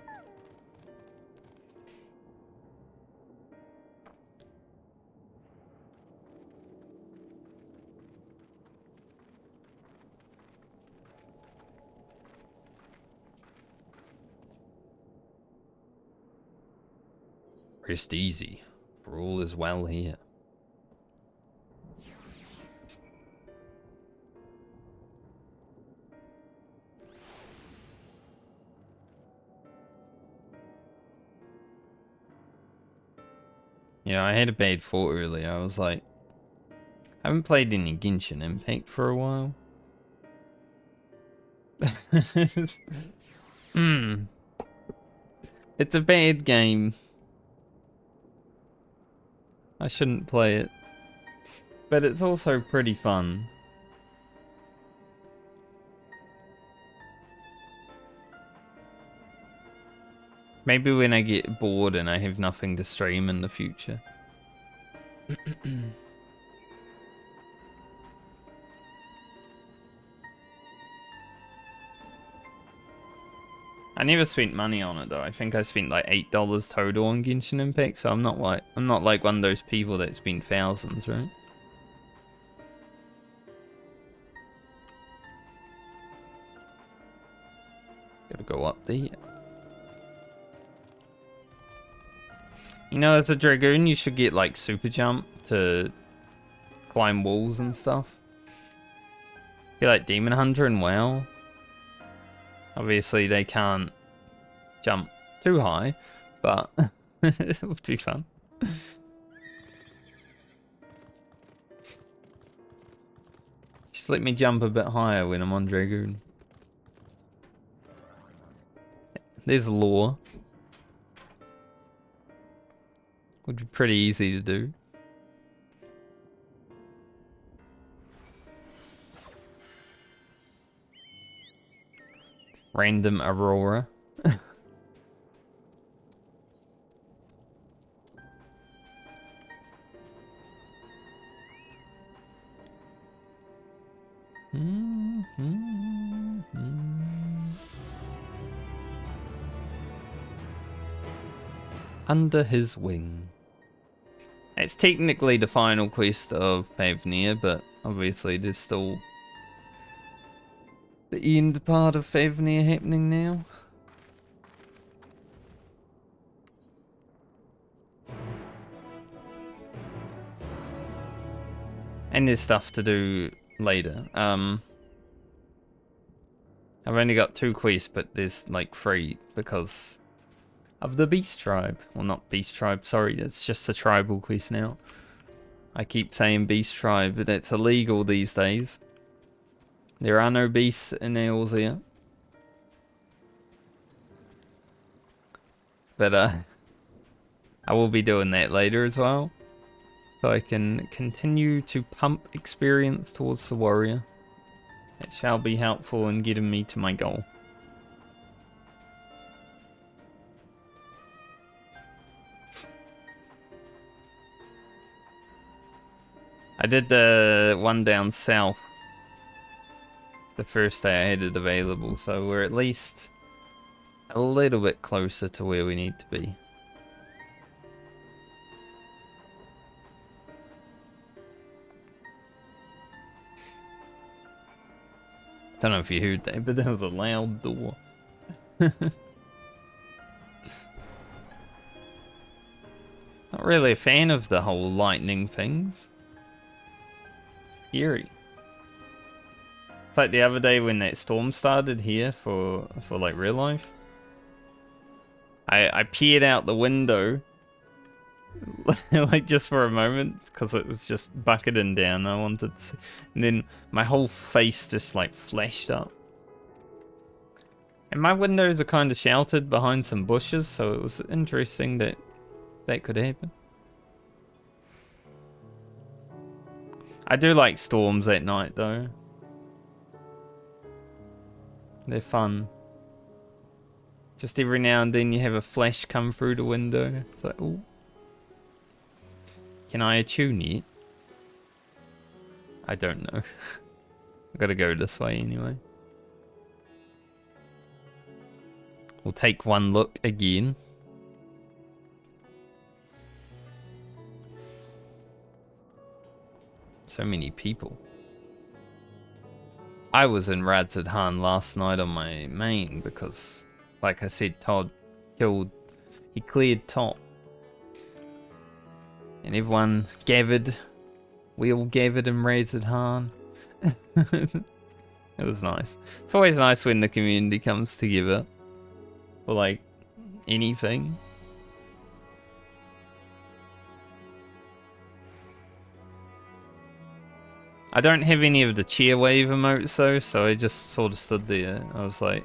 Rest easy, for all is well here. Yeah, I had a bad thought earlier. I was like, I haven't played any Genshin Impact for a while. It's a bad game. I shouldn't play it. But it's also pretty fun. Maybe when I get bored and I have nothing to stream in the future. I never spent money on it though. I think I spent like $8 total on Genshin Impact, so I'm not like one of those people that spend thousands, right? Gotta go up there. You know, as a Dragoon, you should get like super jump to climb walls and stuff. Be like Demon Hunter and WoW. Obviously, they can't jump too high, but it would be fun. Just let me jump a bit higher when I'm on Dragoon. There's lore. Would be pretty easy to do. Random Aurora. Under his wing. It's technically the final quest of Favnir, but obviously there's still the end part of Favnir happening now. And there's stuff to do later. I've only got 2 quests, but there's like 3 because of the Beast Tribe. Well, not Beast Tribe, sorry, it's just a tribal quest now. I keep saying Beast Tribe, but it's illegal these days. There are no beasts in Eorzea. But I will be doing that later as well. So I can continue to pump experience towards the warrior. It shall be helpful in getting me to my goal. I did the one down south the first day I had it available, so we're at least a little bit closer to where we need to be. Don't know if you heard that, but there was a loud door. Not really a fan of the whole lightning things. Scary. It's like the other day when that storm started here for like real life. I peered out the window like just for a moment because it was just bucketing down. I wanted to see, and then my whole face just like flashed up. And my windows are kind of sheltered behind some bushes, so it was interesting that that could happen. I do like storms at night though. They're fun. Just every now and then you have a flash come through the window. It's like, ooh. Can I attune yet? I don't know. I gotta go this way anyway. We'll take one look again. So many people. I was in Radzidhan last night on my main because, like I said, Todd he cleared top. And everyone gathered. We all gathered in Radzidhan. It was nice. It's always nice when the community comes together for like anything. I don't have any of the cheer wave emotes though, so I just sort of stood there. I was like...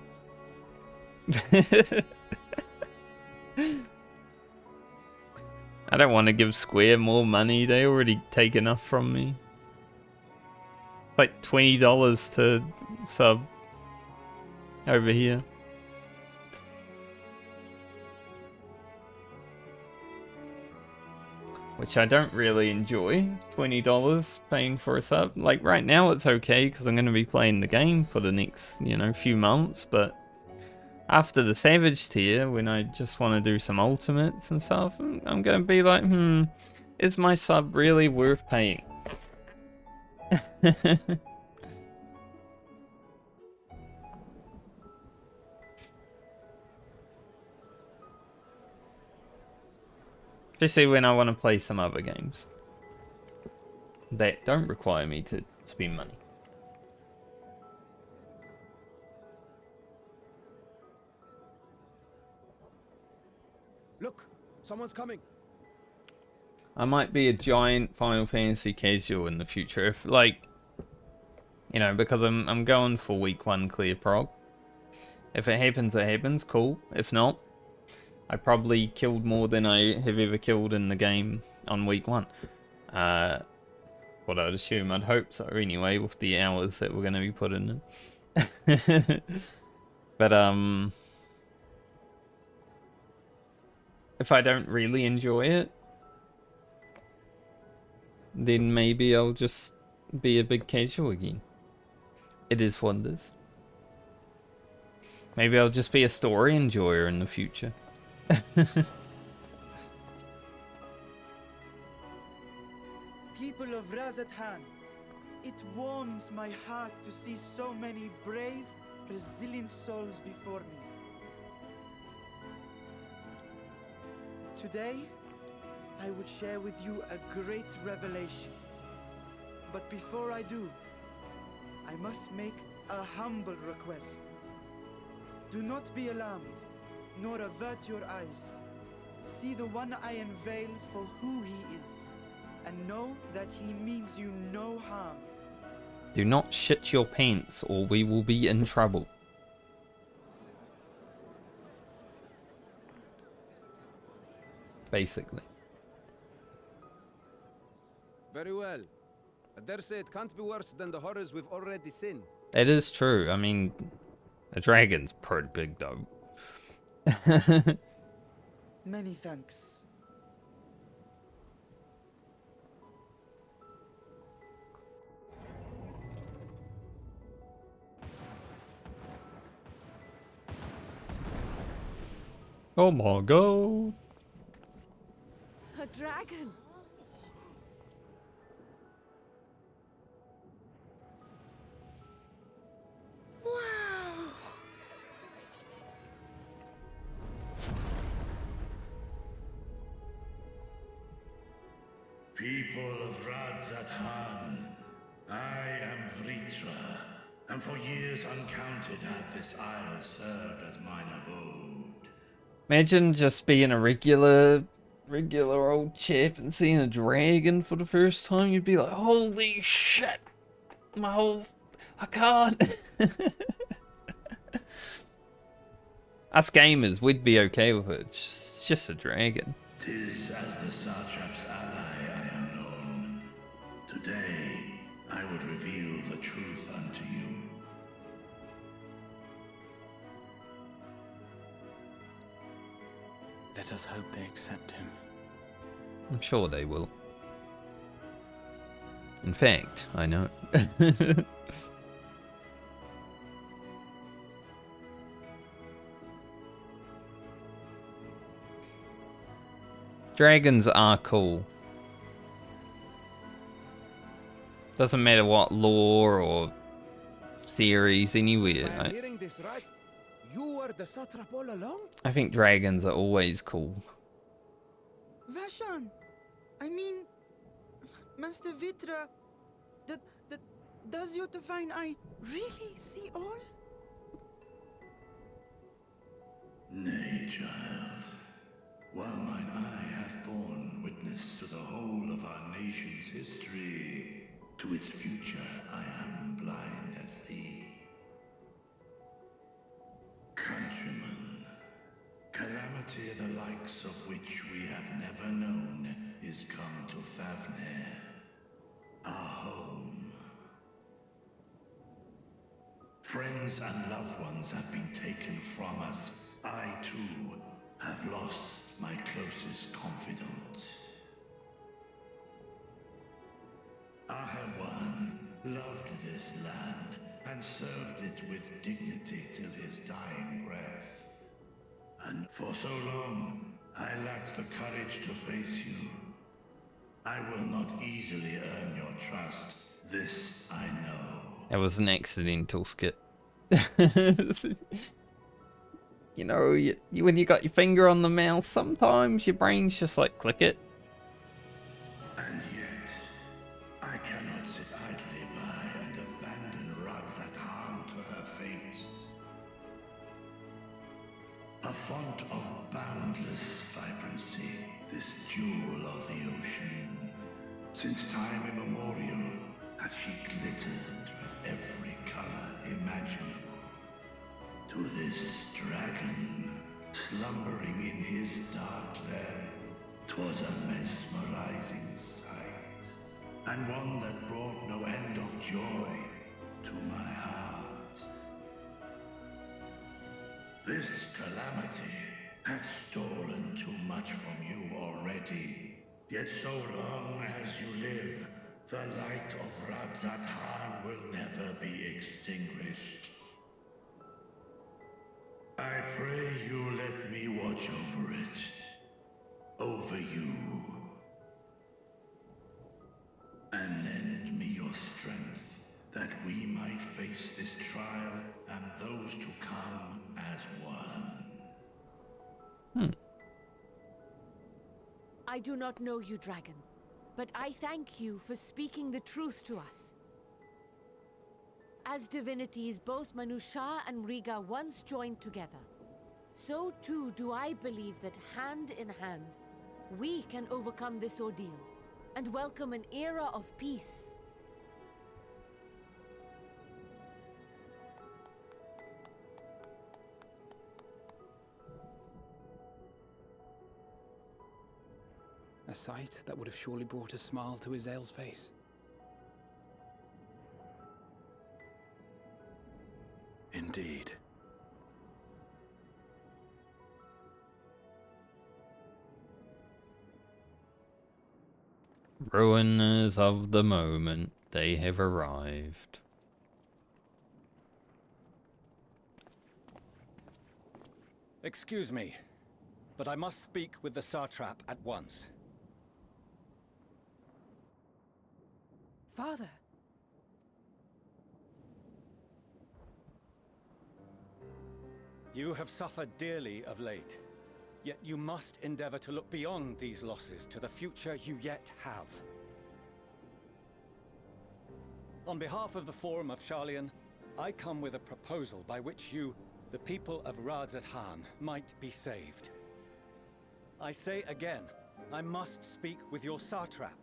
I don't want to give Square more money, they already take enough from me. It's like $20 to sub over here. Which I don't really enjoy, $20 paying for a sub. Like right now it's okay because I'm going to be playing the game for the next, you know, few months, but after the Savage tier, when I just want to do some ultimates and stuff, I'm going to be like, is my sub really worth paying? Especially when I want to play some other games that don't require me to spend money. Look, someone's coming. I might be a giant Final Fantasy casual in the future if, like, you know, because I'm going for week 1 clear prog. If it happens, it happens. Cool. If not, I probably killed more than I have ever killed in the game on week 1. What I'd assume, I'd hope so anyway, with the hours that we're going to be putting in. But, if I don't really enjoy it, then maybe I'll just be a big casual again. It is what it is. Maybe I'll just be a story enjoyer in the future. People of Radzidhan, it warms my heart to see so many brave, resilient souls before me. Today, I would share with you a great revelation. But before I do, I must make a humble request. Do not be alarmed. nor avert your eyes. See the one I unveil for who he is, and know that he means you no harm. Do not shit your pants, or we will be in trouble. Basically. Very well. I dare say it can't be worse than the horrors we've already seen. It is true. I mean, a dragon's pretty big, though. Many thanks. Oh my god. A dragon! Wow! People of Radzathan, I am Vritra, and for years uncounted hath this isle served as mine abode. Imagine just being a regular old chap and seeing a dragon for the first time. You'd be like, holy shit, I can't. Us gamers, we'd be okay with it. It's just a dragon. 'Tis as the Satrap's ally I am known. Today, I would reveal the truth unto you. Let us hope they accept him. I'm sure they will. In fact, I know. Dragons are cool. Doesn't matter what lore or series, anywhere. If I'm hearing this right, you were the satrap all along? I think dragons are always cool. Vashan! I mean, Master Vitra, does your divine eye really see all? Nay, child. While mine eye hath borne witness to the whole of our nation's history, to its future I am blind as thee. Countrymen, calamity the likes of which we have never known is come to Favner, our home. Friends and loved ones have been taken from us. I, too, have lost my closest confidant. Ahewan loved this land and served it with dignity till his dying breath. And for so long, I lacked the courage to face you. I will not easily earn your trust. This I know. That was an accidental skit. You know, when you got your finger on the mouse, sometimes your brain's just like, click it. And yet, I cannot sit idly by and abandon Radzathan to her fate. A font of boundless vibrancy, this jewel of the ocean. Since time immemorial, hath she glittered with every color imaginable. To this dragon, slumbering in his dark lair, 'twas a mesmerizing sight, and one that brought no end of joy to my heart. This calamity hath stolen too much from you already, yet so long as you live, the light of Radzathan will never be extinguished. I pray you let me watch over it. Over you. And lend me your strength, that we might face this trial and those to come as one. I do not know you, dragon, but I thank you for speaking the truth to us. As divinities, both Manusha and Riga once joined together. so too do I believe that hand in hand, we can overcome this ordeal and welcome an era of peace. A sight that would have surely brought a smile to Azale's face. Indeed. Ruiners of the moment, they have arrived. Excuse me, but I must speak with the Satrap at once. Father. You have suffered dearly of late, yet you must endeavor to look beyond these losses to the future you yet have. On behalf of the Forum of Sharlayan, I come with a proposal by which you, the people of Radzat-Han, might be saved. I say again, I must speak with your Satrap.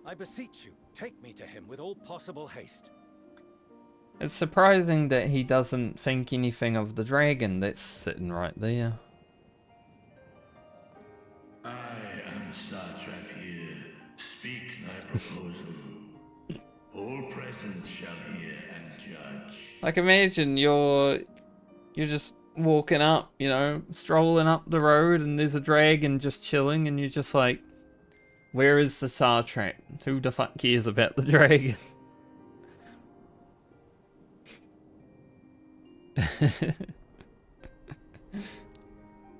I beseech you, take me to him with all possible haste. It's surprising that he doesn't think anything of the dragon that's sitting right there. I am Satrap here. Speak thy proposal. All present shall hear and judge. Like, imagine you're just walking up, you know, strolling up the road, and there's a dragon just chilling, and you're just like, where is the Satrap? Who the fuck cares about the dragon?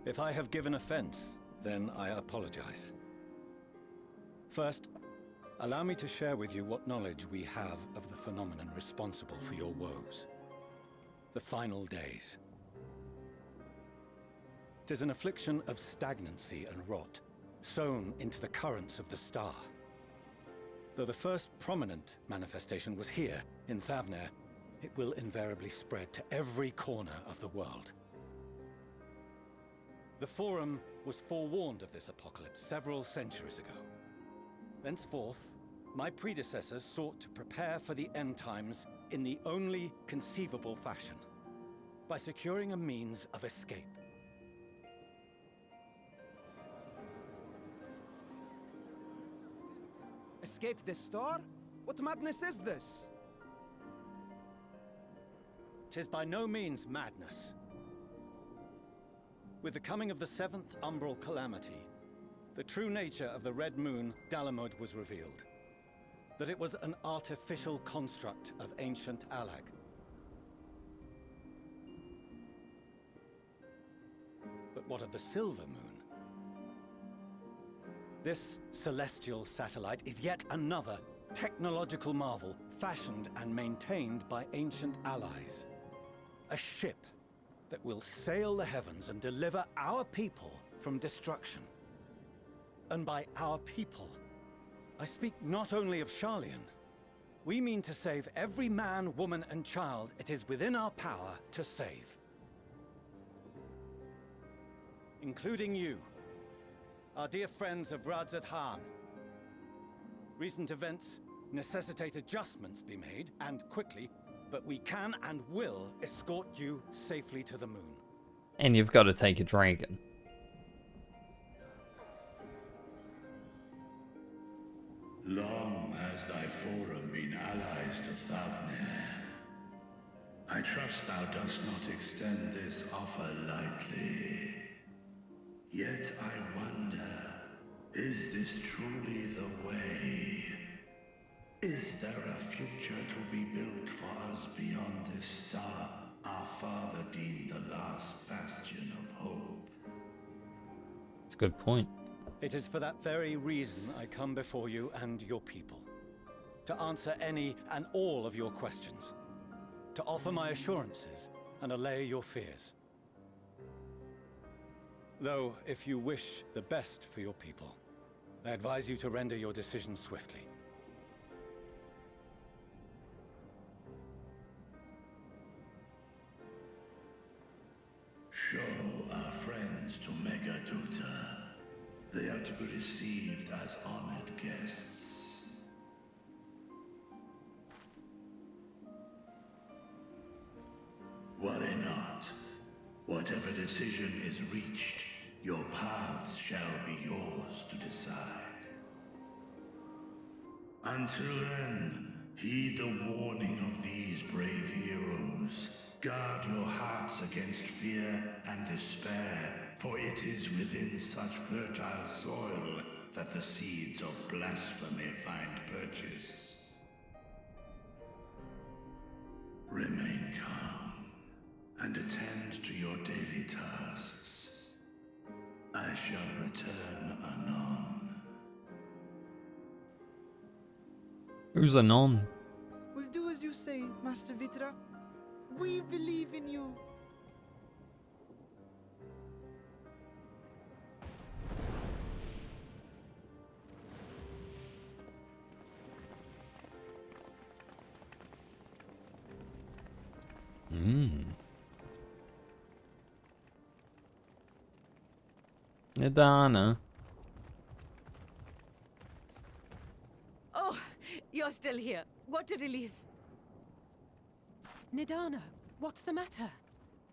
If I have given offense, then I apologize. First, allow me to share with you what knowledge we have of the phenomenon responsible for your woes. The final days. 'Tis an affliction of stagnancy and rot, sown into the currents of the star. Though the first prominent manifestation was here, in Thavnair, it will invariably spread to every corner of the world. The Forum was forewarned of this apocalypse several centuries ago. Thenceforth, my predecessors sought to prepare for the end times in the only conceivable fashion, by securing a means of escape. Escape the star? What madness is this? 'Tis by no means madness. With the coming of the 7th Umbral Calamity, the true nature of the Red Moon, Dalamud, was revealed. That it was an artificial construct of ancient Alag. But what of the Silver Moon? This celestial satellite is yet another technological marvel, fashioned and maintained by ancient allies. A ship that will sail the heavens and deliver our people from destruction. And by our people, I speak not only of Sharlayan. We mean to save every man, woman, and child it is within our power to save. Including you, our dear friends of Radzat-Han. Recent events necessitate adjustments be made, and quickly, but we can and will escort you safely to the moon. And you've got to take a dragon. Long has thy forum been allies to Thavnair. I trust thou dost not extend this offer lightly. Yet I wonder, is this truly the way? Is there a future to be built for us beyond this star our father deemed the last bastion of hope? That's a good point. It is for that very reason I come before you and your people. To answer any and all of your questions. To offer my assurances and allay your fears. Though, if you wish the best for your people, I advise you to render your decision swiftly. Sure. our friends to Megaduta. They are to be received as honored guests. Worry not. Whatever decision is reached, your paths shall be yours to decide. Until then, heed the warning of these brave heroes. Guard your hearts against fear and despair, for it is within such fertile soil that the seeds of blasphemy find purchase. Remain calm and attend to your daily tasks. I shall return anon. Who's Anon? We'll do as you say, Master Vitra. We believe in you. Nidana. Oh, you're still here. What a relief. Nidana, what's the matter?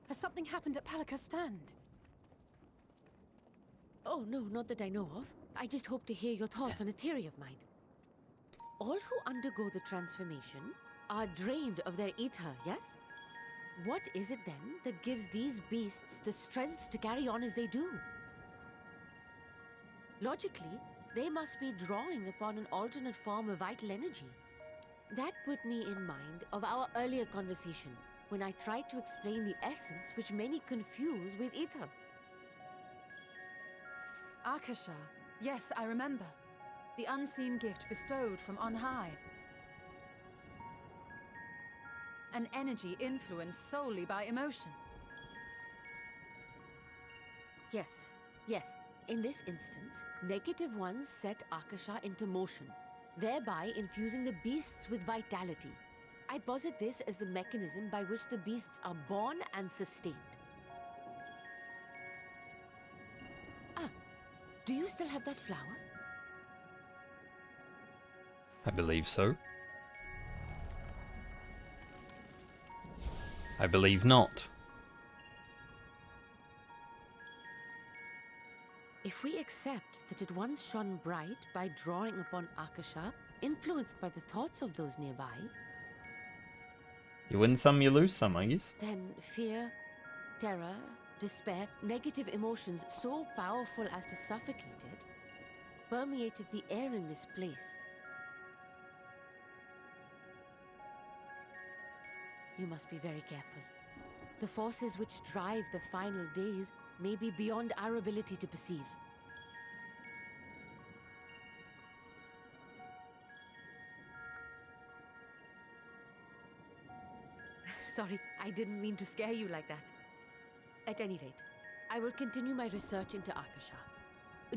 Has something happened at Palaka's stand? Oh, no, not that I know of. I just hope to hear your thoughts on a theory of mine. All who undergo the transformation are drained of their ether, yes? What is it then that gives these beasts the strength to carry on as they do? Logically, they must be drawing upon an alternate form of vital energy. That put me in mind of our earlier conversation, when I tried to explain the essence which many confuse with ether. Akasha. Yes, I remember. The unseen gift bestowed from on high. An energy influenced solely by emotion. Yes, yes. In this instance, negative ones set Akasha into motion, thereby infusing the beasts with vitality. I posit this as the mechanism by which the beasts are born and sustained. Ah, do you still have that flower? I believe so. I believe not. If we accept that it once shone bright by drawing upon Akasha, influenced by the thoughts of those nearby, You win some, you lose some, I guess. then fear, terror, despair, negative emotions so powerful as to suffocate it, permeated the air in this place. You must be very careful. The forces which drive the final days may be beyond our ability to perceive. Sorry, I didn't mean to scare you like that. At any rate, I will continue my research into Akasha.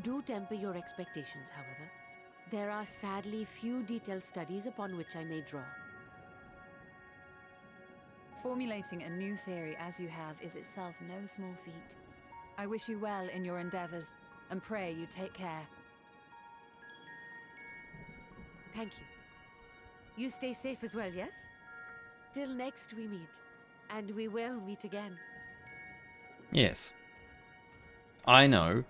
Do temper your expectations, however. There are sadly few detailed studies upon which I may draw. Formulating a new theory as you have is itself no small feat. I wish you well in your endeavors, and pray you take care. Thank you. You stay safe as well, yes? Till next we meet. And we will meet again. Yes. I know.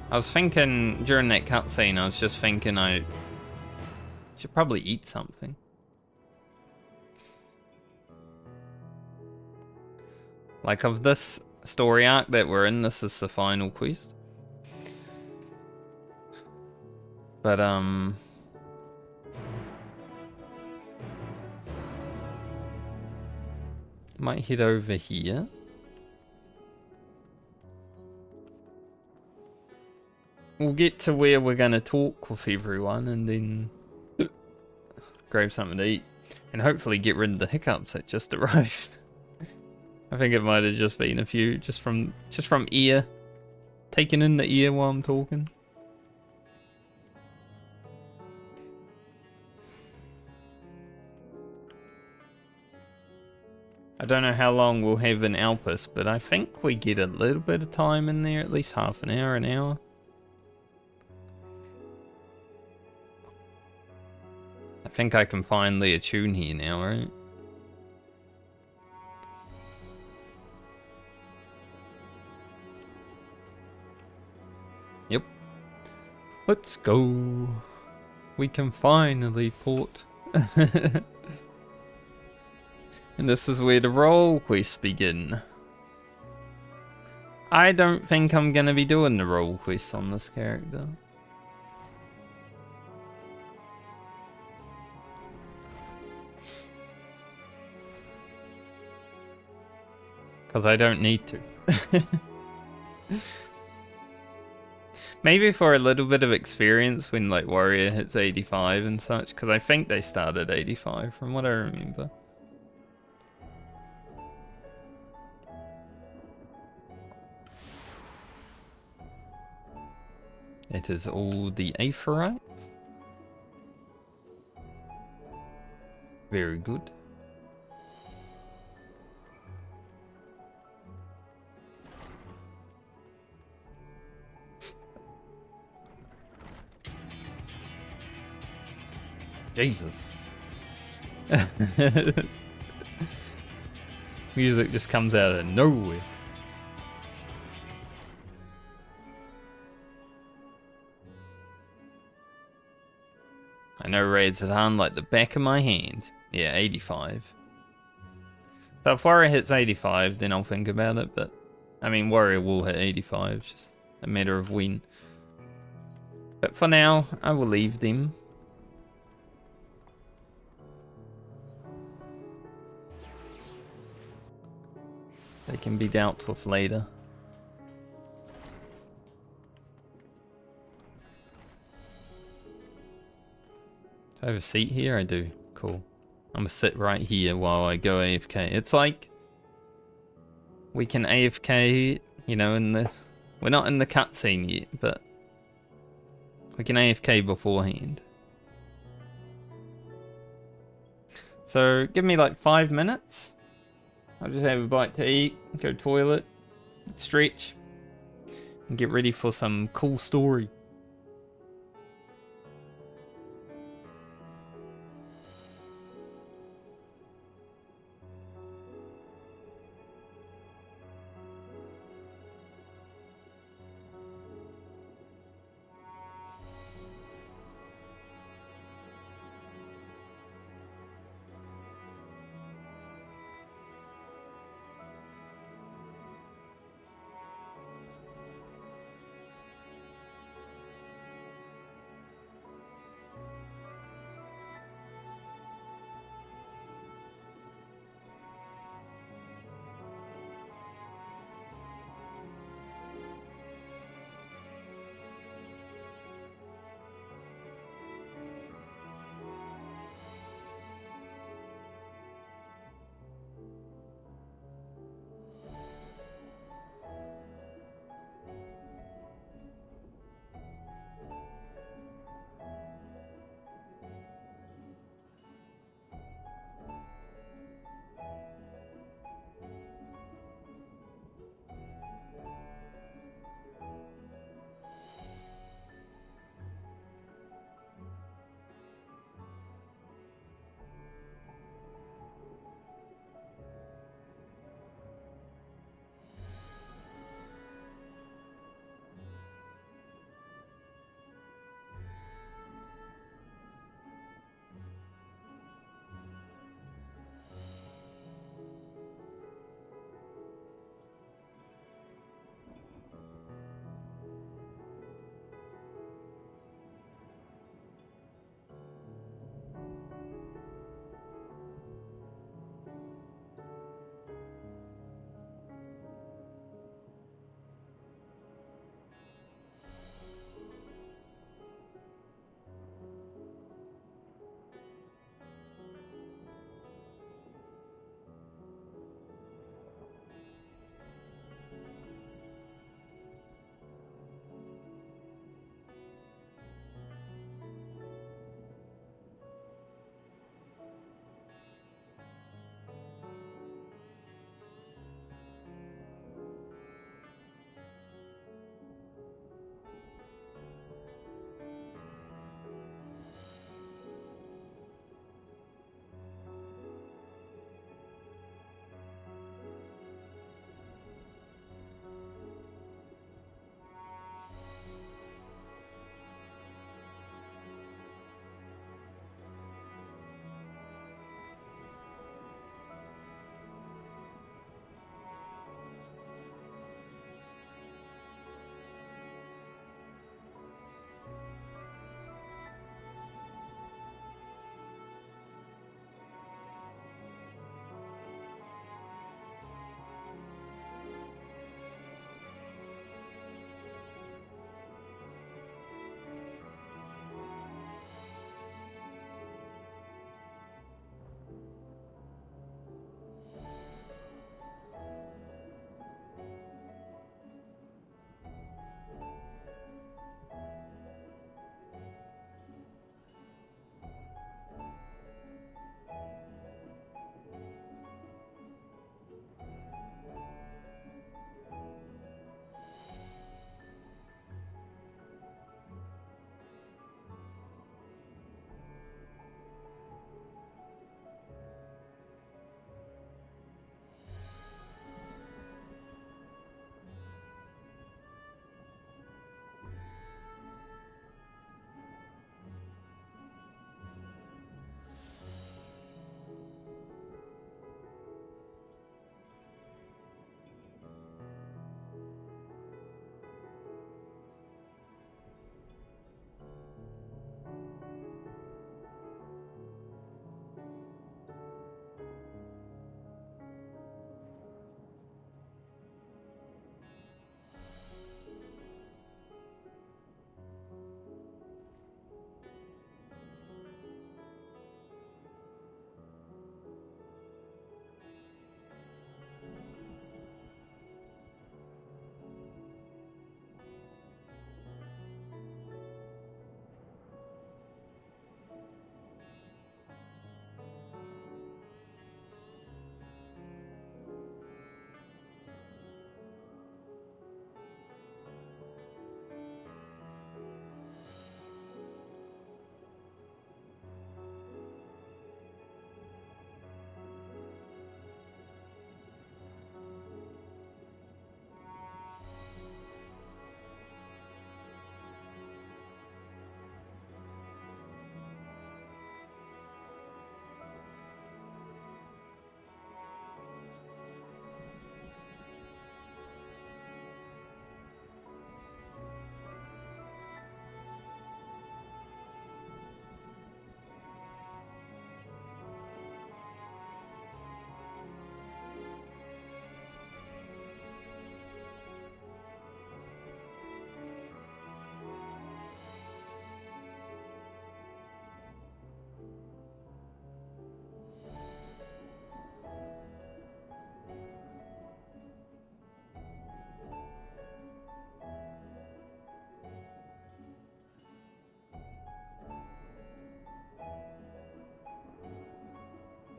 I was thinking during that cutscene, I was just thinking I should probably eat something. Like of this story arc that we're in, this is the final quest. But might head over here. We'll get to where we're gonna talk with everyone and then grab something to eat. And hopefully get rid of the hiccups that just arrived. I think it might have just been a few, just from ear. Taking in the ear while I'm talking. I don't know how long we'll have in Elpis, but I think we get a little bit of time in there, at least half an hour, an hour. I think I can finally attune here now, right? Yep. Let's go. We can finally port. And this is where the role quests begin. I don't think I'm gonna be doing the role quests on this character. Because I don't need to. Maybe for a little bit of experience when like warrior hits 85 and such, because I think they started 85 from what I remember. It is all the Aetherites. Very good. Jesus. Music just comes out of nowhere. I know Raid's at hand like the back of my hand. Yeah, 85. So if Warrior hits 85, then I'll think about it, but... I mean, Warrior will hit 85, it's just a matter of when. But for now, I will leave them. They can be dealt with later. Do I have a seat here? I do. Cool. I'm gonna sit right here while I go AFK. It's like... we can AFK, you know, in the... we're not in the cutscene yet, but... we can AFK beforehand. So, give me like 5 minutes. I'll just have a bite to eat, go toilet, stretch, and get ready for some cool story.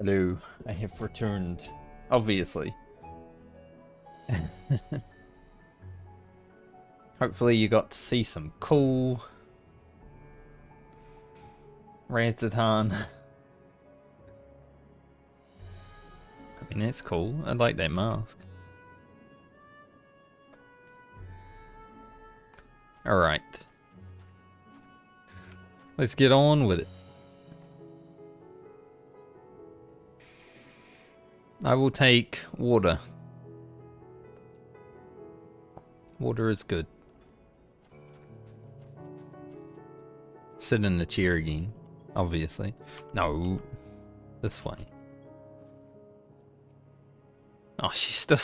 Hello, I have returned. Obviously. Hopefully you got to see some cool Razatan. I mean, it's cool. I like that mask. Alright. Let's get on with it. I will take water. Water is good. Sit in the chair again, obviously. No, this way. Oh, she's still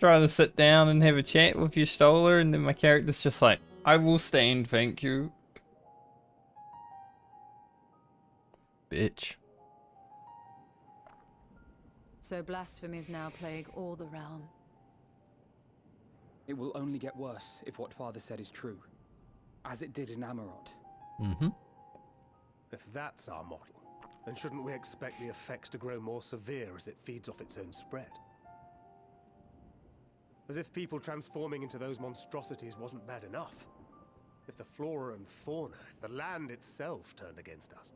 trying to sit down and have a chat with your stoller, and then my character's just like, I will stand, thank you. Bitch. So blasphemies now plague all the realm. It will only get worse if what Father said is true, as it did in Amarot. Mm-hmm. If that's our model, then shouldn't we expect the effects to grow more severe as it feeds off its own spread? As if people transforming into those monstrosities wasn't bad enough. If the flora and fauna, if the land itself turned against us.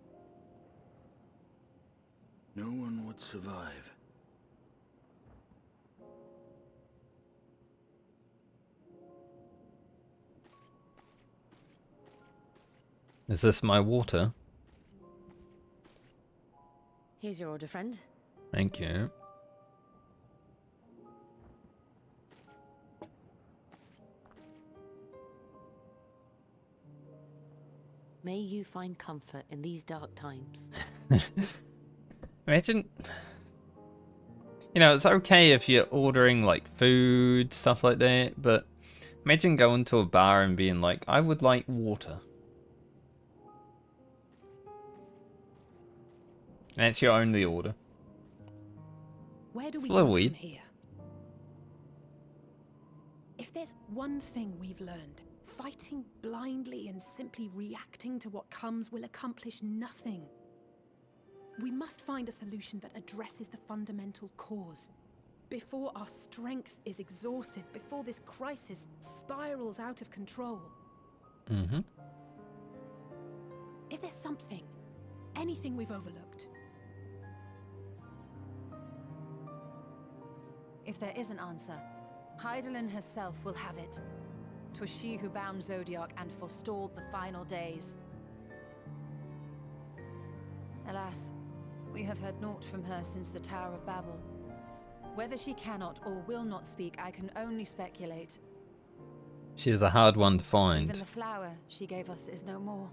No one would survive. Is this my water? Here's your order, friend. Thank you. May you find comfort in these dark times. Imagine, you know, it's okay if you're ordering like food, stuff like that, but imagine going to a bar and being like, I would like water. That's your only order. Where do It's we a little go weird. from here? If there's one thing we've learned, fighting blindly and simply reacting to what comes will accomplish nothing. We must find a solution that addresses the fundamental cause. Before our strength is exhausted, before this crisis spirals out of control. Mm-hmm. Is there something, anything we've overlooked? If there is an answer, Hydaelyn herself will have it. 'Twas she who bound Zodiac and forestalled the final days. Alas, we have heard naught from her since the Tower of Babel. Whether she cannot or will not speak, I can only speculate. She is a hard one to find. Even the flower she gave us is no more.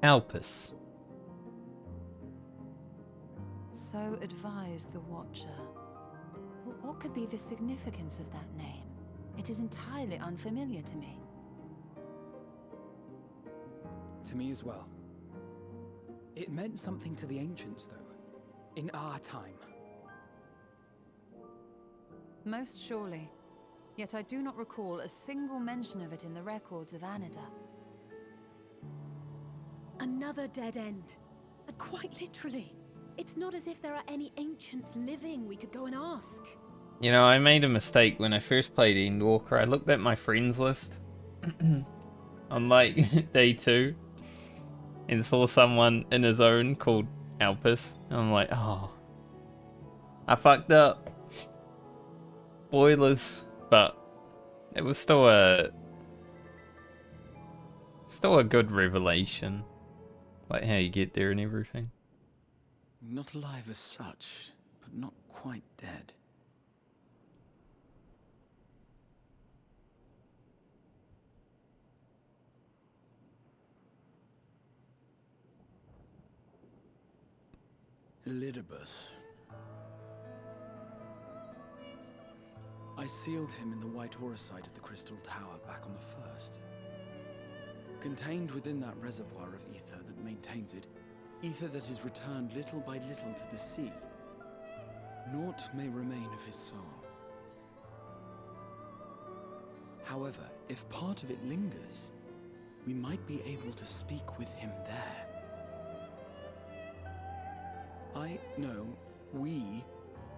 Elpis. So advised the Watcher. What could be the significance of that name? It is entirely unfamiliar to me. To me as well. It meant something to the ancients, though. In our time. Most surely. Yet I do not recall a single mention of it in the records of Anida. Another dead end. And quite literally. It's not as if there are any ancients living we could go and ask. You know, I made a mistake when I first played Endwalker. I looked at my friends list on like day 2 and saw someone in his own called Elpis. And I'm like, oh, I fucked up. Spoilers, but it was still a good revelation, like how you get there and everything. Not alive as such, but not quite dead. Elidibus. I sealed him in the White Auracite of the Crystal Tower back on the first. Contained within that reservoir of ether that maintains it, ether that is returned little by little to the sea. Naught may remain of his soul. However, if part of it lingers, we might be able to speak with him there. We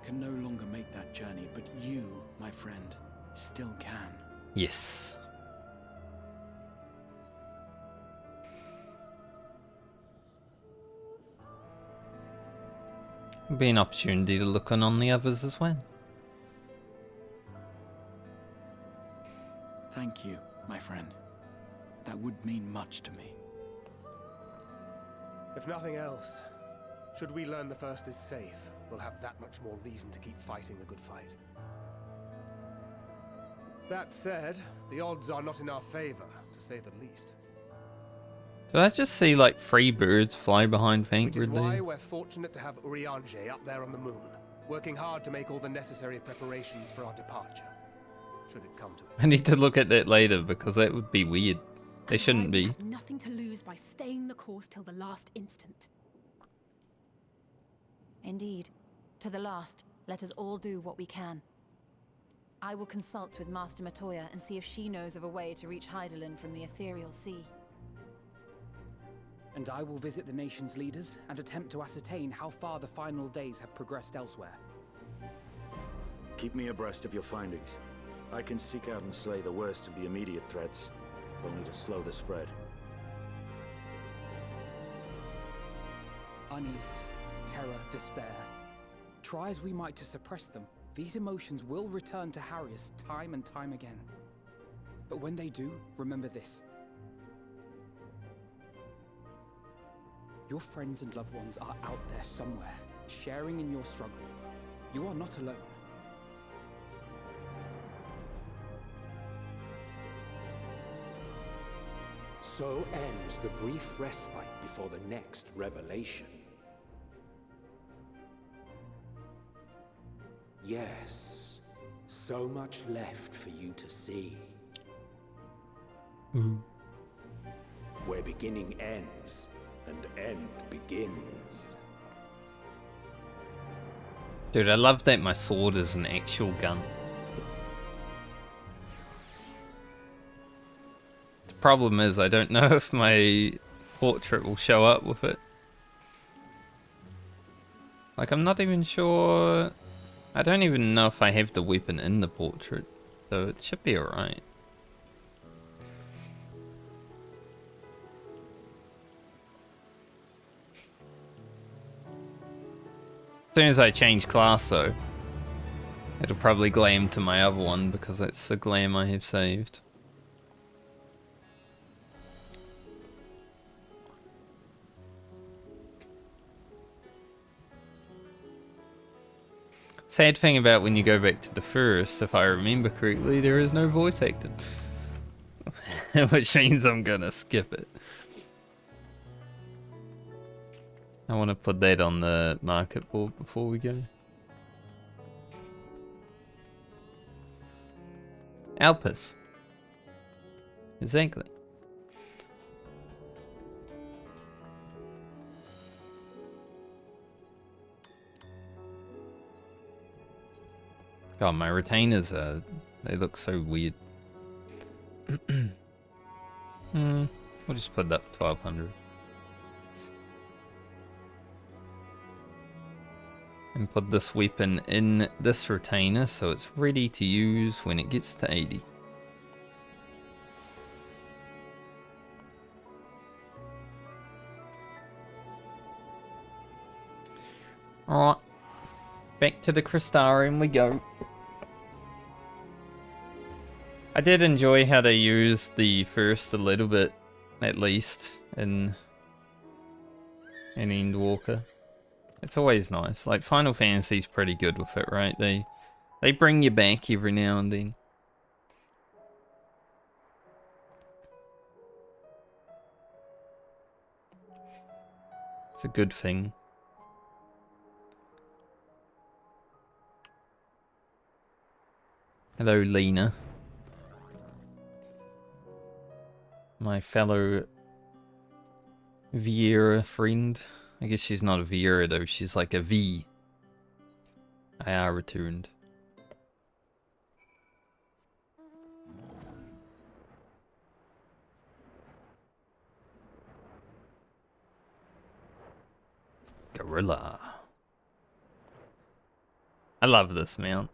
can no longer make that journey, but you, my friend, still can. Yes. Be an opportunity to look on the others as well. Thank you, my friend. That would mean much to me. If nothing else, should we learn the First is safe, we'll have that much more reason to keep fighting the good fight. That said, the odds are not in our favor, to say the least. Did I just see like 3 birds fly behind Which is Faintwood why there? we're fortunate to have Urianger up there on the moon, working hard to make all the necessary preparations for our departure, should it come to it. I need to look at that later because that would be weird. They shouldn't We be. have nothing to lose by staying the course till the last instant. Indeed. To the last, let us all do what we can. I will consult with Master Matoya and see if she knows of a way to reach Hydaelyn from the ethereal sea. And I will visit the nation's leaders and attempt to ascertain how far the final days have progressed elsewhere. Keep me abreast of your findings. I can seek out and slay the worst of the immediate threats, if only to slow the spread. Unease, terror, despair. Try as we might to suppress them, these emotions will return to harry us time and time again. But when they do, remember this. Your friends and loved ones are out there somewhere, sharing in your struggle. You are not alone. So ends the brief respite before the next revelation. Yes, so much left for you to see. Where beginning ends and end begins. Dude, I love that my sword is an actual gun. The problem is I don't know if my portrait will show up with it. Like, I'm not even sure. I don't even know if I have the weapon in the portrait, so it should be alright. As soon as I change class though, it'll probably glam to my other one because that's the glam I have saved. Sad thing about when you go back to the first, if I remember correctly, there is no voice acting. Which means I'm gonna skip it. I want to put that on the market board before we go. Elpis. Exactly. God, my retainers are... they look so weird. We'll just put that 1200. And put this weapon in this retainer so it's ready to use when it gets to 80. Alright. Back to the Crystarium we go. I did enjoy how they used the first a little bit, at least, in Endwalker. It's always nice. Like, Final Fantasy's pretty good with it, right? They bring you back every now and then. It's a good thing. Hello, Lena. My fellow Vieira friend. I guess she's not a Vieira though, she's like a V. I are returned. Gorilla. I love this mount.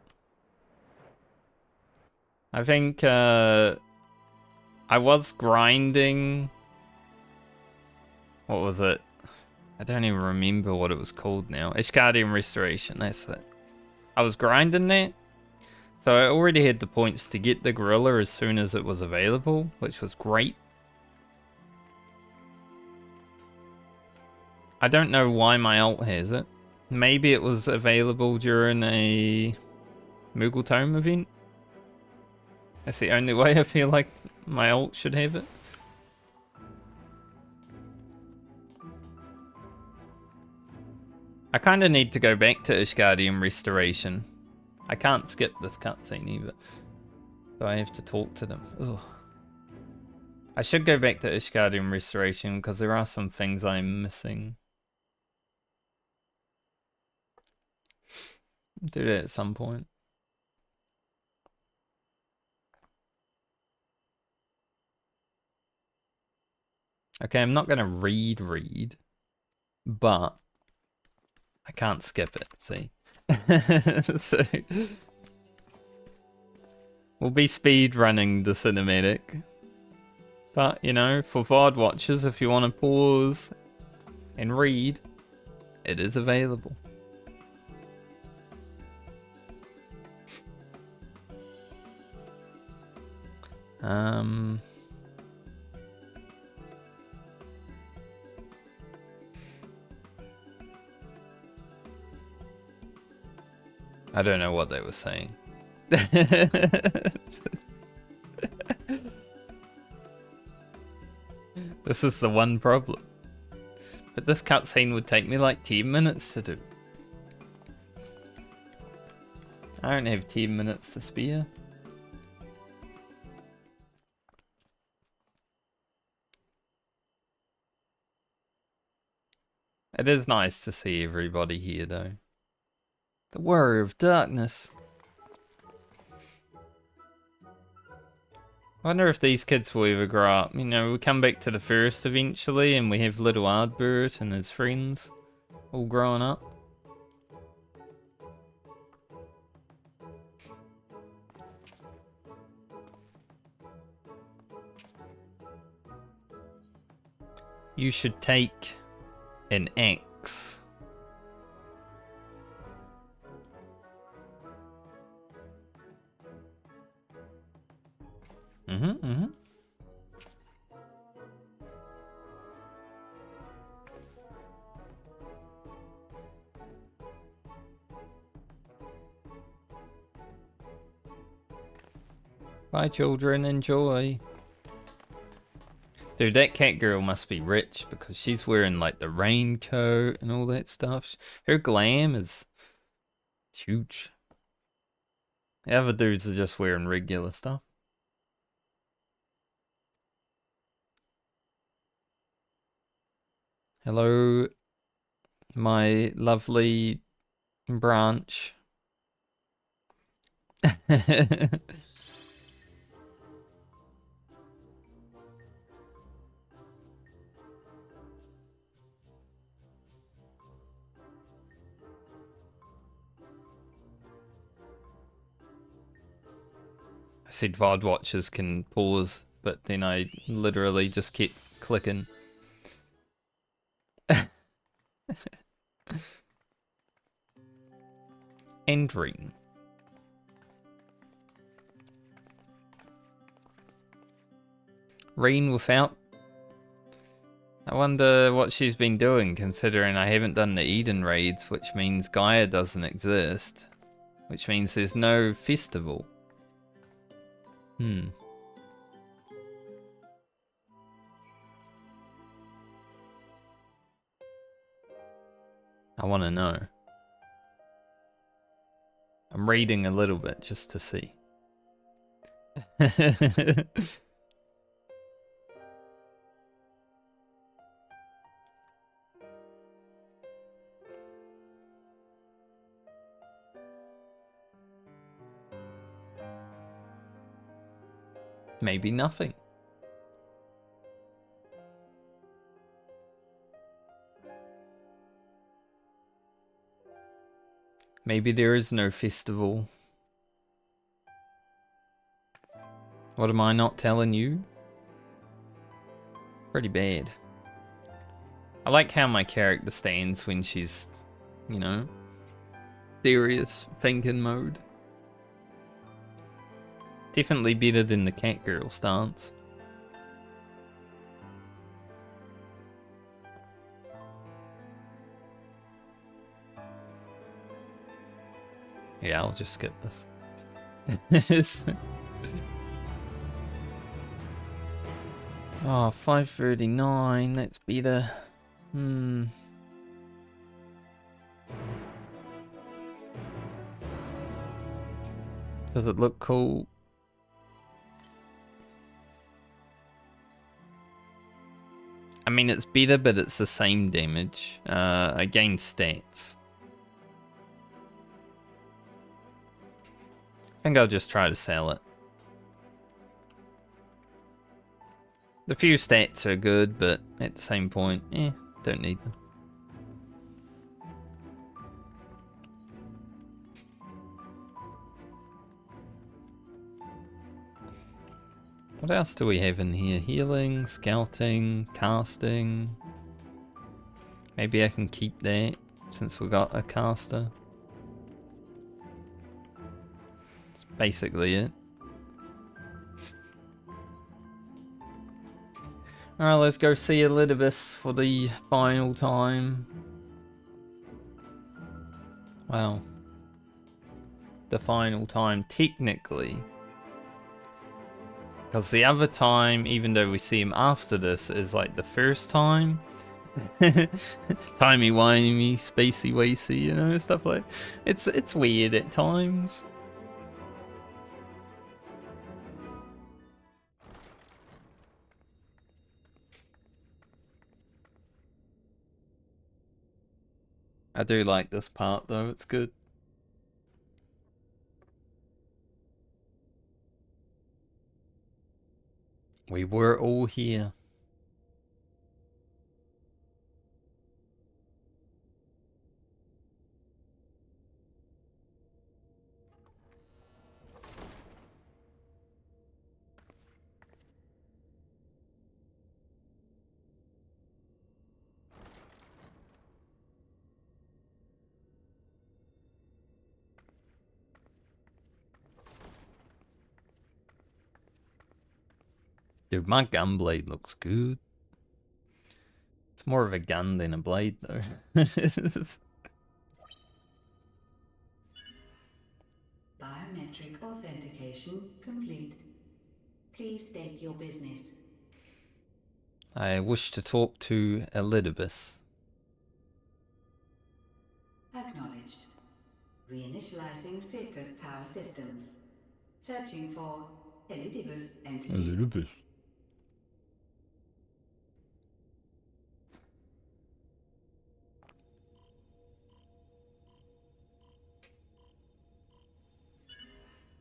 I think I was grinding. What was it? I don't even remember what it was called now. Ishgardian Restoration, that's it. I was grinding that. So I already had the points to get the gorilla as soon as it was available, which was great. I don't know why my alt has it. Maybe it was available during a Moogle Tome event. That's the only way I feel like my alt should have it. I kind of need to go back to Ishgardian Restoration. I can't skip this cutscene either. So I have to talk to them. Ugh. I should go back to Ishgardian Restoration because there are some things I'm missing. Do that at some point. Okay, I'm not going to read, but I can't skip it, see? So we'll be speed running the cinematic. But, you know, for VOD watchers, if you want to pause and read, it is available. I don't know what they were saying. This is the one problem. But this cutscene would take me like 10 minutes to do. I don't have 10 minutes to spare. It is nice to see everybody here though. The Warrior of Darkness. I wonder if these kids will ever grow up. You know, we come back to the first eventually and we have little Ardbert and his friends all growing up. You should take an axe. Bye children, enjoy. Dude, that cat girl must be rich because she's wearing like the raincoat and all that stuff. Her glam is huge. The other dudes are just wearing regular stuff. Hello, my lovely branch. I said VOD watchers can pause, but then I literally just kept clicking. Endring. Rain without. I wonder what she's been doing, considering I haven't done the Eden raids, which means Gaia doesn't exist. Which means there's no festival. I want to know. I'm reading a little bit just to see. Maybe nothing. Maybe there is no festival. What am I not telling you? Pretty bad. I like how my character stands when she's, you know, serious thinking mode. Definitely better than the cat girl stance. Yeah, I'll just skip this. Oh, 539, that's better. Does it look cool? I mean, it's better, but it's the same damage. I gain stats. I think I'll just try to sell it. The few stats are good, but at the same point, don't need them. What else do we have in here? Healing, scouting, casting. Maybe I can keep that since we got a caster. That's basically it. Alright, let's go see Elpis for the final time. Well, the final time technically. Because the other time, even though we see him after this, is like the first time. Timey-wimey, spacey-wacy, you know, stuff like... It's weird at times. I do like this part though, it's good. We were all here. Dude, my gun blade looks good. It's more of a gun than a blade, though. Biometric authentication complete. Please state your business. I wish to talk to Elpis. Acknowledged. Reinitializing Circus Tower systems. Searching for Elpis entity. Elpis.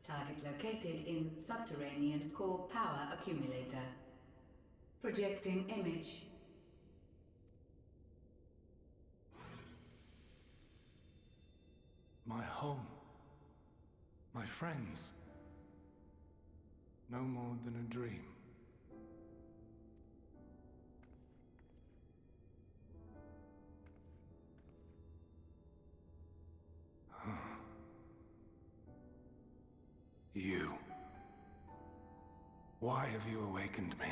Target located in subterranean core power accumulator. Projecting image. My home. My friends. No more than a dream. You. Why have you awakened me?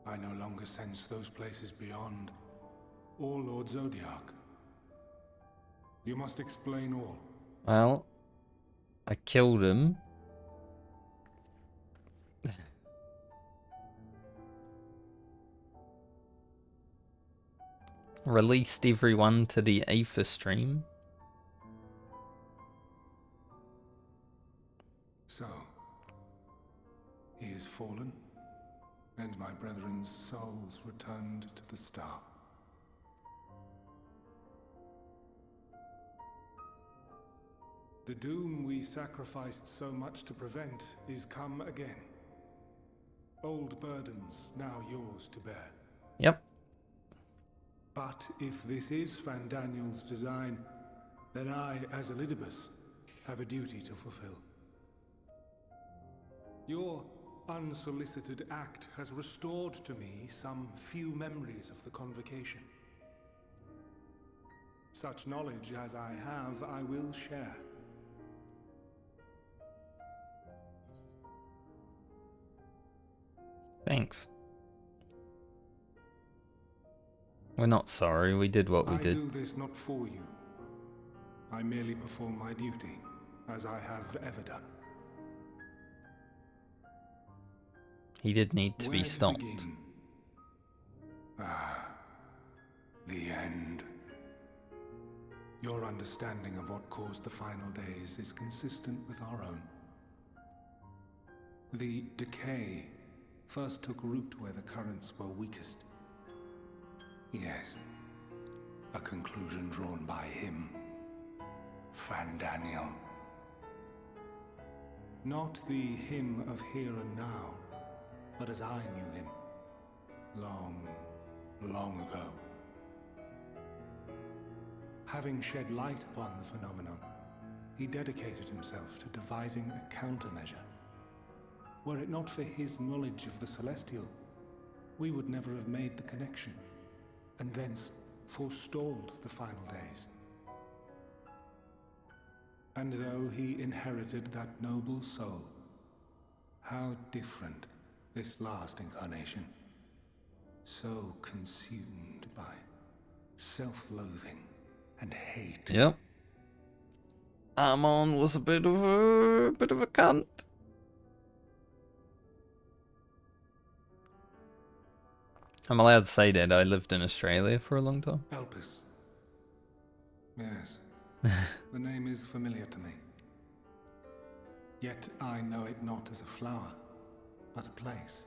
I no longer sense those places beyond, or Lord Zodiac. You must explain all. Well, I killed him. Released everyone to the Aether stream. fallen, and my brethren's souls returned to the star. The doom we sacrificed so much to prevent is come again. Old burdens now yours to bear. Yep. But if this is Fandaniel's design, then I, as Elidibus, have a duty to fulfill. Your unsolicited act has restored to me some few memories of the convocation. Such knowledge as I have, I will share. Thanks. We're not sorry, we did what we did. I do this not for you. I merely perform my duty, as I have ever done. He did need to be stopped. The end. Your understanding of what caused the final days is consistent with our own. The decay first took root where the currents were weakest. Yes, a conclusion drawn by him, Fandaniel. Not the him of here and now, but as I knew him, long, long ago. Having shed light upon the phenomenon, he dedicated himself to devising a countermeasure. Were it not for his knowledge of the Celestial, we would never have made the connection, and thence forestalled the final days. And though he inherited that noble soul, how different this last incarnation, so consumed by self-loathing and hate. Yep. Amon was a bit of a cunt. I'm allowed to say that I lived in Australia for a long time. Elpis. Yes. The name is familiar to me. Yet I know it not as a flower, but a place.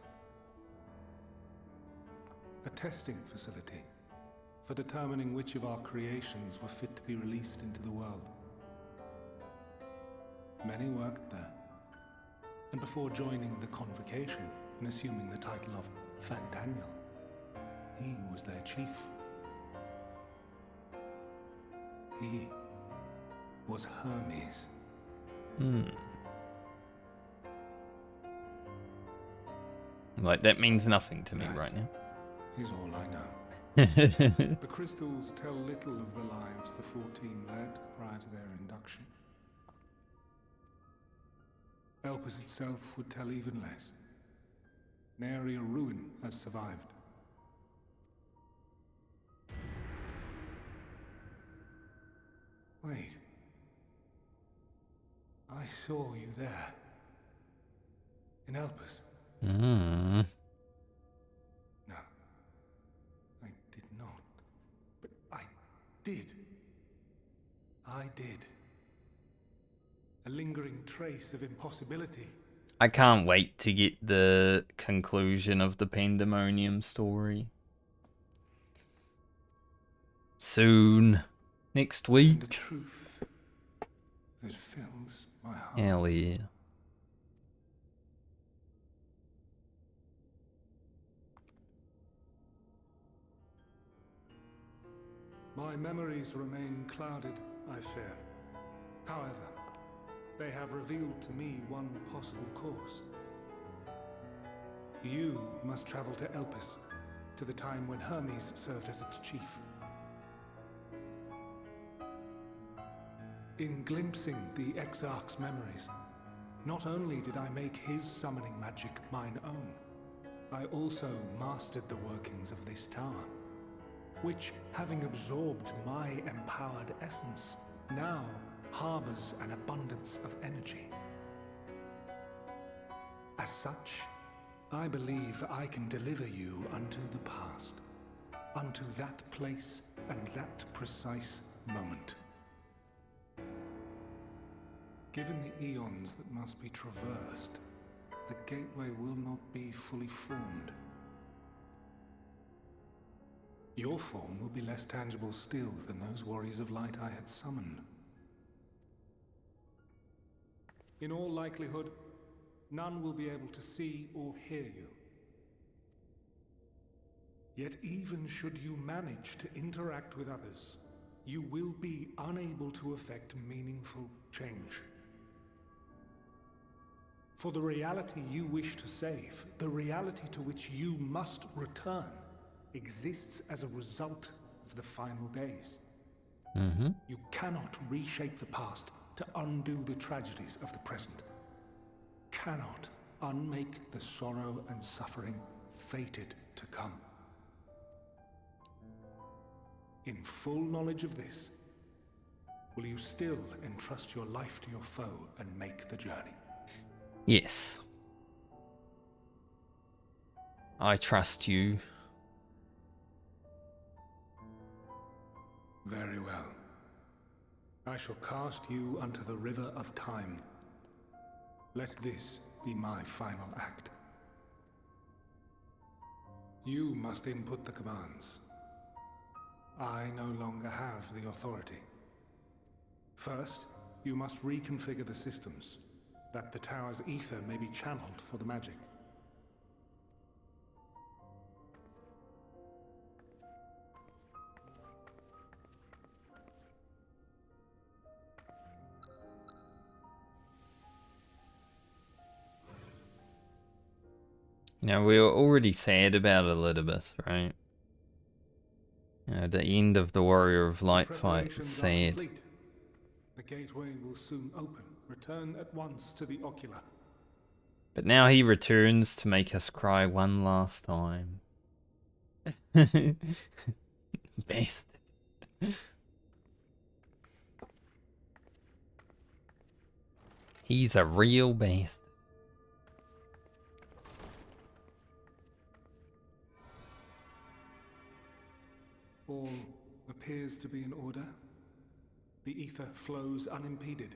A testing facility for determining which of our creations were fit to be released into the world. Many worked there, and before joining the convocation and assuming the title of Fandaniel, he was their chief. He was Hermes. Like, that means nothing to me right now. Is all I know. The crystals tell little of the lives the 14 led prior to their induction. Elpis itself would tell even less. Nary a ruin has survived. Wait. I saw you there. In Elpis. No. I did not. But I did. I did. A lingering trace of impossibility. I can't wait to get the conclusion of the Pandemonium story. Soon. Next week. The truth that fills my heart. Hell yeah. My memories remain clouded, I fear. However, they have revealed to me one possible course. You must travel to Elpis, to the time when Hermes served as its chief. In glimpsing the Exarch's memories, not only did I make his summoning magic mine own, I also mastered the workings of this tower, which, having absorbed my empowered essence, now harbors an abundance of energy. As such, I believe I can deliver you unto the past, unto that place and that precise moment. Given the eons that must be traversed, the gateway will not be fully formed. Your form will be less tangible still than those warriors of light I had summoned. In all likelihood, none will be able to see or hear you. Yet even should you manage to interact with others, you will be unable to effect meaningful change. For the reality you wish to save, the reality to which you must return, exists as a result of the final days. You cannot reshape the past to undo the tragedies of the present. Cannot unmake the sorrow and suffering fated to come. In full knowledge of this, will you still entrust your life to your foe and make the journey? Yes. I trust you. Very well. I shall cast you unto the river of time. Let this be my final act. You must input the commands. I no longer have the authority. First, you must reconfigure the systems, that the tower's ether may be channeled for the magic. You know, we were already sad about Elpis, right? You know, the end of the Warrior of Light fight was sad. The gateway will soon open. Return at once to the ocular. But now he returns to make us cry one last time. Bastard. He's a real bastard. All appears to be in order. The ether flows unimpeded.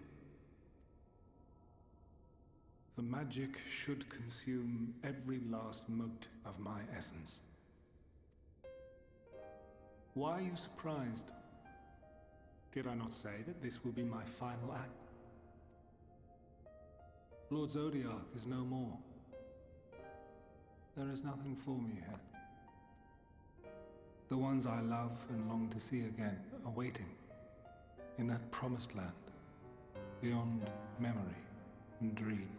The magic should consume every last mote of my essence. Why are you surprised? Did I not say that this will be my final act? Lord Zodiac is no more. There is nothing for me here. The ones I love and long to see again are waiting in that promised land, beyond memory and dream.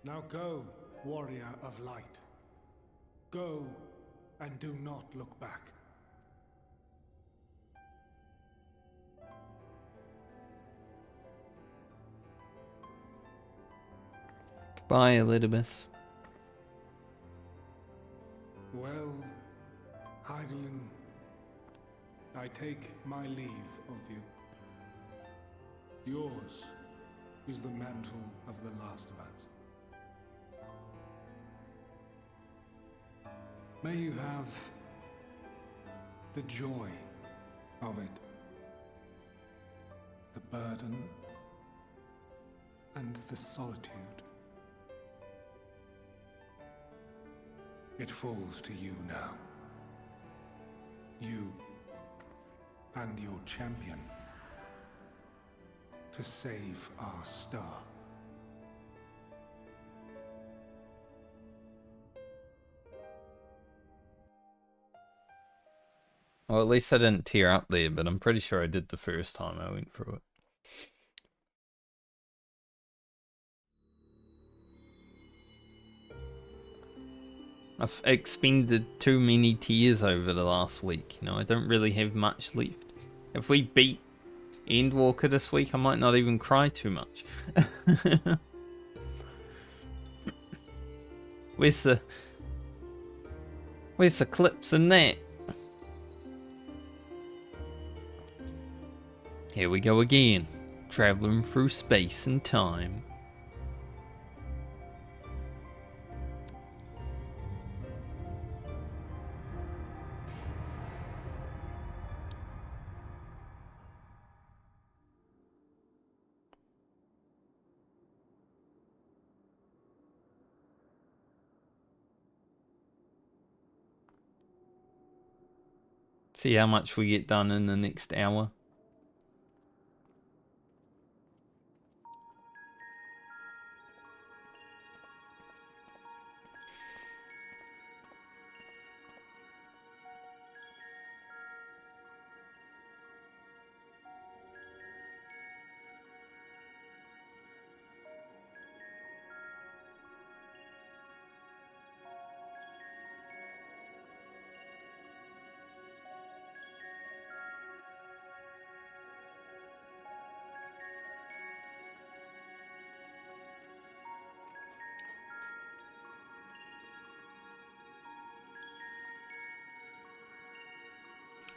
Now go, warrior of light. Go, and do not look back. Goodbye, Elpis. Well, Heidelin, I take my leave of you. Yours is the mantle of the last of us. May you have the joy of it, the burden, and the solitude. It falls to you now. You and your champion to save our star. Well, at least I didn't tear up there, but I'm pretty sure I did the first time I went through it. I've expended too many tears over the last week, you know, I don't really have much left. If we beat Endwalker this week, I might not even cry too much. Where's the clips in that? Here we go again, traveling through space and time. See how much we get done in the next hour.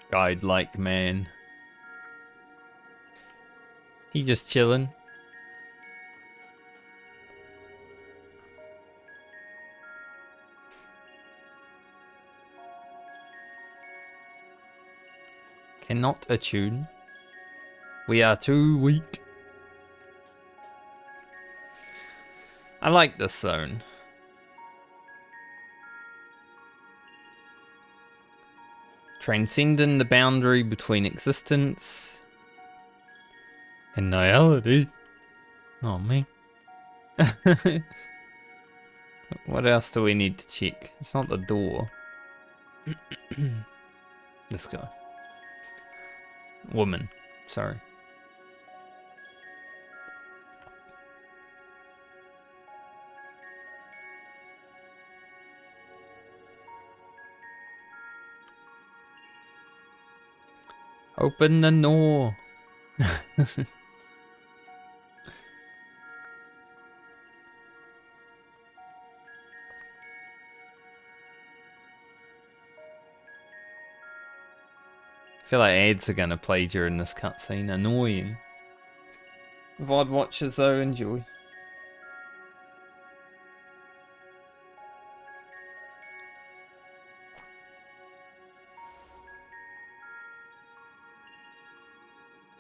Guide-like man. He just chilling. Cannot attune. We are too weak. I like this zone. Transcending the boundary between existence and nihility. Oh, man. What else do we need to check? It's not the door. This guy. Woman. Sorry. Open the door. I feel like ads are gonna play during this cutscene. Annoying. VOD watchers though, enjoy.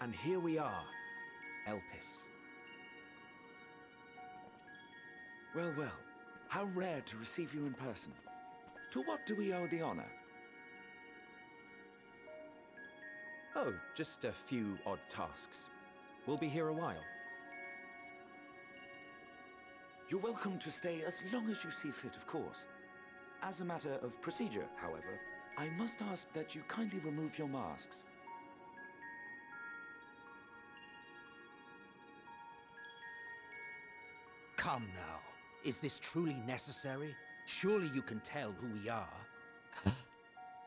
And here we are, Elpis. Well, well, how rare to receive you in person. To what do we owe the honor? Oh, just a few odd tasks. We'll be here a while. You're welcome to stay as long as you see fit, of course. As a matter of procedure, however, I must ask that you kindly remove your masks. Come now. Is this truly necessary? Surely you can tell who we are.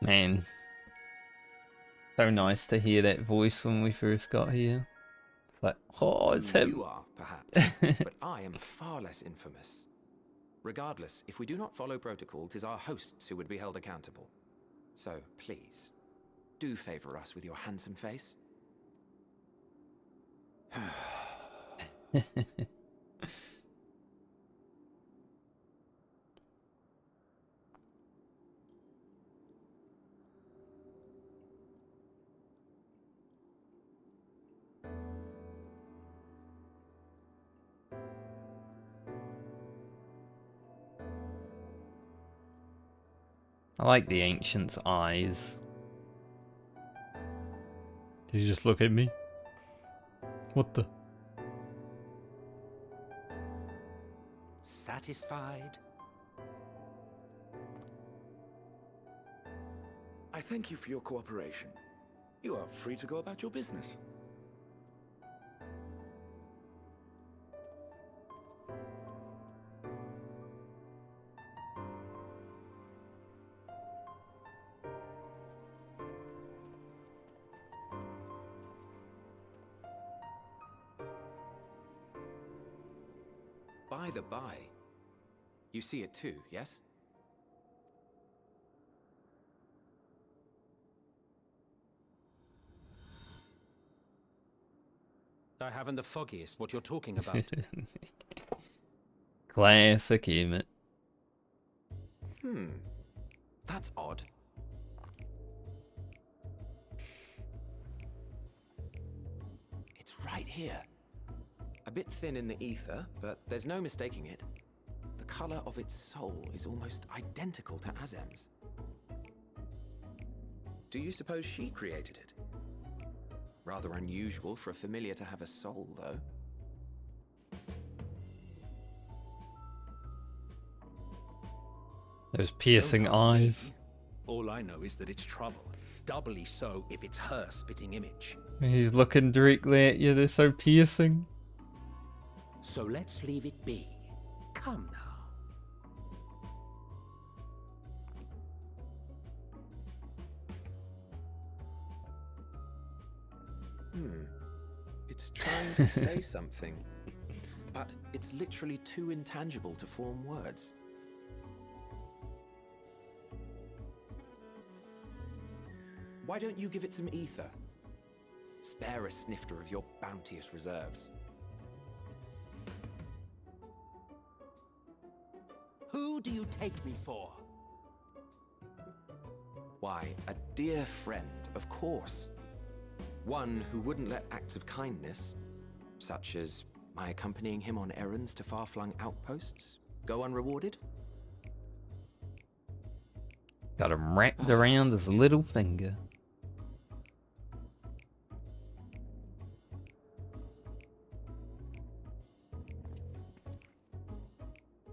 Man. So nice to hear that voice when we first got here. It's like, oh, it's him. You are, perhaps, but I am far less infamous. Regardless, if we do not follow protocol, 'tis our hosts who would be held accountable. So, please, do favor us with your handsome face. I like the ancient's eyes. Did you just look at me? What the? Satisfied? I thank you for your cooperation. You are free to go about your business. By the by, you see it too, yes? I haven't the foggiest what you're talking about. Classic Emmett. That's odd. It's right here. A bit thin in the ether, but there's no mistaking it. The color of its soul is almost identical to Azem's. Do you suppose she created it? Rather unusual for a familiar to have a soul, though. Those piercing Don't ask me. eyes. All I know is that it's trouble. Doubly so if it's her spitting image. He's looking directly at you, they're so piercing. So let's leave it be. Come now. It's trying to say something, but it's literally too intangible to form words. Why don't you give it some ether? Spare a snifter of your bounteous reserves. Who do you take me for? Why, a dear friend, of course. One who wouldn't let acts of kindness, such as my accompanying him on errands to far-flung outposts, go unrewarded. Got him wrapped around his little finger.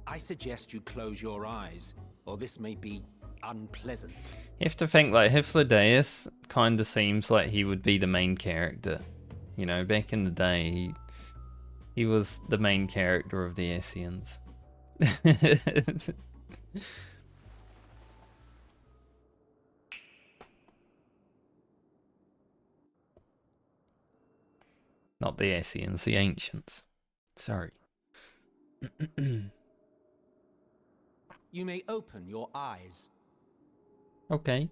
I suggest you close your eyes, or this may be unpleasant. You have to think, like, Hythlodaeus kind of seems like he would be the main character. You know, back in the day, he was the main character of the Esseans. Not the Esseans, the ancients. Sorry. You may open your eyes. Okay.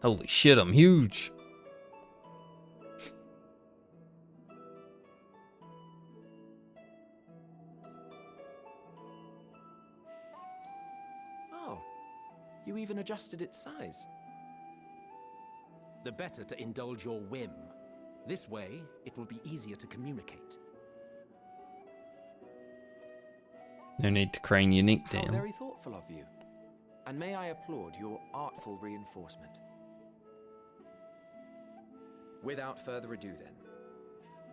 Holy shit, I'm huge. Oh, you even adjusted its size. The better to indulge your whim. This way, it will be easier to communicate. No need to crane your neck How down. very thoughtful of you. And may I applaud your artful reinforcement. Without further ado then.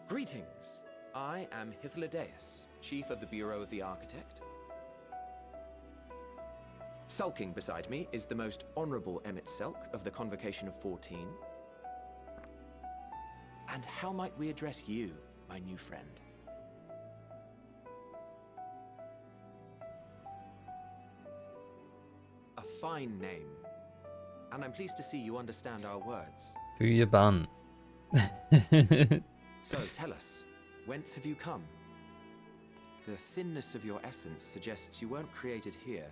Greetings! I am Hythlodaeus, Chief of the Bureau of the Architect. Sulking beside me is the most honorable Emmett Selk of the Convocation of 14. And how might we address you, my new friend? A fine name. And I'm pleased to see you understand our words. Do your bun. So tell us, whence have you come? The thinness of your essence suggests you weren't created here.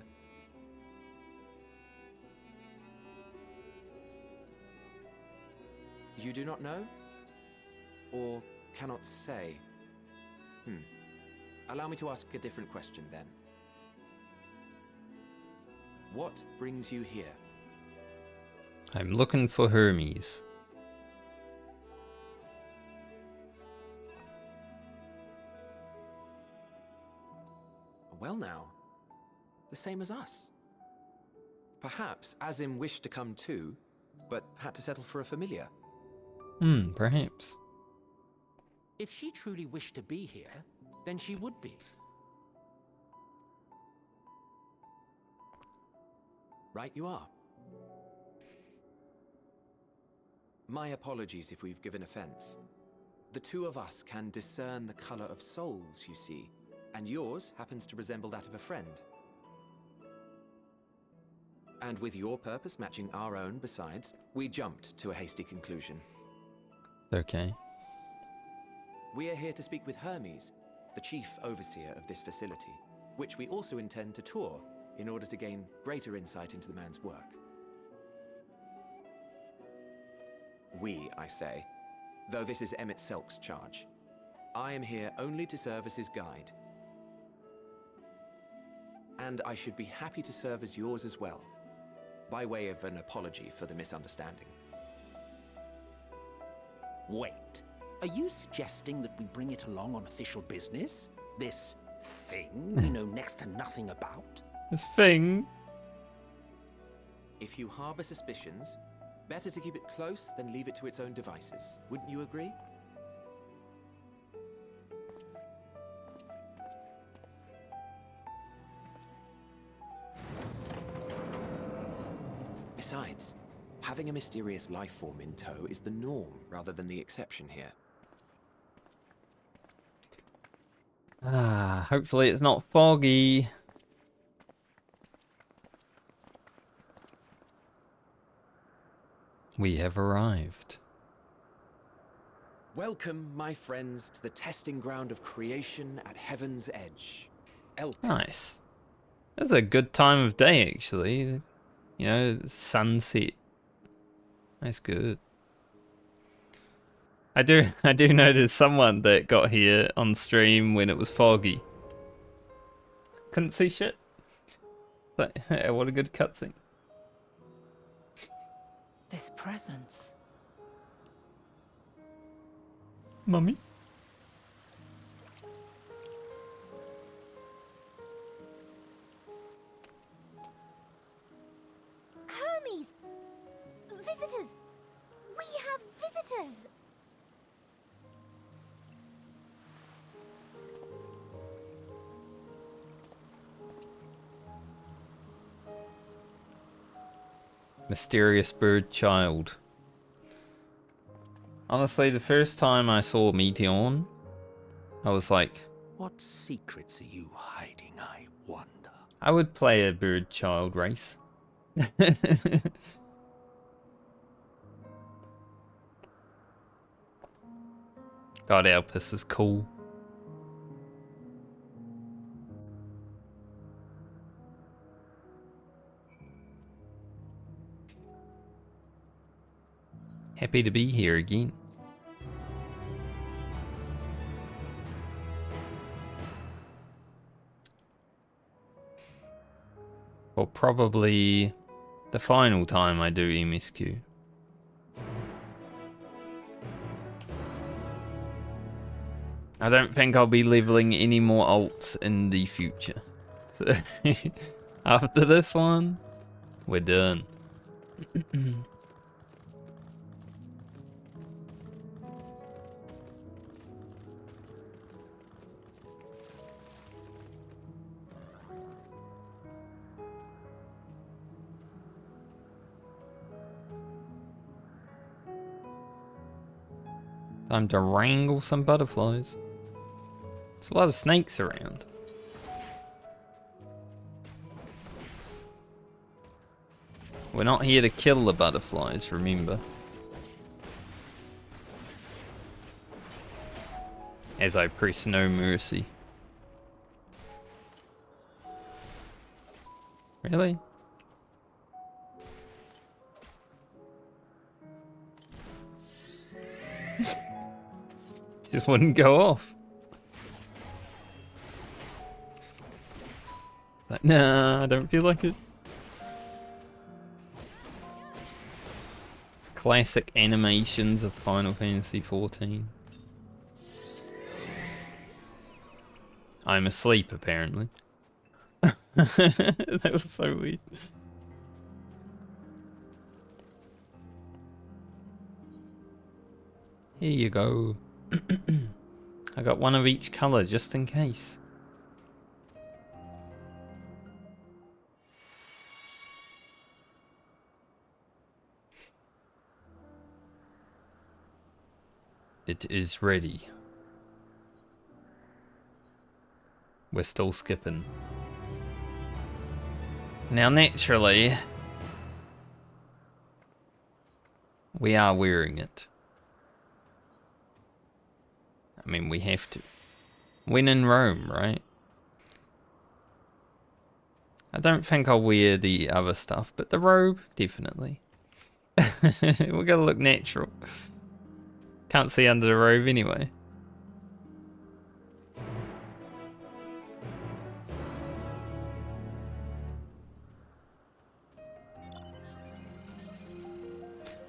You do not know? Or cannot say? Allow me to ask a different question then. What brings you here? I'm looking for Hermes. Well now, the same as us. Perhaps Azim wished to come too, but had to settle for a familiar. Perhaps. If she truly wished to be here, then she would be. Right you are. My apologies if we've given offense. The two of us can discern the color of souls, you see, and yours happens to resemble that of a friend. And with your purpose matching our own besides, we jumped to a hasty conclusion. Okay. We are here to speak with Hermes, the chief overseer of this facility, which we also intend to tour in order to gain greater insight into the man's work. We, I say, though this is Emmett Selk's charge. I am here only to serve as his guide. And I should be happy to serve as yours as well, by way of an apology for the misunderstanding. Wait, are you suggesting that we bring it along on official business? This Thing we know next to nothing about? This thing. If you harbor suspicions, better to keep it close than leave it to its own devices. Wouldn't you agree? Besides, having a mysterious life form in tow is the norm rather than the exception here. Ah, hopefully it's not foggy. We have arrived. Welcome, my friends, to the testing ground of creation at Heaven's Edge. Elpis. Nice. It's a good time of day, actually. You know, sunset. That's good. I do know there's someone that got here on stream when it was foggy. Couldn't see shit. But what a good cutscene. This presence. Mummy? Hermes! Visitors! We have visitors! Mysterious bird child. Honestly, the first time I saw Meteorn, I was like, What secrets are you hiding, I wonder? I would play a bird child race. God, Elpis is cool. Happy to be here again. Or probably the final time I do MSQ. I don't think I'll be leveling any more alts in the future. So after this one, we're done. Time to wrangle some butterflies. There's a lot of snakes around. We're not here to kill the butterflies, remember. As I press no mercy. Really? Just wouldn't go off. Like, nah, I don't feel like it. Classic animations of Final Fantasy XIV. I'm asleep, apparently. That was so weird. Here you go. I got one of each color just in case. It is ready. We're still skipping. Now naturally, we are wearing it. I mean, we have to. When in Rome, right? I don't think I'll wear the other stuff, but the robe, definitely. We're gonna look natural. Can't see under the robe anyway.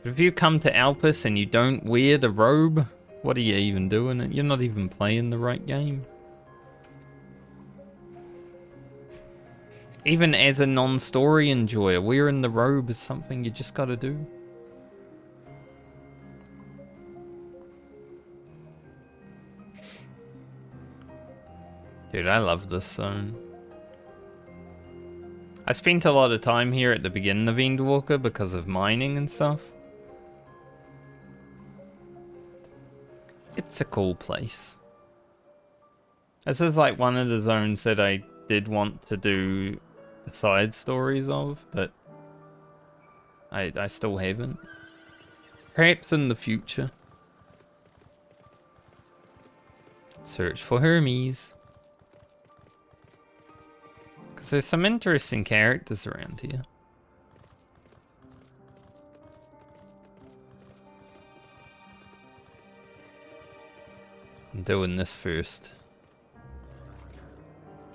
If you come to Elpis and you don't wear the robe, what are you even doing? You're not even playing the right game. Even as a non-story enjoyer, wearing the robe is something you just gotta do. Dude, I love this zone. I spent a lot of time here at the beginning of Endwalker because of mining and stuff. It's a cool place. This is like one of the zones that I did want to do the side stories of, but I still haven't. Perhaps in the future. Search for Hermes. Because there's some interesting characters around here. I'm doing this first.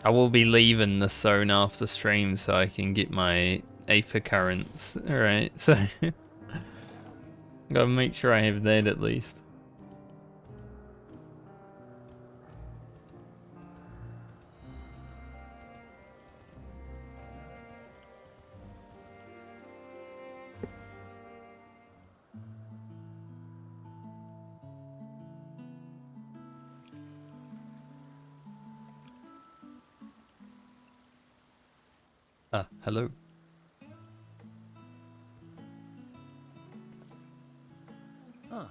I will be leaving this zone after stream so I can get my Aether Currents. Alright, so gotta make sure I have that at least. Ah, hello. Huh.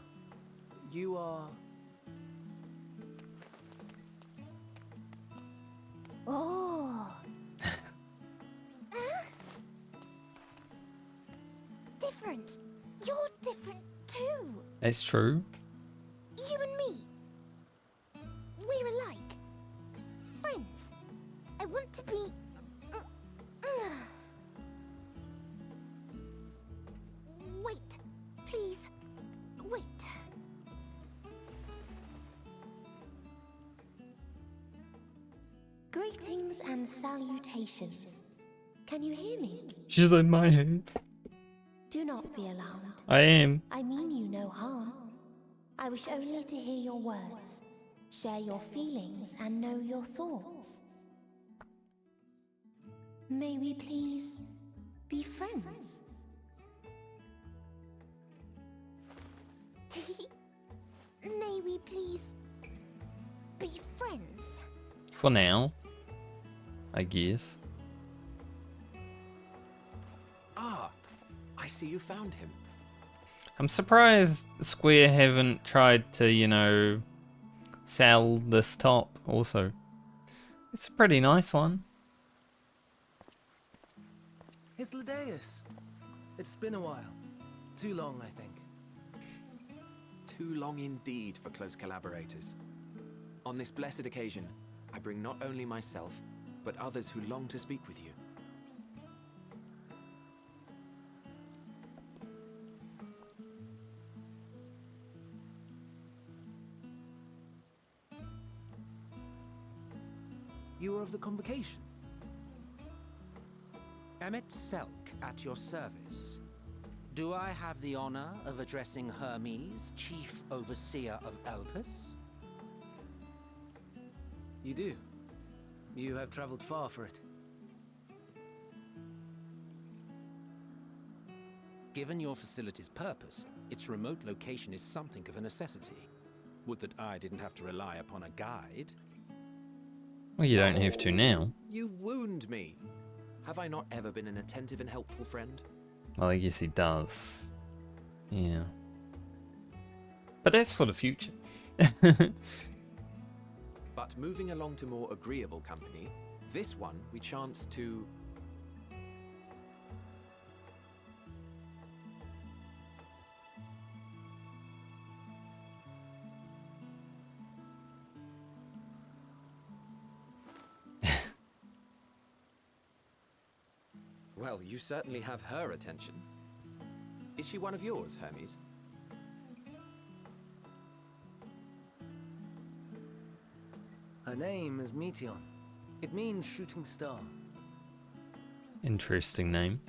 You are... Oh. Different. You're different too. That's true. You and me. We're alike. Friends. I want to be... Wait. Please. Wait. Greetings and salutations. Can you hear me? She's in my head. Do not be alarmed. I am. I mean you no harm. I wish only to hear your words, share your feelings, and know your thoughts. May we please be friends? May we please be friends? For now, I guess. Ah, I see you found him. I'm surprised Square haven't tried to, you know, sell this top also. It's a pretty nice one. Hythlodaeus. It's been a while. Too long, I think. Too long indeed for close collaborators. On this blessed occasion, I bring not only myself, but others who long to speak with you. You are of the convocation. Emmet Selk at your service. Do I have the honor of addressing Hermes, Chief Overseer of Elpis? You do. You have traveled far for it. Given your facility's purpose, its remote location is something of a necessity. Would that I didn't have to rely upon a guide. Well, you don't have to now. You wound me. Have I not ever been an attentive and helpful friend? Well, I guess he does. Yeah. But that's for the future. But moving along to more agreeable company, this one we chance to... Well, you certainly have her attention. Is she one of yours, Hermes? Her name is Meteon. It means shooting star. Interesting name.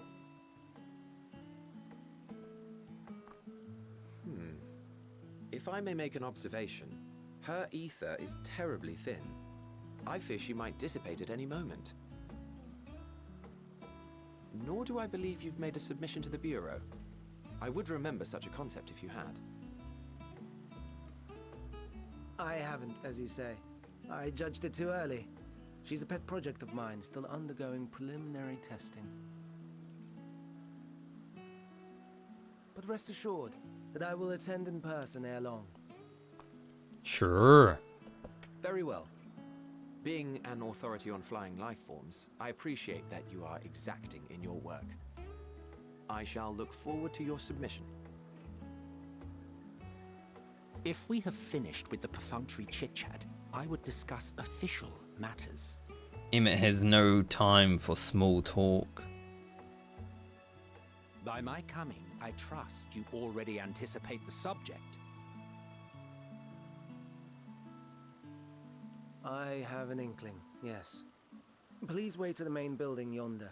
If I may make an observation, her ether is terribly thin. I fear she might dissipate at any moment. nor do I believe you've made a submission to the Bureau. I would remember such a concept if you had. I haven't, as you say. I judged it too early. She's a pet project of mine, still undergoing preliminary testing. But rest assured that I will attend in person ere long. Sure. Very well. Being an authority on flying life forms, I appreciate that you are exacting in your work. I shall look forward to your submission. If we have finished with the perfunctory chit-chat, I would discuss official matters. Emmett has no time for small talk. By my coming, I trust you already anticipate the subject. I have an inkling, yes. Please wait to the main building yonder.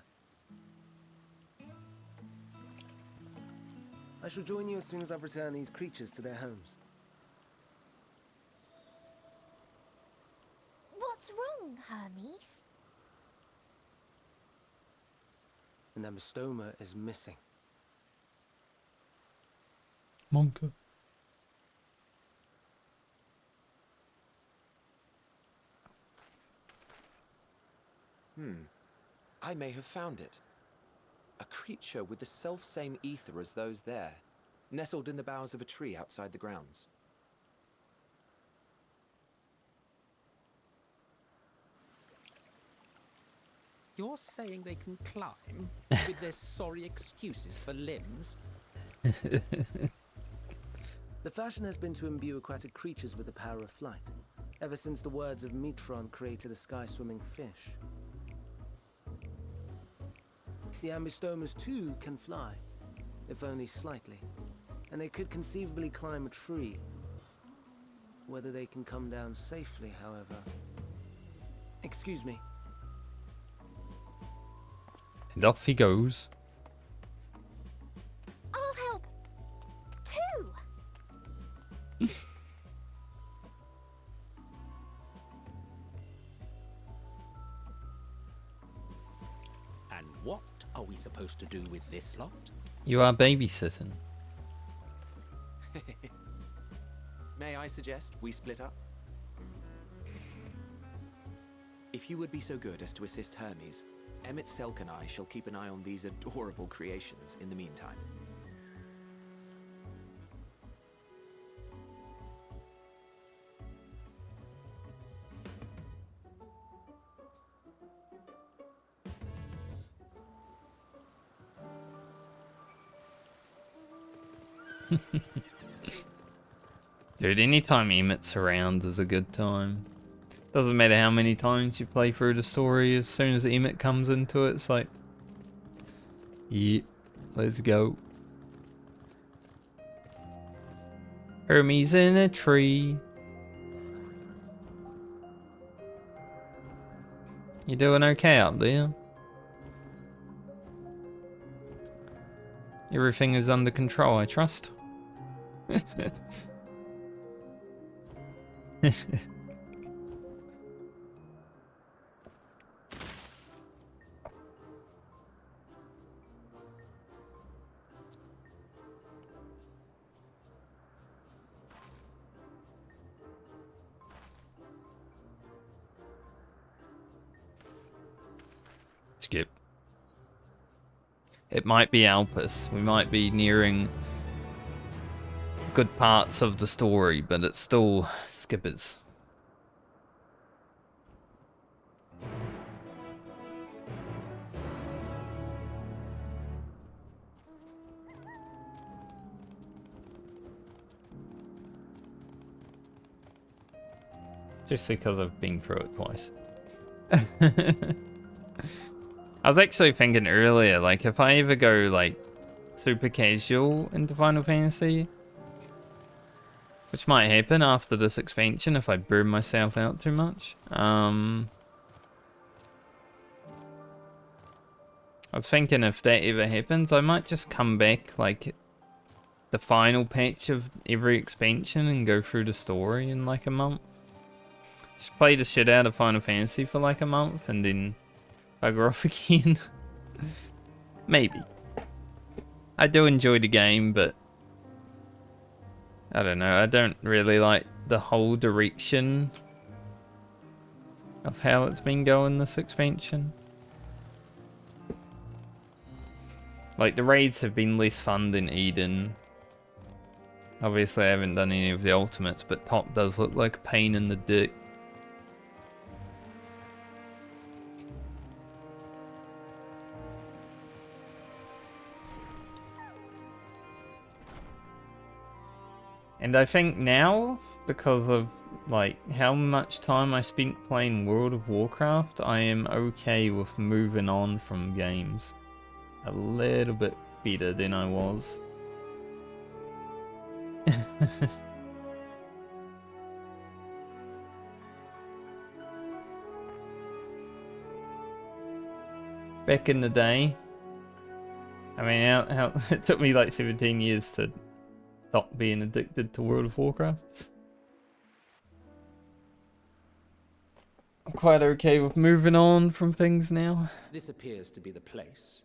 I shall join you as soon as I've returned these creatures to their homes. What's wrong, Hermes? The Namastoma is missing. Monka. I may have found it. A creature with the self-same ether as those there, nestled in the boughs of a tree outside the grounds. You're saying they can climb with their sorry excuses for limbs? The fashion has been to imbue aquatic creatures with the power of flight, ever since the words of Metron created a sky-swimming fish. The Ambistomas too can fly, if only slightly, and they could conceivably climb a tree. Whether they can come down safely, however... Excuse me. And off he goes. I'll help too. And what are we supposed to do with this lot? You are babysitting. May I suggest we split up? If you would be so good as to assist Hermes, Emmett Selk and I shall keep an eye on these adorable creations in the meantime. Dude, anytime Emmett's around is a good time. Doesn't matter how many times you play through the story, as soon as Emmett comes into it, it's like... yeah, let's go. Hermes in a tree. You doing okay up there? Everything is under control, I trust. Skip. It might be Elpis. We might be nearing good parts of the story, but it's still skippers. Just because I've been through it twice. I was actually thinking earlier, like, if I ever go, like, super casual into Final Fantasy, which might happen after this expansion if I burn myself out too much, I was thinking if that ever happens, I might just come back, like, the final patch of every expansion and go through the story in, like, a month. Just play the shit out of Final Fantasy for, like, a month and then bugger off again. Maybe. I do enjoy the game, but I don't know. I don't really like the whole direction of how it's been going this expansion. Like, the raids have been less fun than Eden. Obviously, I haven't done any of the ultimates, but top does look like a pain in the dick. And I think now, because of like how much time I spent playing World of Warcraft, I am okay with moving on from games a little bit better than I was. Back in the day, I mean, how it took me like 17 years to stop being addicted to World of Warcraft. I'm quite okay with moving on from things now. This appears to be the place.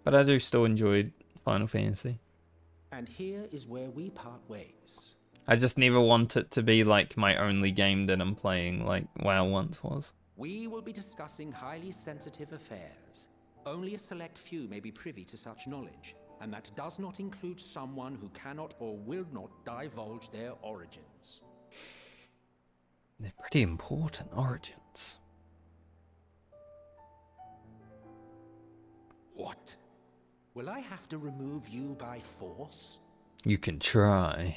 But I do still enjoy Final Fantasy. And here is where we part ways. I just never want it to be like my only game that I'm playing, like WoW once was. We will be discussing highly sensitive affairs. Only a select few may be privy to such knowledge, and that does not include someone who cannot or will not divulge their origins. They're pretty important origins. What? Will I have to remove you by force? You can try.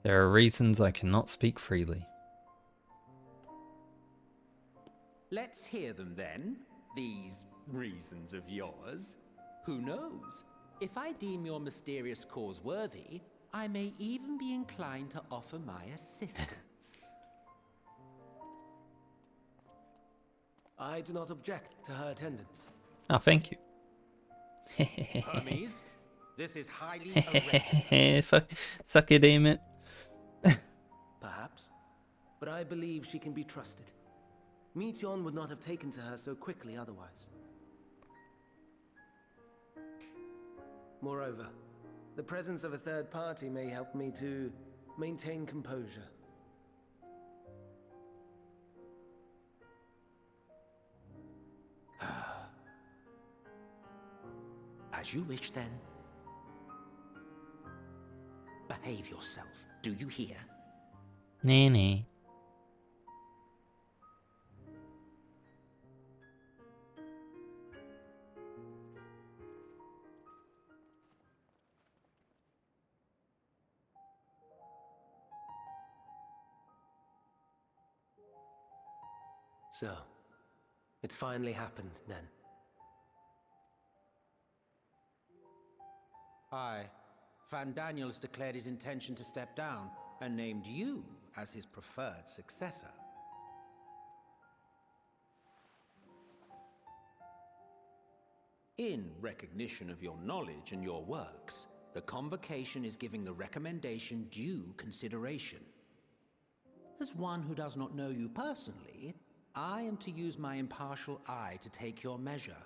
There are reasons I cannot speak freely. Let's hear them then, these reasons of yours. Who knows? If I deem your mysterious cause worthy, I may even be inclined to offer my assistance. I do not object to her attendance. Oh, thank you. Hermes, this is highly irregular. Suck it, damn it. Perhaps, but I believe she can be trusted. Meteon would not have taken to her so quickly otherwise. Moreover, the presence of a third party may help me to maintain composure. As you wish, then. Behave yourself, do you hear? Nanny. So, it's finally happened then. Aye. Van Daniel has declared his intention to step down and named you as his preferred successor. In recognition of your knowledge and your works, the Convocation is giving the recommendation due consideration. As one who does not know you personally, I am to use my impartial eye to take your measure.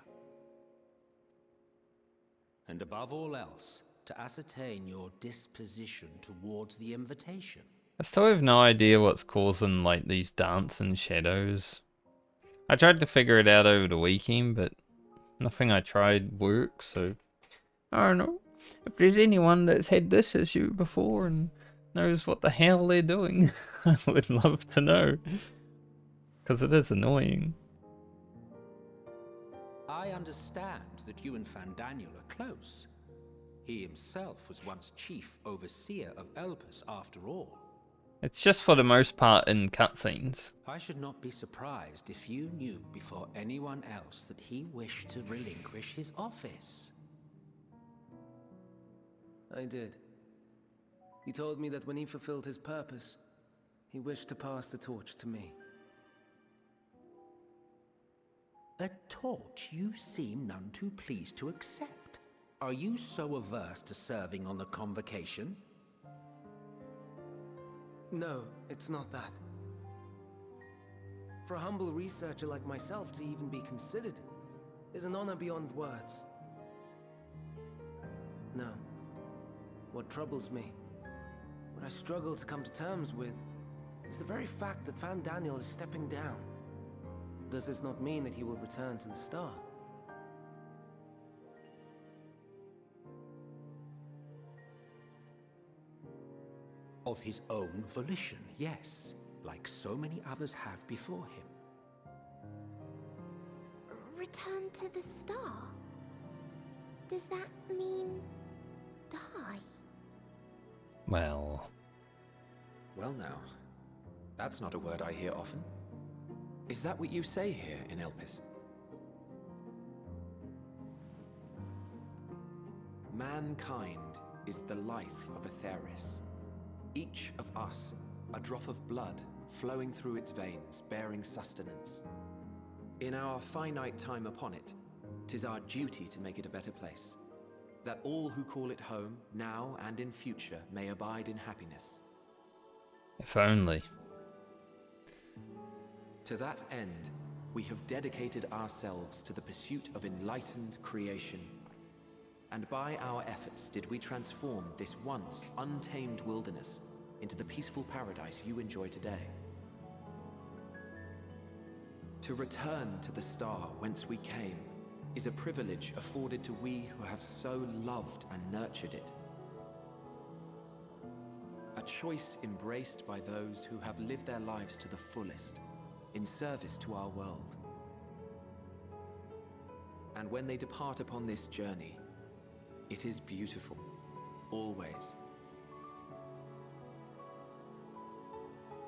And above all else, to ascertain your disposition towards the invitation. I still have no idea what's causing like these dancing shadows. I tried to figure it out over the weekend, but nothing I tried works, so I don't know. If there's anyone that's had this issue before and knows what the hell they're doing, I would love to know. Because it is annoying. I understand that you and Van Daniel are close. He himself was once chief overseer of Elpis after all. It's just for the most part in cutscenes. I should not be surprised if you knew before anyone else that he wished to relinquish his office. I did. He told me that when he fulfilled his purpose, he wished to pass the torch to me. A torch you seem none too pleased to accept. Are you so averse to serving on the Convocation? No, it's not that. For a humble researcher like myself to even be considered is an honor beyond words. No. What troubles me, what I struggle to come to terms with, is the very fact that Van Daniel is stepping down. Does this not mean that he will return to the Star? Of his own volition, yes, like so many others have before him. Return to the Star? Does that mean die? Well now, that's not a word I hear often. Is that what you say here in Elpis? Mankind is the life of Atheris. Each of us, a drop of blood flowing through its veins, bearing sustenance. In our finite time upon it, 'tis our duty to make it a better place, that all who call it home, now and in future, may abide in happiness. if only. To that end, we have dedicated ourselves to the pursuit of enlightened creation. And by our efforts did we transform this once untamed wilderness into the peaceful paradise you enjoy today. To return to the star whence we came is a privilege afforded to we who have so loved and nurtured it. A choice embraced by those who have lived their lives to the fullest, in service to our world. And when they depart upon this journey, it is beautiful, always.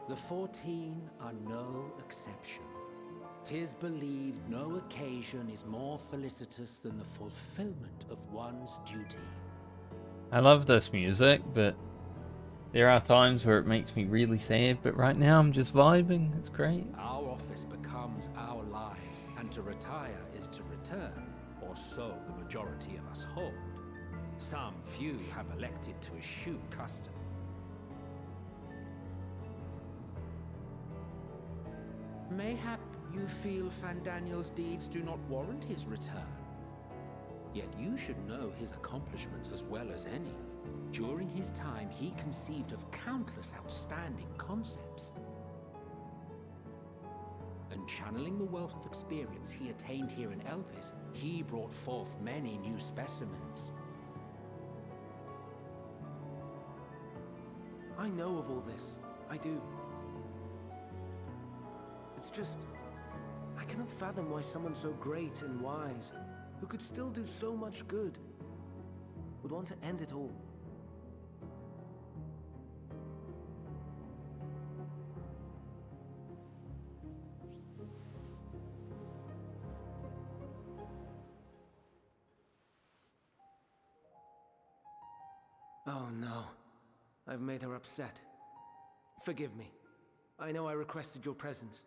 The 14 are no exception. 'Tis believed no occasion is more felicitous than the fulfillment of one's duty. I love this music, but there are times where it makes me really sad, but right now I'm just vibing. It's great. Our office becomes our lives, and to retire is to return, or so the majority of us hold. Some few have elected to eschew custom. Mayhap you feel Fandaniel's deeds do not warrant his return. Yet you should know his accomplishments as well as any. During his time, he conceived of countless outstanding concepts. And channeling the wealth of experience he attained here in Elpis, he brought forth many new specimens. I know of all this. I do. It's just, I cannot fathom why someone so great and wise, who could still do so much good, would want to end it all. Oh no, I've made her upset. Forgive me. I know I requested your presence.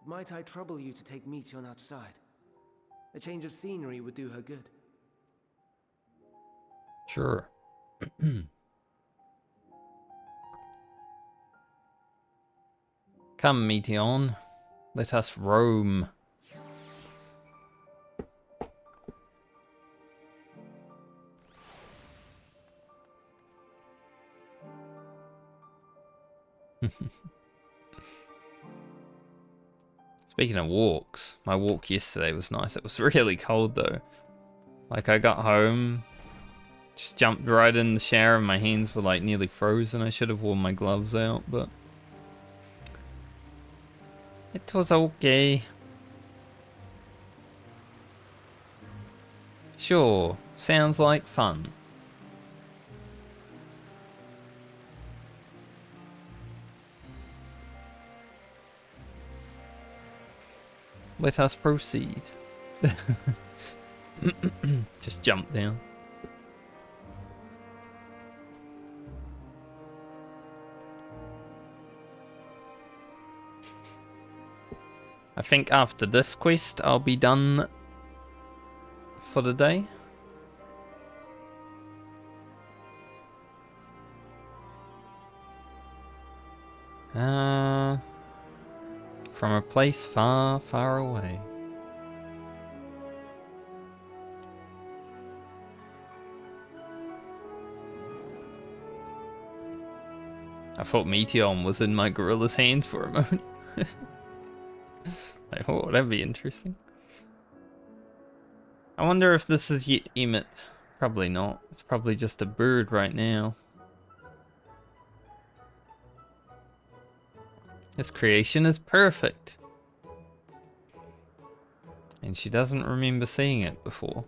Might I trouble you to take Meteon outside? A change of scenery would do her good. Sure. Come, Meteon. Let us roam. Speaking of walks, my walk yesterday was nice. It was really cold though. Like I got home, just jumped right in the shower and my hands were like nearly frozen. I should have worn my gloves out, but it was okay. Sure, sounds like fun. Let us proceed. Just jump down. I think after this quest, I'll be done for the day. From a place far, far away. I thought Meteon was in my gorilla's hands for a moment. Like, oh, that'd be interesting. I wonder if this is yet Emmet. Probably not. It's probably just a bird right now. This creation is perfect. And she doesn't remember seeing it before.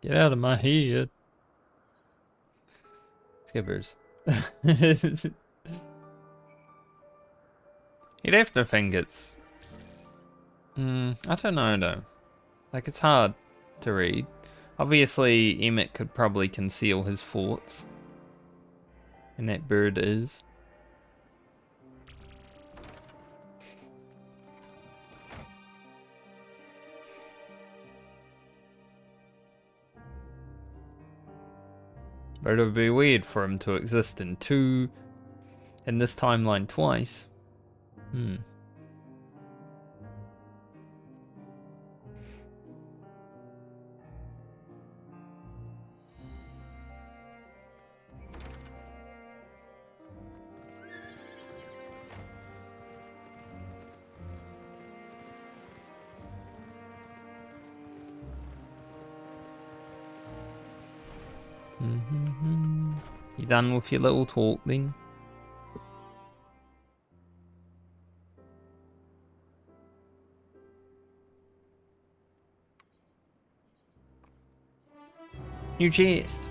Get out of my head. Skippers. You'd have to think it's... I don't know though. Like, it's hard to read. Obviously, Emmet could probably conceal his thoughts. And that bird is. But it would be weird for him to exist in this timeline twice. You done with your little talk then? New chest.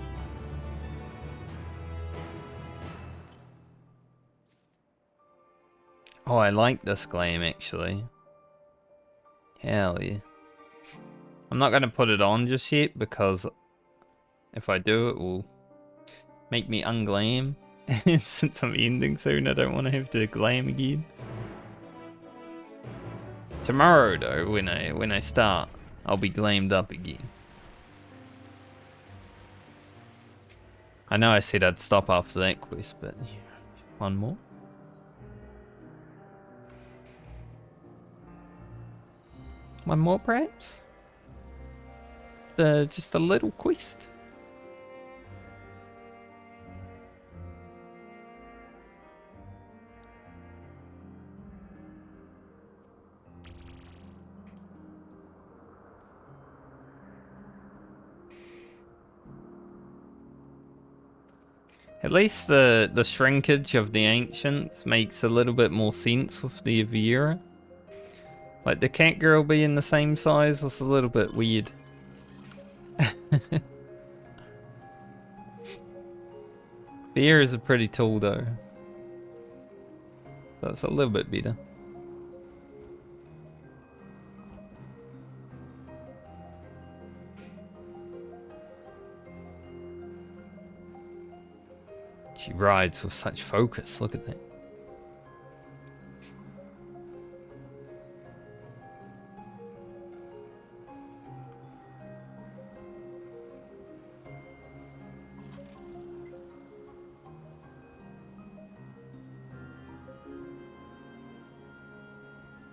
Oh, I like this gleam actually. Hell yeah. I'm not going to put it on just yet because if I do, it will make me unglam. And since I'm ending soon, I don't want to have to glam again. Tomorrow though, when I start, I'll be glammed up again. I know I said I'd stop after that quest, but one more. One more perhaps? Just a little quest. At least the shrinkage of the ancients makes a little bit more sense with the Avira. Like the cat girl being the same size was a little bit weird. Avira are pretty tall though. That's a little bit better. She rides with such focus, look at that.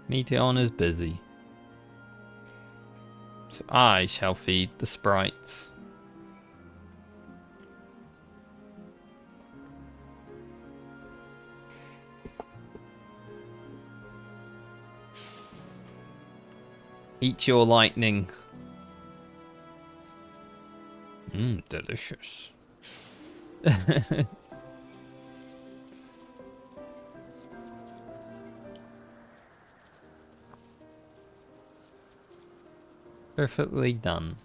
Meteon is busy. So I shall feed the sprites. Eat your lightning. Delicious. Perfectly done.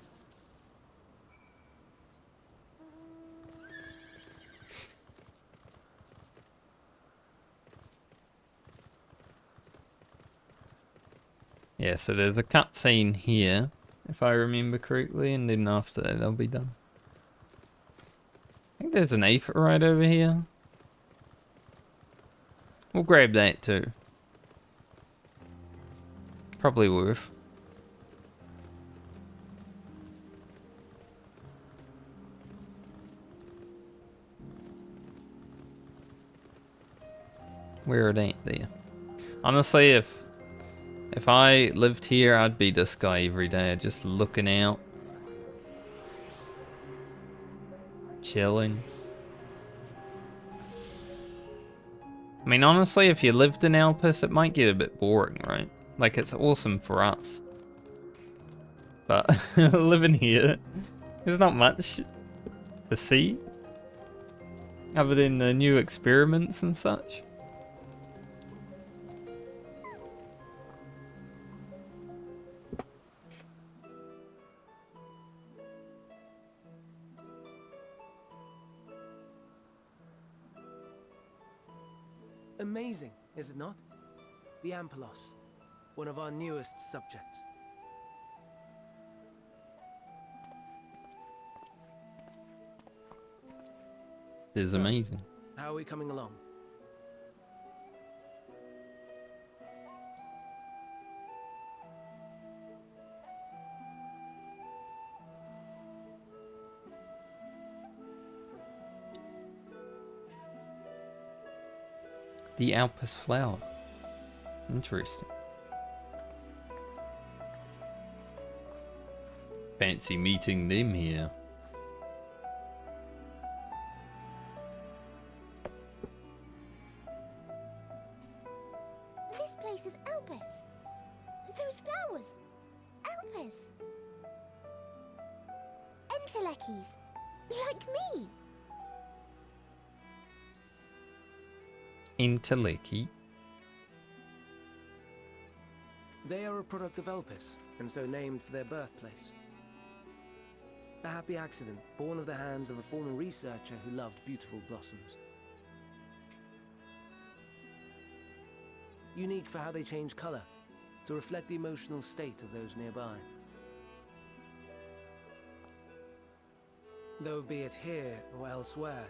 Yeah, so there's a cutscene here, if I remember correctly, and then after that they'll be done. I think there's an ape right over here. We'll grab that too. Probably worth. Where it ain't there. Honestly, if I lived here, I'd be this guy every day, just looking out, chilling. I mean, honestly, if you lived in Elpis, it might get a bit boring, right? Like, it's awesome for us. But living here, there's not much to see, other than the new experiments and such. Amazing, is it not? The Ampelos, one of our newest subjects. This is amazing. How are we coming along? The Elpis flower. Interesting. Fancy meeting them here. This place is Elpis. Those flowers. Elpis. Entelekis. Like me. Inteleki. They are a product of Elpis, and so named for their birthplace. A happy accident, born of the hands of a former researcher who loved beautiful blossoms. Unique for how they change color, to reflect the emotional state of those nearby. Though be it here or elsewhere,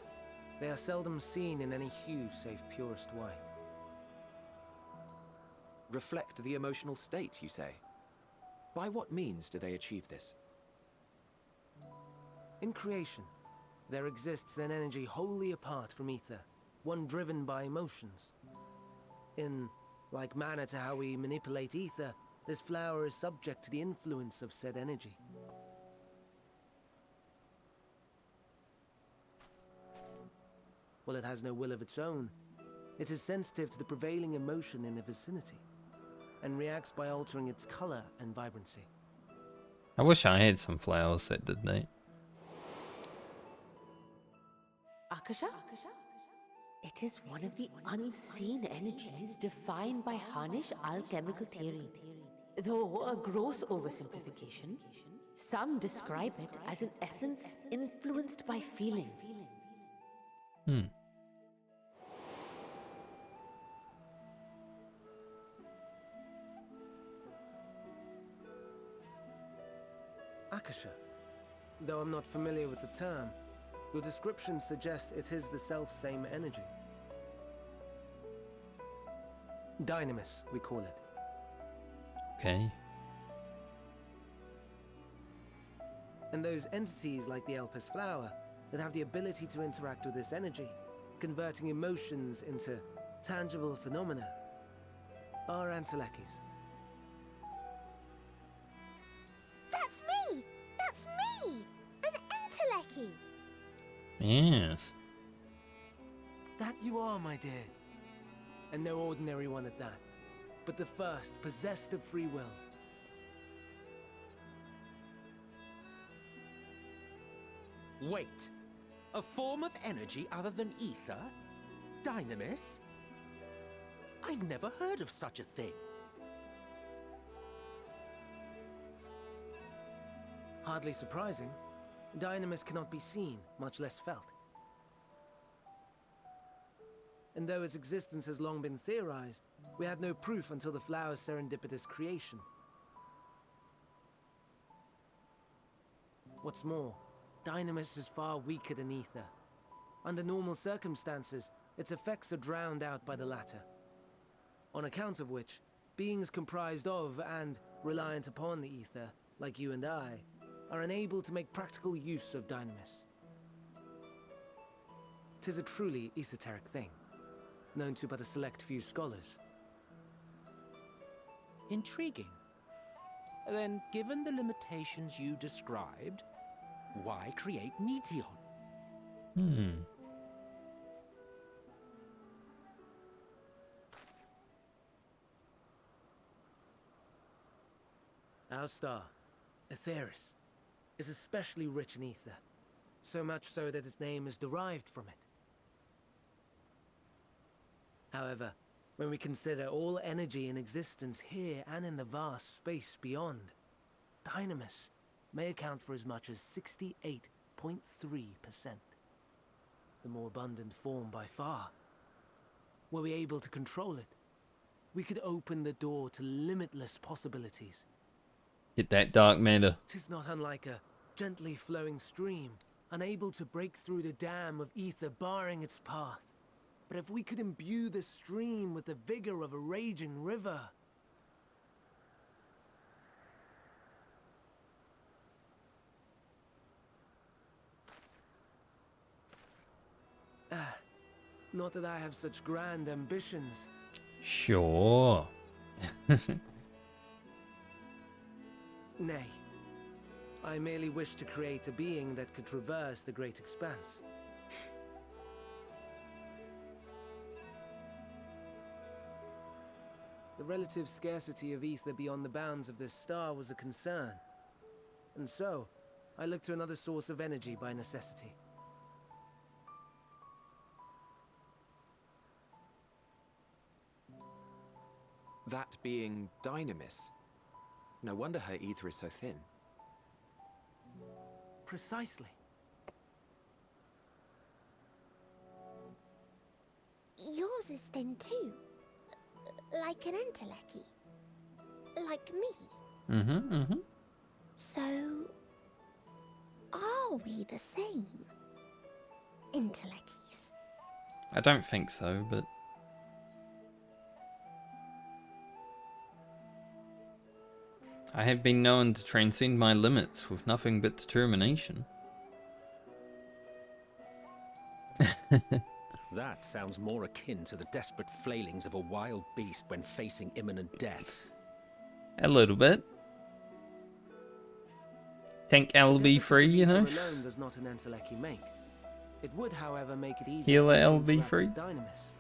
they are seldom seen in any hue save purest white. Reflect the emotional state, you say? By what means do they achieve this? In creation, there exists an energy wholly apart from ether, one driven by emotions. In like manner to how we manipulate ether, this flower is subject to the influence of said energy. While it has no will of its own, it is sensitive to the prevailing emotion in the vicinity, and reacts by altering its color and vibrancy. I wish I had some flowers that did that. Akasha? It is one of the unseen energies defined by Harnish alchemical theory. Though a gross oversimplification, some describe it as an essence influenced by feelings. Akasha. Though I'm not familiar with the term, your description suggests it is the self-same energy. Dynamis, we call it. Okay. And those entities like the Elpis flower that have the ability to interact with this energy, converting emotions into tangible phenomena, are Entelekis. That's me! That's me! An Enteleki! Yes. That you are, my dear. And no ordinary one at that, but the first possessed of free will. Wait. A form of energy other than ether? Dynamis? I've never heard of such a thing. Hardly surprising. Dynamis cannot be seen, much less felt. And though its existence has long been theorized, we had no proof until the flower's serendipitous creation, What's more, Dynamis is far weaker than Ether. Under normal circumstances, its effects are drowned out by the latter. On account of which, beings comprised of and reliant upon the Ether, like you and I, are unable to make practical use of Dynamis. 'Tis a truly esoteric thing, known to but a select few scholars. Intriguing. Then, given the limitations you described, why create Meteon? Our star, Aetheris, is especially rich in ether, so much so that its name is derived from it. However, when we consider all energy in existence here and in the vast space beyond, Dynamis may account for as much as 68.3%. The more abundant form by far. Were we able to control it, we could open the door to limitless possibilities. Get that dark matter. 'Tis not unlike a gently flowing stream, unable to break through the dam of ether barring its path. But if we could imbue the stream with the vigor of a raging river... Not that I have such grand ambitions. Sure. Nay. I merely wish to create a being that could traverse the great expanse. The relative scarcity of ether beyond the bounds of this star was a concern. And so, I looked to another source of energy by necessity. That being Dynamis. No wonder her ether is so thin. Precisely. Yours is thin too. Like an Endwalker. Like me. So, are we the same? Endwalkers? I don't think so, but... I have been known to transcend my limits with nothing but determination. That sounds more akin to the desperate flailings of a wild beast when facing imminent death. A little bit. Think LB3, you know? Alone does not an Endwalker make. It would, however, make it easier Healer to interact LB3. with Dynamis.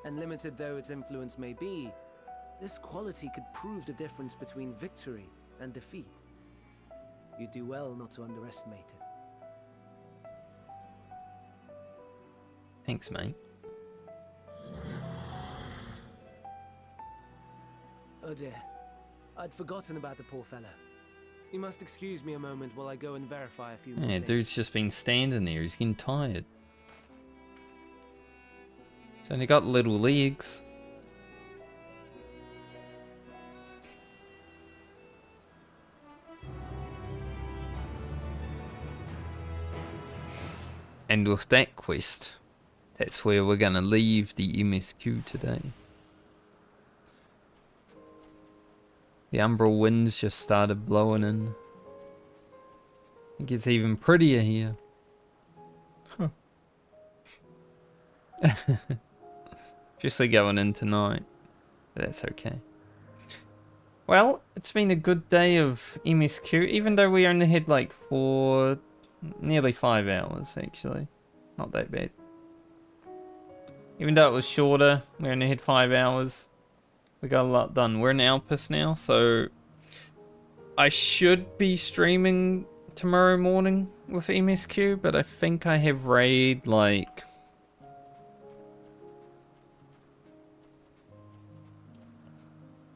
And limited though its influence may be, this quality could prove the difference between victory and defeat. You do well not to underestimate it. Thanks, mate. Oh dear, I'd forgotten about the poor fella. You must excuse me a moment while I go and verify a few more Yeah, things. dude's just been standing there. He's getting tired. He's only got little legs. And with that quest, that's where we're gonna leave the MSQ today. The umbral winds just started blowing in. It gets even prettier here. Huh. Especially going in tonight. But that's okay. Well, it's been a good day of MSQ, even though we only had like nearly 5 hours actually. Not that bad. Even though it was shorter, we only had 5 hours. We got a lot done. We're in Elpis now, so I should be streaming tomorrow morning with MSQ, but I think I have raid like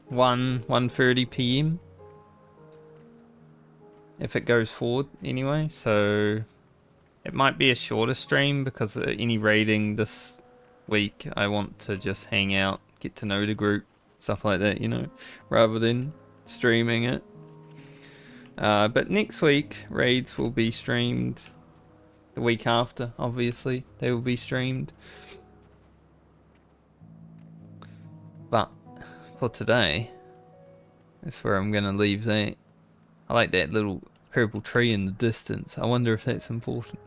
1:30 PM. If it goes forward anyway, so it might be a shorter stream because any raiding this week I want to just hang out, get to know the group, stuff like that, you know, rather than streaming it. But next week, raids will be streamed. The week after, obviously, they will be streamed. But for today, that's where I'm going to leave that. I like that little purple tree in the distance. I wonder if that's important.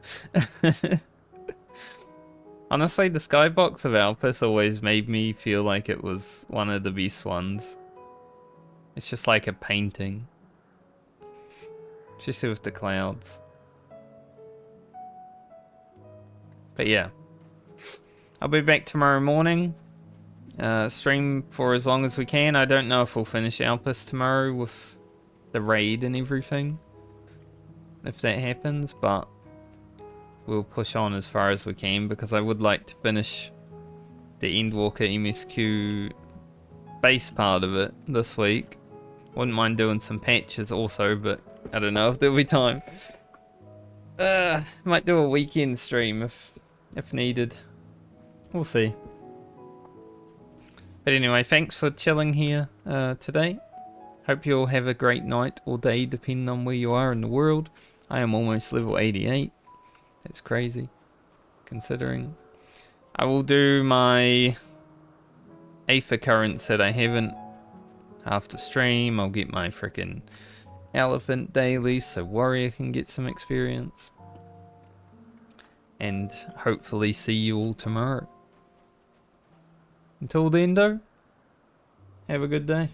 Honestly, the skybox of Elpis always made me feel like it was one of the best ones. It's just like a painting. Especially with the clouds. But yeah. I'll be back tomorrow morning. Stream for as long as we can. I don't know if we'll finish Elpis tomorrow with the raid and everything. If that happens, but we'll push on as far as we can because I would like to finish the Endwalker MSQ base part of it this week. Wouldn't mind doing some patches also, but I don't know if there'll be time. Might do a weekend stream if needed. We'll see. But anyway, thanks for chilling here today. Hope you all have a great night or day depending on where you are in the world. I am almost level 88. That's crazy, considering. I will do my Aether currents that I haven't after stream. I'll get my frickin' elephant daily so Warrior can get some experience. And hopefully see you all tomorrow. Until then though, have a good day.